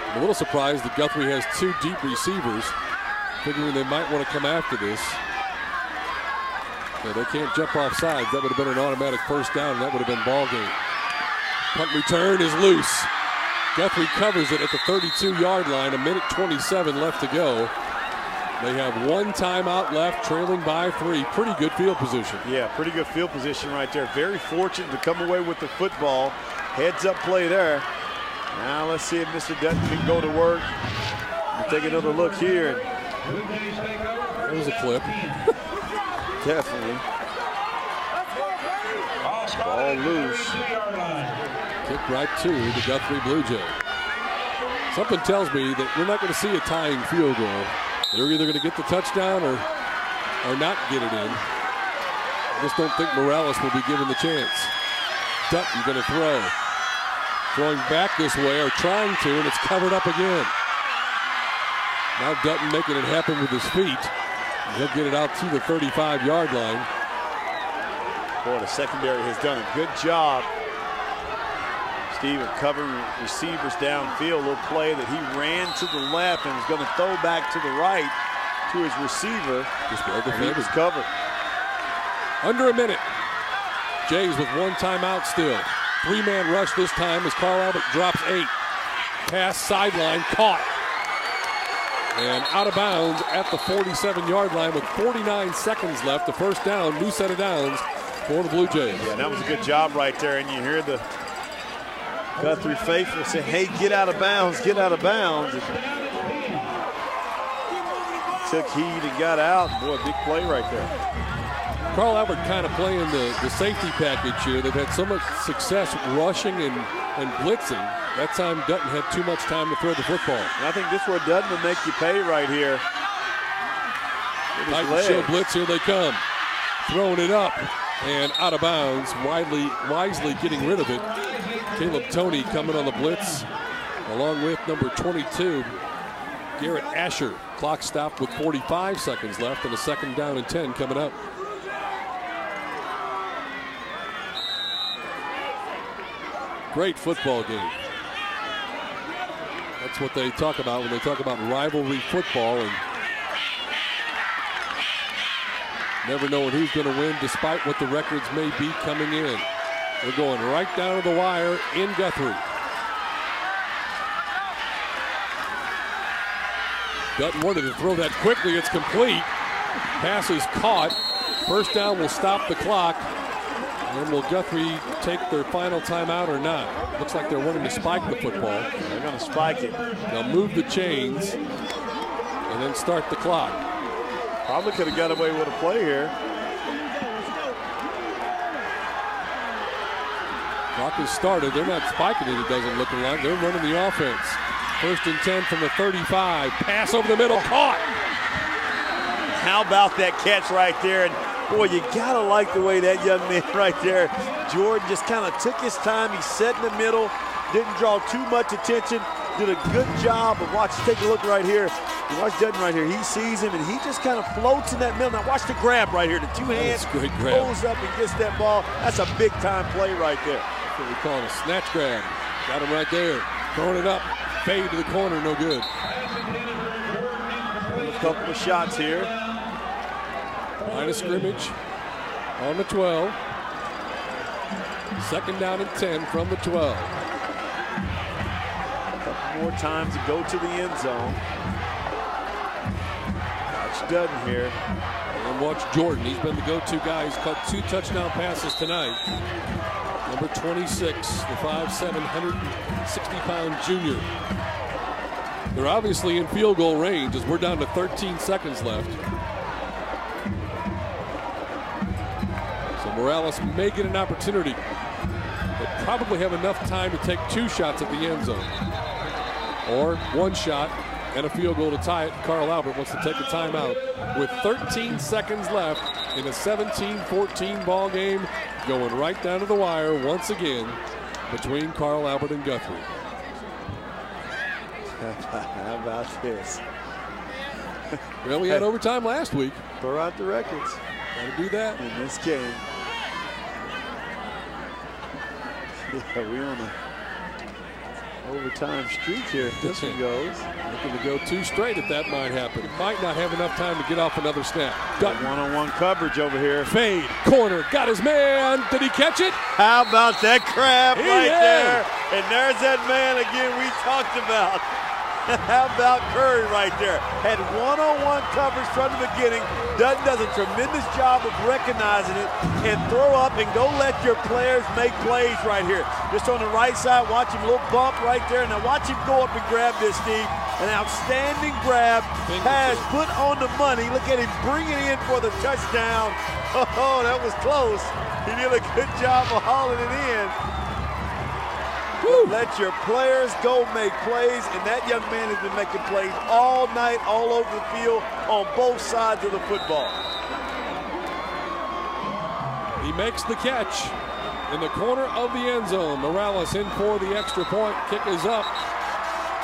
I'm a little surprised that Guthrie has 2 deep receivers, figuring they might want to come after this. Yeah, they can't jump off sides. That would have been an automatic first down, and that would have been ball game. Punt return is loose. Guthrie covers it at the 32-yard line, 1:27 left to go. They have 1 timeout left, trailing by 3. Pretty good field position. Yeah, pretty good field position right there. Very fortunate to come away with the football. Heads up play there. Now let's see if Mr. Dutton can go to work. We'll take another look here. There's a clip. Definitely. Ball loose. Kick right to the Guthrie Blue Jay. Something tells me that we're not going to see a tying field goal. They're either going to get the touchdown or not get it in. I just don't think Morales will be given the chance. Dutton going to throw. Throwing back this way, or trying to, and it's covered up again. Now Dutton making it happen with his feet. He'll get it out to the 35-yard line. Boy, the secondary has done a good job, Steve, of covering receivers downfield. A little play that he ran to the left and was going to throw back to the right to his receiver. Just well defended. He was covered. Under a minute. Jays with 1 timeout still. 3-man rush this time as Carl Albert drops 8. Pass sideline caught. And out of bounds at the 47-yard line with 49 seconds left. The first down, new set of downs for the Blue Jays. Yeah, that was a good job right there. And you hear the Guthrie faithful say, hey, get out of bounds, get out of bounds. And took heed and got out. Boy, big play right there. Carl Albert kind of playing the safety package here. They've had so much success rushing and blitzing. That time Dutton had too much time to throw the football. And I think this is where Dutton will make you pay right here. Titans show blitz, here they come. Throwing it up and out of bounds. Wisely getting rid of it. Caleb Toney coming on the blitz along with number 22, Garrett Asher. Clock stopped with 45 seconds left and a 2nd down and 10 coming up. Great football game. That's what they talk about when they talk about rivalry football. And Never knowing who's going to win despite what the records may be coming in. We're going right down to the wire in Guthrie. Dutton wanted to throw that quickly. It's complete. Pass is caught. First down will stop the clock. And will Guthrie take their final timeout or not? Looks like they're wanting to spike the football. They're going to spike it. They'll move the chains and then start the clock. Probably could have got away with a play here. Clock has started. They're not spiking it doesn't look like. They're running the offense. 1st and 10 from the 35. Pass over the middle. Caught. How about that catch right there? And boy, you got to like the way that young man right there, Jordan, just kind of took his time. He sat in the middle, didn't draw too much attention, did a good job of watch. Take a look right here. Watch Dutton right here. He sees him, and he just kind of floats in that middle. Now watch the grab right here. The two hands, great grab. Pulls up and gets that ball. That's a big-time play right there. That's what we call it, a snatch grab. Got him right there. Throwing it up. Fade to the corner. No good. A couple of shots here. Line of scrimmage on the 12. 2nd down and 10 from the 12. A couple more times to go to the end zone. Watch Dutton here. And watch Jordan. He's been the go-to guy. He's caught 2 touchdown passes tonight. Number 26, the 5'7", 160-pound junior. They're obviously in field goal range as we're down to 13 seconds left. So Morales may get an opportunity, but probably have enough time to take 2 shots at the end zone. Or 1 shot and a field goal to tie it. Carl Albert wants to take a timeout with 13 seconds left in a 17-14 ball game, going right down to the wire once again between Carl Albert and Guthrie. How about this? Well, we had overtime last week. Throw out the records. Got to do that in this game. Yeah, we on a overtime streak here. This one goes. Looking to go 2 straight if that might happen. Might not have enough time to get off another snap. Dutton. One-on-one coverage over here. Fade. Corner. Got his man. Did he catch it? How about that crab there? And there's that man again we talked about. How about Curry right there? Had one-on-one coverage from the beginning. Dutton does a tremendous job of recognizing it and throw up and go let your players make plays right here. Just on the right side, watch him, a little bump right there. Now watch him go up and grab this, Steve. An outstanding grab, pass put on the money. Look at him bring it in for the touchdown. Oh, that was close. He did a good job of hauling it in. Let your players go make plays, and that young man has been making plays all night, all over the field, on both sides of the football. He makes the catch in the corner of the end zone. Morales in for the extra point. Kick is up,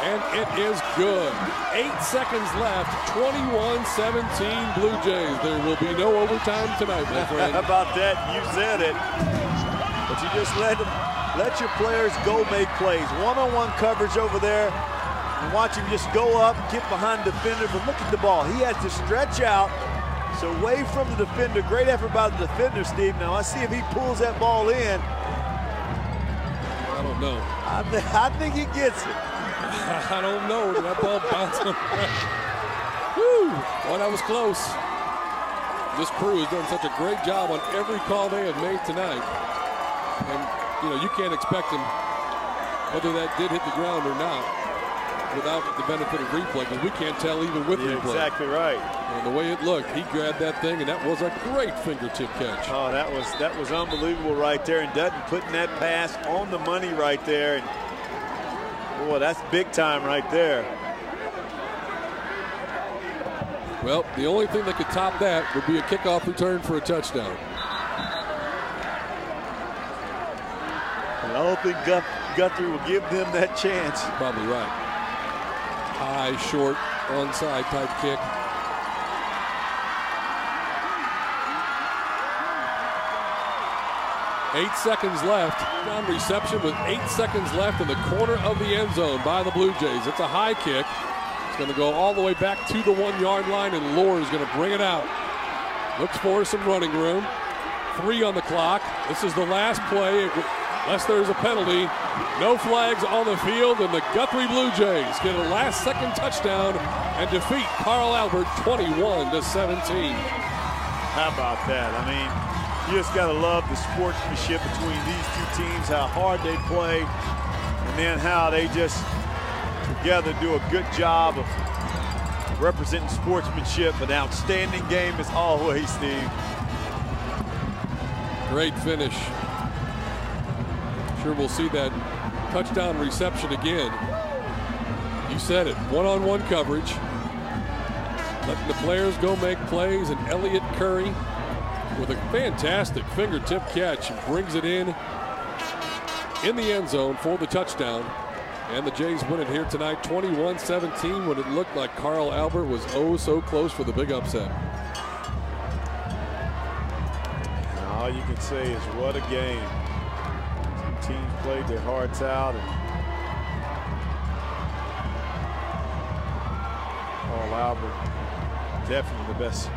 and it is good. 8 seconds left, 21-17 Blue Jays. There will be no overtime tonight, my friend. How about that? You said it. But you just let your players go make plays. One-on-one coverage over there. And watch him just go up, get behind the defender. But look at the ball. He has to stretch out. So away from the defender. Great effort by the defender, Steve. Now I see if he pulls that ball in. I don't know. I think he gets it. I don't know. That ball bounced on. Woo! Boy, that was close. This crew has done such a great job on every call they have made tonight. And you know, you can't expect him, whether that did hit the ground or not, without the benefit of replay, because we can't tell even with replay. Exactly right. And the way it looked, he grabbed that thing, and that was a great fingertip catch. Oh, that was unbelievable right there. And Dutton putting that pass on the money right there. And boy, that's big time right there. Well, the only thing that could top that would be a kickoff return for a touchdown. I don't think Guthrie will give them that chance. Probably right. High, short, onside type kick. Eight seconds left. On reception with 8 seconds left in the corner of the end zone by the Blue Jays. It's a high kick. It's going to go all the way back to the 1 yard line, and Lohr is going to bring it out. Looks for some running room. 3 on the clock. This is the last play, unless there's a penalty. No flags on the field, and the Guthrie Blue Jays get a last-second touchdown and defeat Carl Albert 21-17. How about that? I mean, you just got to love the sportsmanship between these two teams, how hard they play, and then how they just together do a good job of representing sportsmanship. An outstanding game as always, Steve. Great finish. Sure we'll see that touchdown reception again. You said it, one-on-one coverage. Letting the players go make plays, and Elliott Curry with a fantastic fingertip catch and brings it in the end zone for the touchdown. And the Jays win it here tonight 21-17 when it looked like Carl Albert was oh so close for the big upset. All you can say is what a game. Two teams played their hearts out, and Carl Albert definitely the best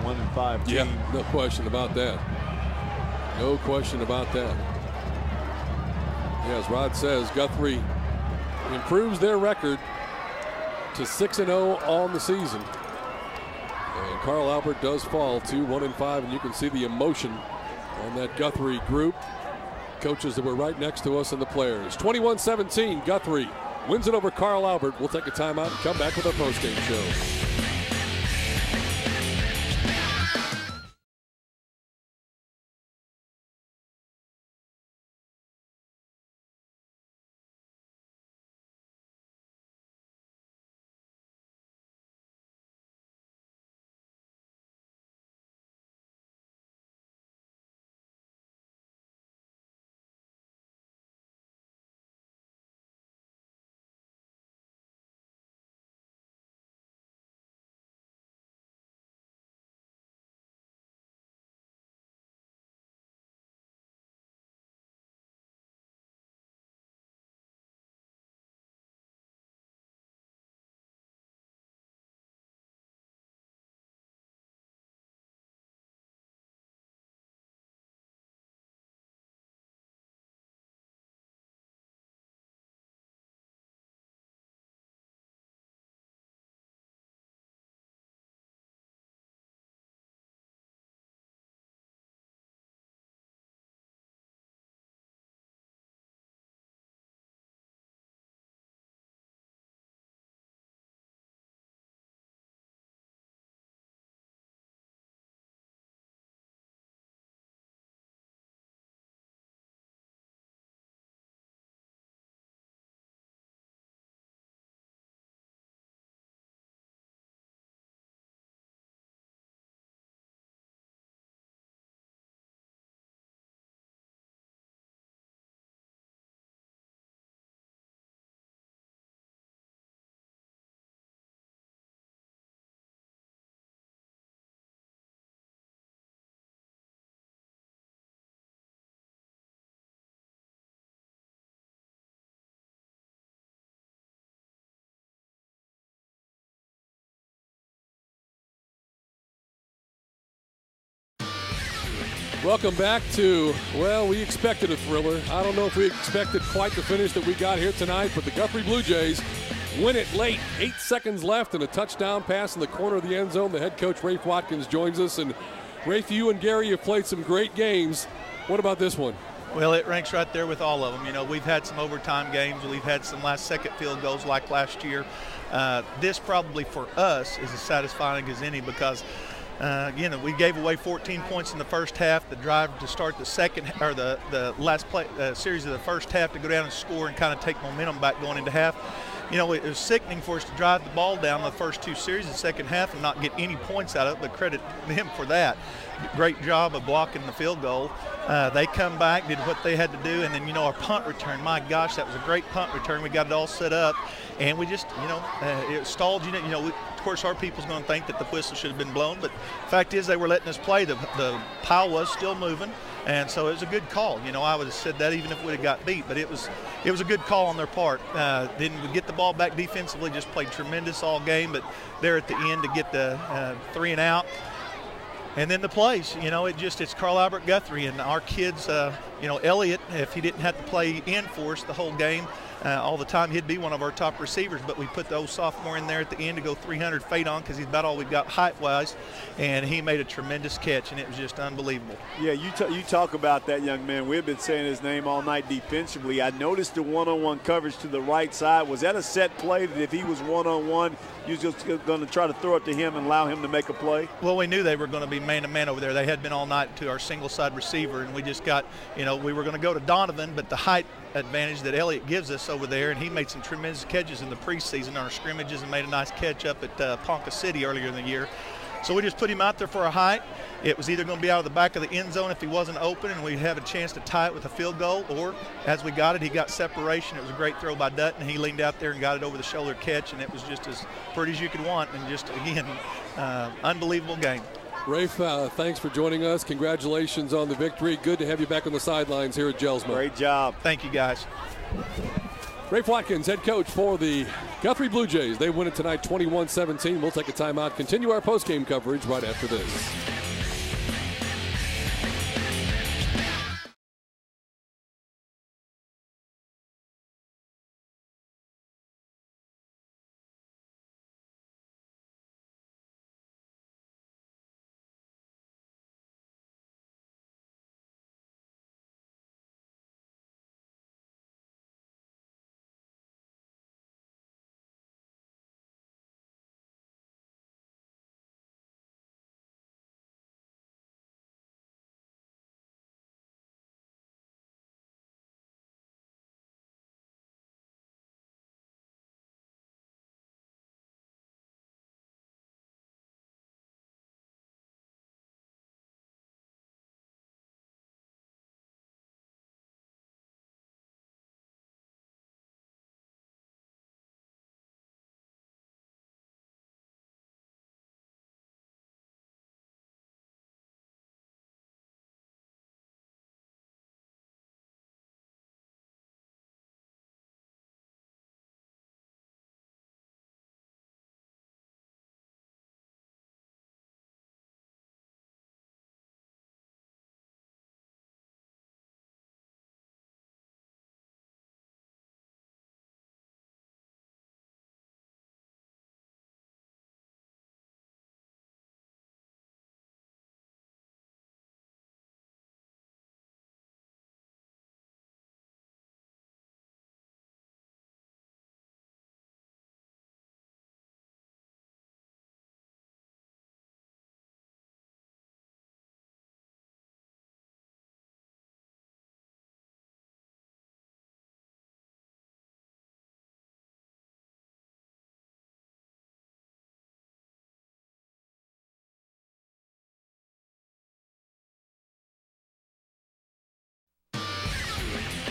1-5 team. Yeah, no question about that. No question about that. Yeah, as Rod says, Guthrie improves their record to 6-0 on the season. And Carl Albert does fall to 1-5, and you can see the emotion on that Guthrie group. Coaches that were right next to us and the players. 21-17, Guthrie wins it over Carl Albert. We'll take a timeout and come back with our postgame show. Welcome back to, well, we expected a thriller. I don't know if we expected quite the finish that we got here tonight, but the Guthrie Blue Jays win it late. 8 seconds left and a touchdown pass in the corner of the end zone. The head coach, Rafe Watkins, joins us. And Rafe, you and Gary have played some great games. What about this one? Well, it ranks right there with all of them. You know, we've had some overtime games. We've had some last-second field goals like last year. This probably for us is as satisfying as any because again, we gave away 14 points in the first half. The drive to start the second or the last play series of the first half to go down and score and kind of take momentum back going into half. You know, it was sickening for us to drive the ball down the first two series of the second half and not get any points out of it, but credit them for that. Great job of blocking the field goal. They come back, did what they had to do, and then, you know, our punt return, my gosh, that was a great punt return. We got it all set up, and we just, you know, it stalled. You know, of course, our people's going to think that the whistle should have been blown, but the fact is they were letting us play. The pile was still moving, and so it was a good call. You know, I would have said that even if we would have got beat, but it was a good call on their part. Then we get the ball back defensively, just played tremendous all game, but there at the end to get the 3 and out. And then the plays, it's Carl Albert Guthrie, and our kids, Elliott, if he didn't have to play in for us the whole game, all the time, he'd be one of our top receivers, but we put the old sophomore in there at the end to go 300 fade on because he's about all we've got height-wise, and he made a tremendous catch, and it was just unbelievable. Yeah, you talk about that young man. We've been saying his name all night defensively. I noticed the one-on-one coverage to the right side. Was that a set play that if he was one-on-one, you was just going to try to throw it to him and allow him to make a play? Well, we knew they were going to be man-to-man over there. They had been all night to our single-side receiver, and we just got, we were going to go to Donovan, but the height advantage that Elliott gives us over there, and he made some tremendous catches in the preseason on our scrimmages and made a nice catch up at Ponca City earlier in the year. So we just put him out there for a height. It was either going to be out of the back of the end zone if he wasn't open and we'd have a chance to tie it with a field goal, or as we got it, he got separation. It was a great throw by Dutton. He leaned out there and got it over the shoulder catch, and it was just as pretty as you could want, and just, again, unbelievable game. Rafe, thanks for joining us. Congratulations on the victory. Good to have you back on the sidelines here at Gelsma. Great job. Thank you, guys. Rafe Watkins, head coach for the Guthrie Blue Jays. They win it tonight 21-17. We'll take a timeout, continue our postgame coverage right after this.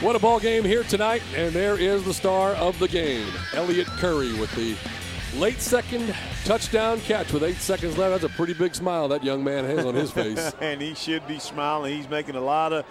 What a ball game here tonight, and there is the star of the game, Elliott Curry, with the late second touchdown catch with 8 seconds left. That's a pretty big smile that young man has on his face. And he should be smiling. He's making a lot of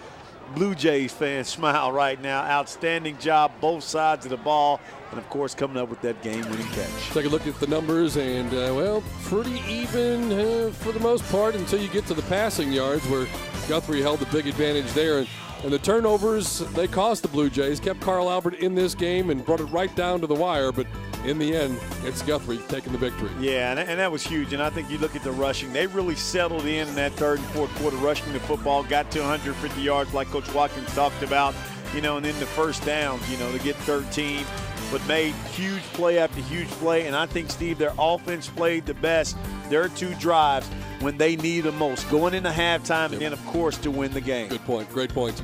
Blue Jays fans smile right now. Outstanding job, both sides of the ball, and of course coming up with that game-winning catch. Take a look at the numbers, and well, pretty even for the most part until you get to the passing yards, where Guthrie held the big advantage there. And the turnovers, they cost the Blue Jays, kept Carl Albert in this game and brought it right down to the wire. But in the end, it's Guthrie taking the victory. Yeah, and that was huge. And I think you look at the rushing. They really settled in that third and fourth quarter, rushing the football, got to 150 yards like Coach Watkins talked about, and then the first downs, to get 13. But made huge play after huge play. And I think, Steve, their offense played the best. Their 2 drives when they need the most, going into halftime, and then, of course, to win the game. Good point. Great point.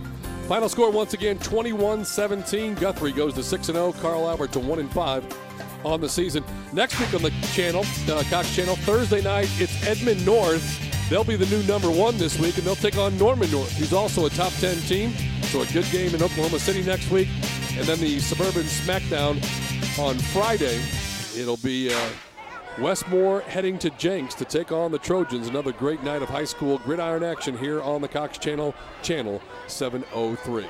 Final score once again, 21-17. Guthrie goes to 6-0. Carl Albert to 1-5 on the season. Next week on the channel, Cox Channel, Thursday night, it's Edmond North. They'll be the new #1 this week, and they'll take on Norman North, who's also a top 10 team. So a good game in Oklahoma City next week. And then the Suburban Smackdown on Friday. It'll be Westmore heading to Jenks to take on the Trojans. Another great night of high school gridiron action here on the Cox Channel, Channel 703.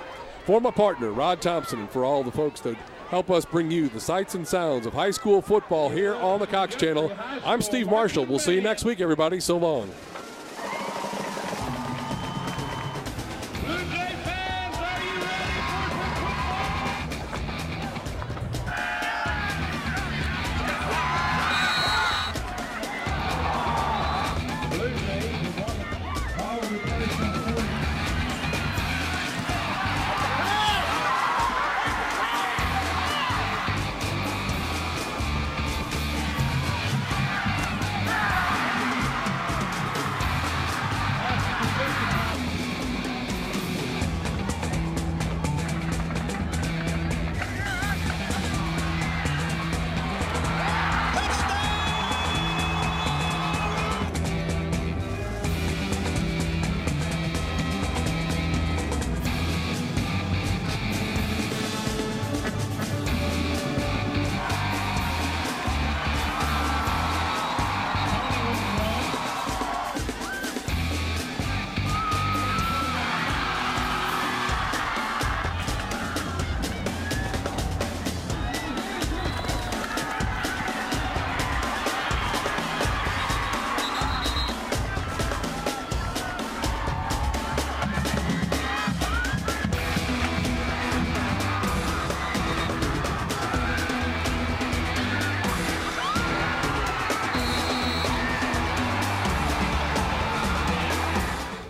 For my partner, Rod Thompson, and for all the folks that help us bring you the sights and sounds of high school football here on the Cox Channel, I'm Steve Marshall. We'll see you next week, everybody. So long.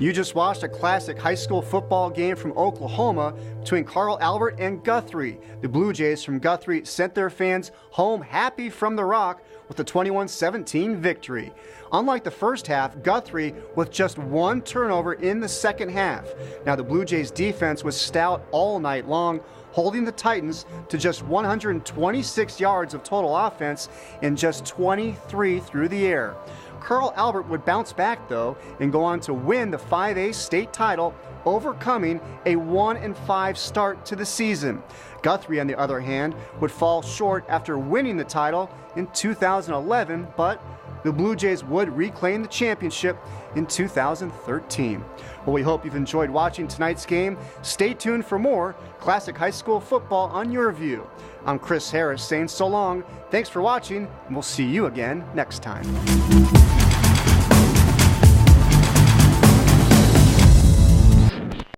You just watched a classic high school football game from Oklahoma between Carl Albert and Guthrie. The Blue Jays from Guthrie sent their fans home happy from the Rock with a 21-17 victory. Unlike the first half, Guthrie with just one turnover in the second half. Now the Blue Jays defense was stout all night long, holding the Titans to just 126 yards of total offense and just 23 through the air. Carl Albert would bounce back, though, and go on to win the 5A state title, overcoming a 1-5 start to the season. Guthrie, on the other hand, would fall short after winning the title in 2011, but the Blue Jays would reclaim the championship in 2013. Well, we hope you've enjoyed watching tonight's game. Stay tuned for more classic high school football on YurView. I'm Chris Harris saying so long. Thanks for watching, and we'll see you again next time.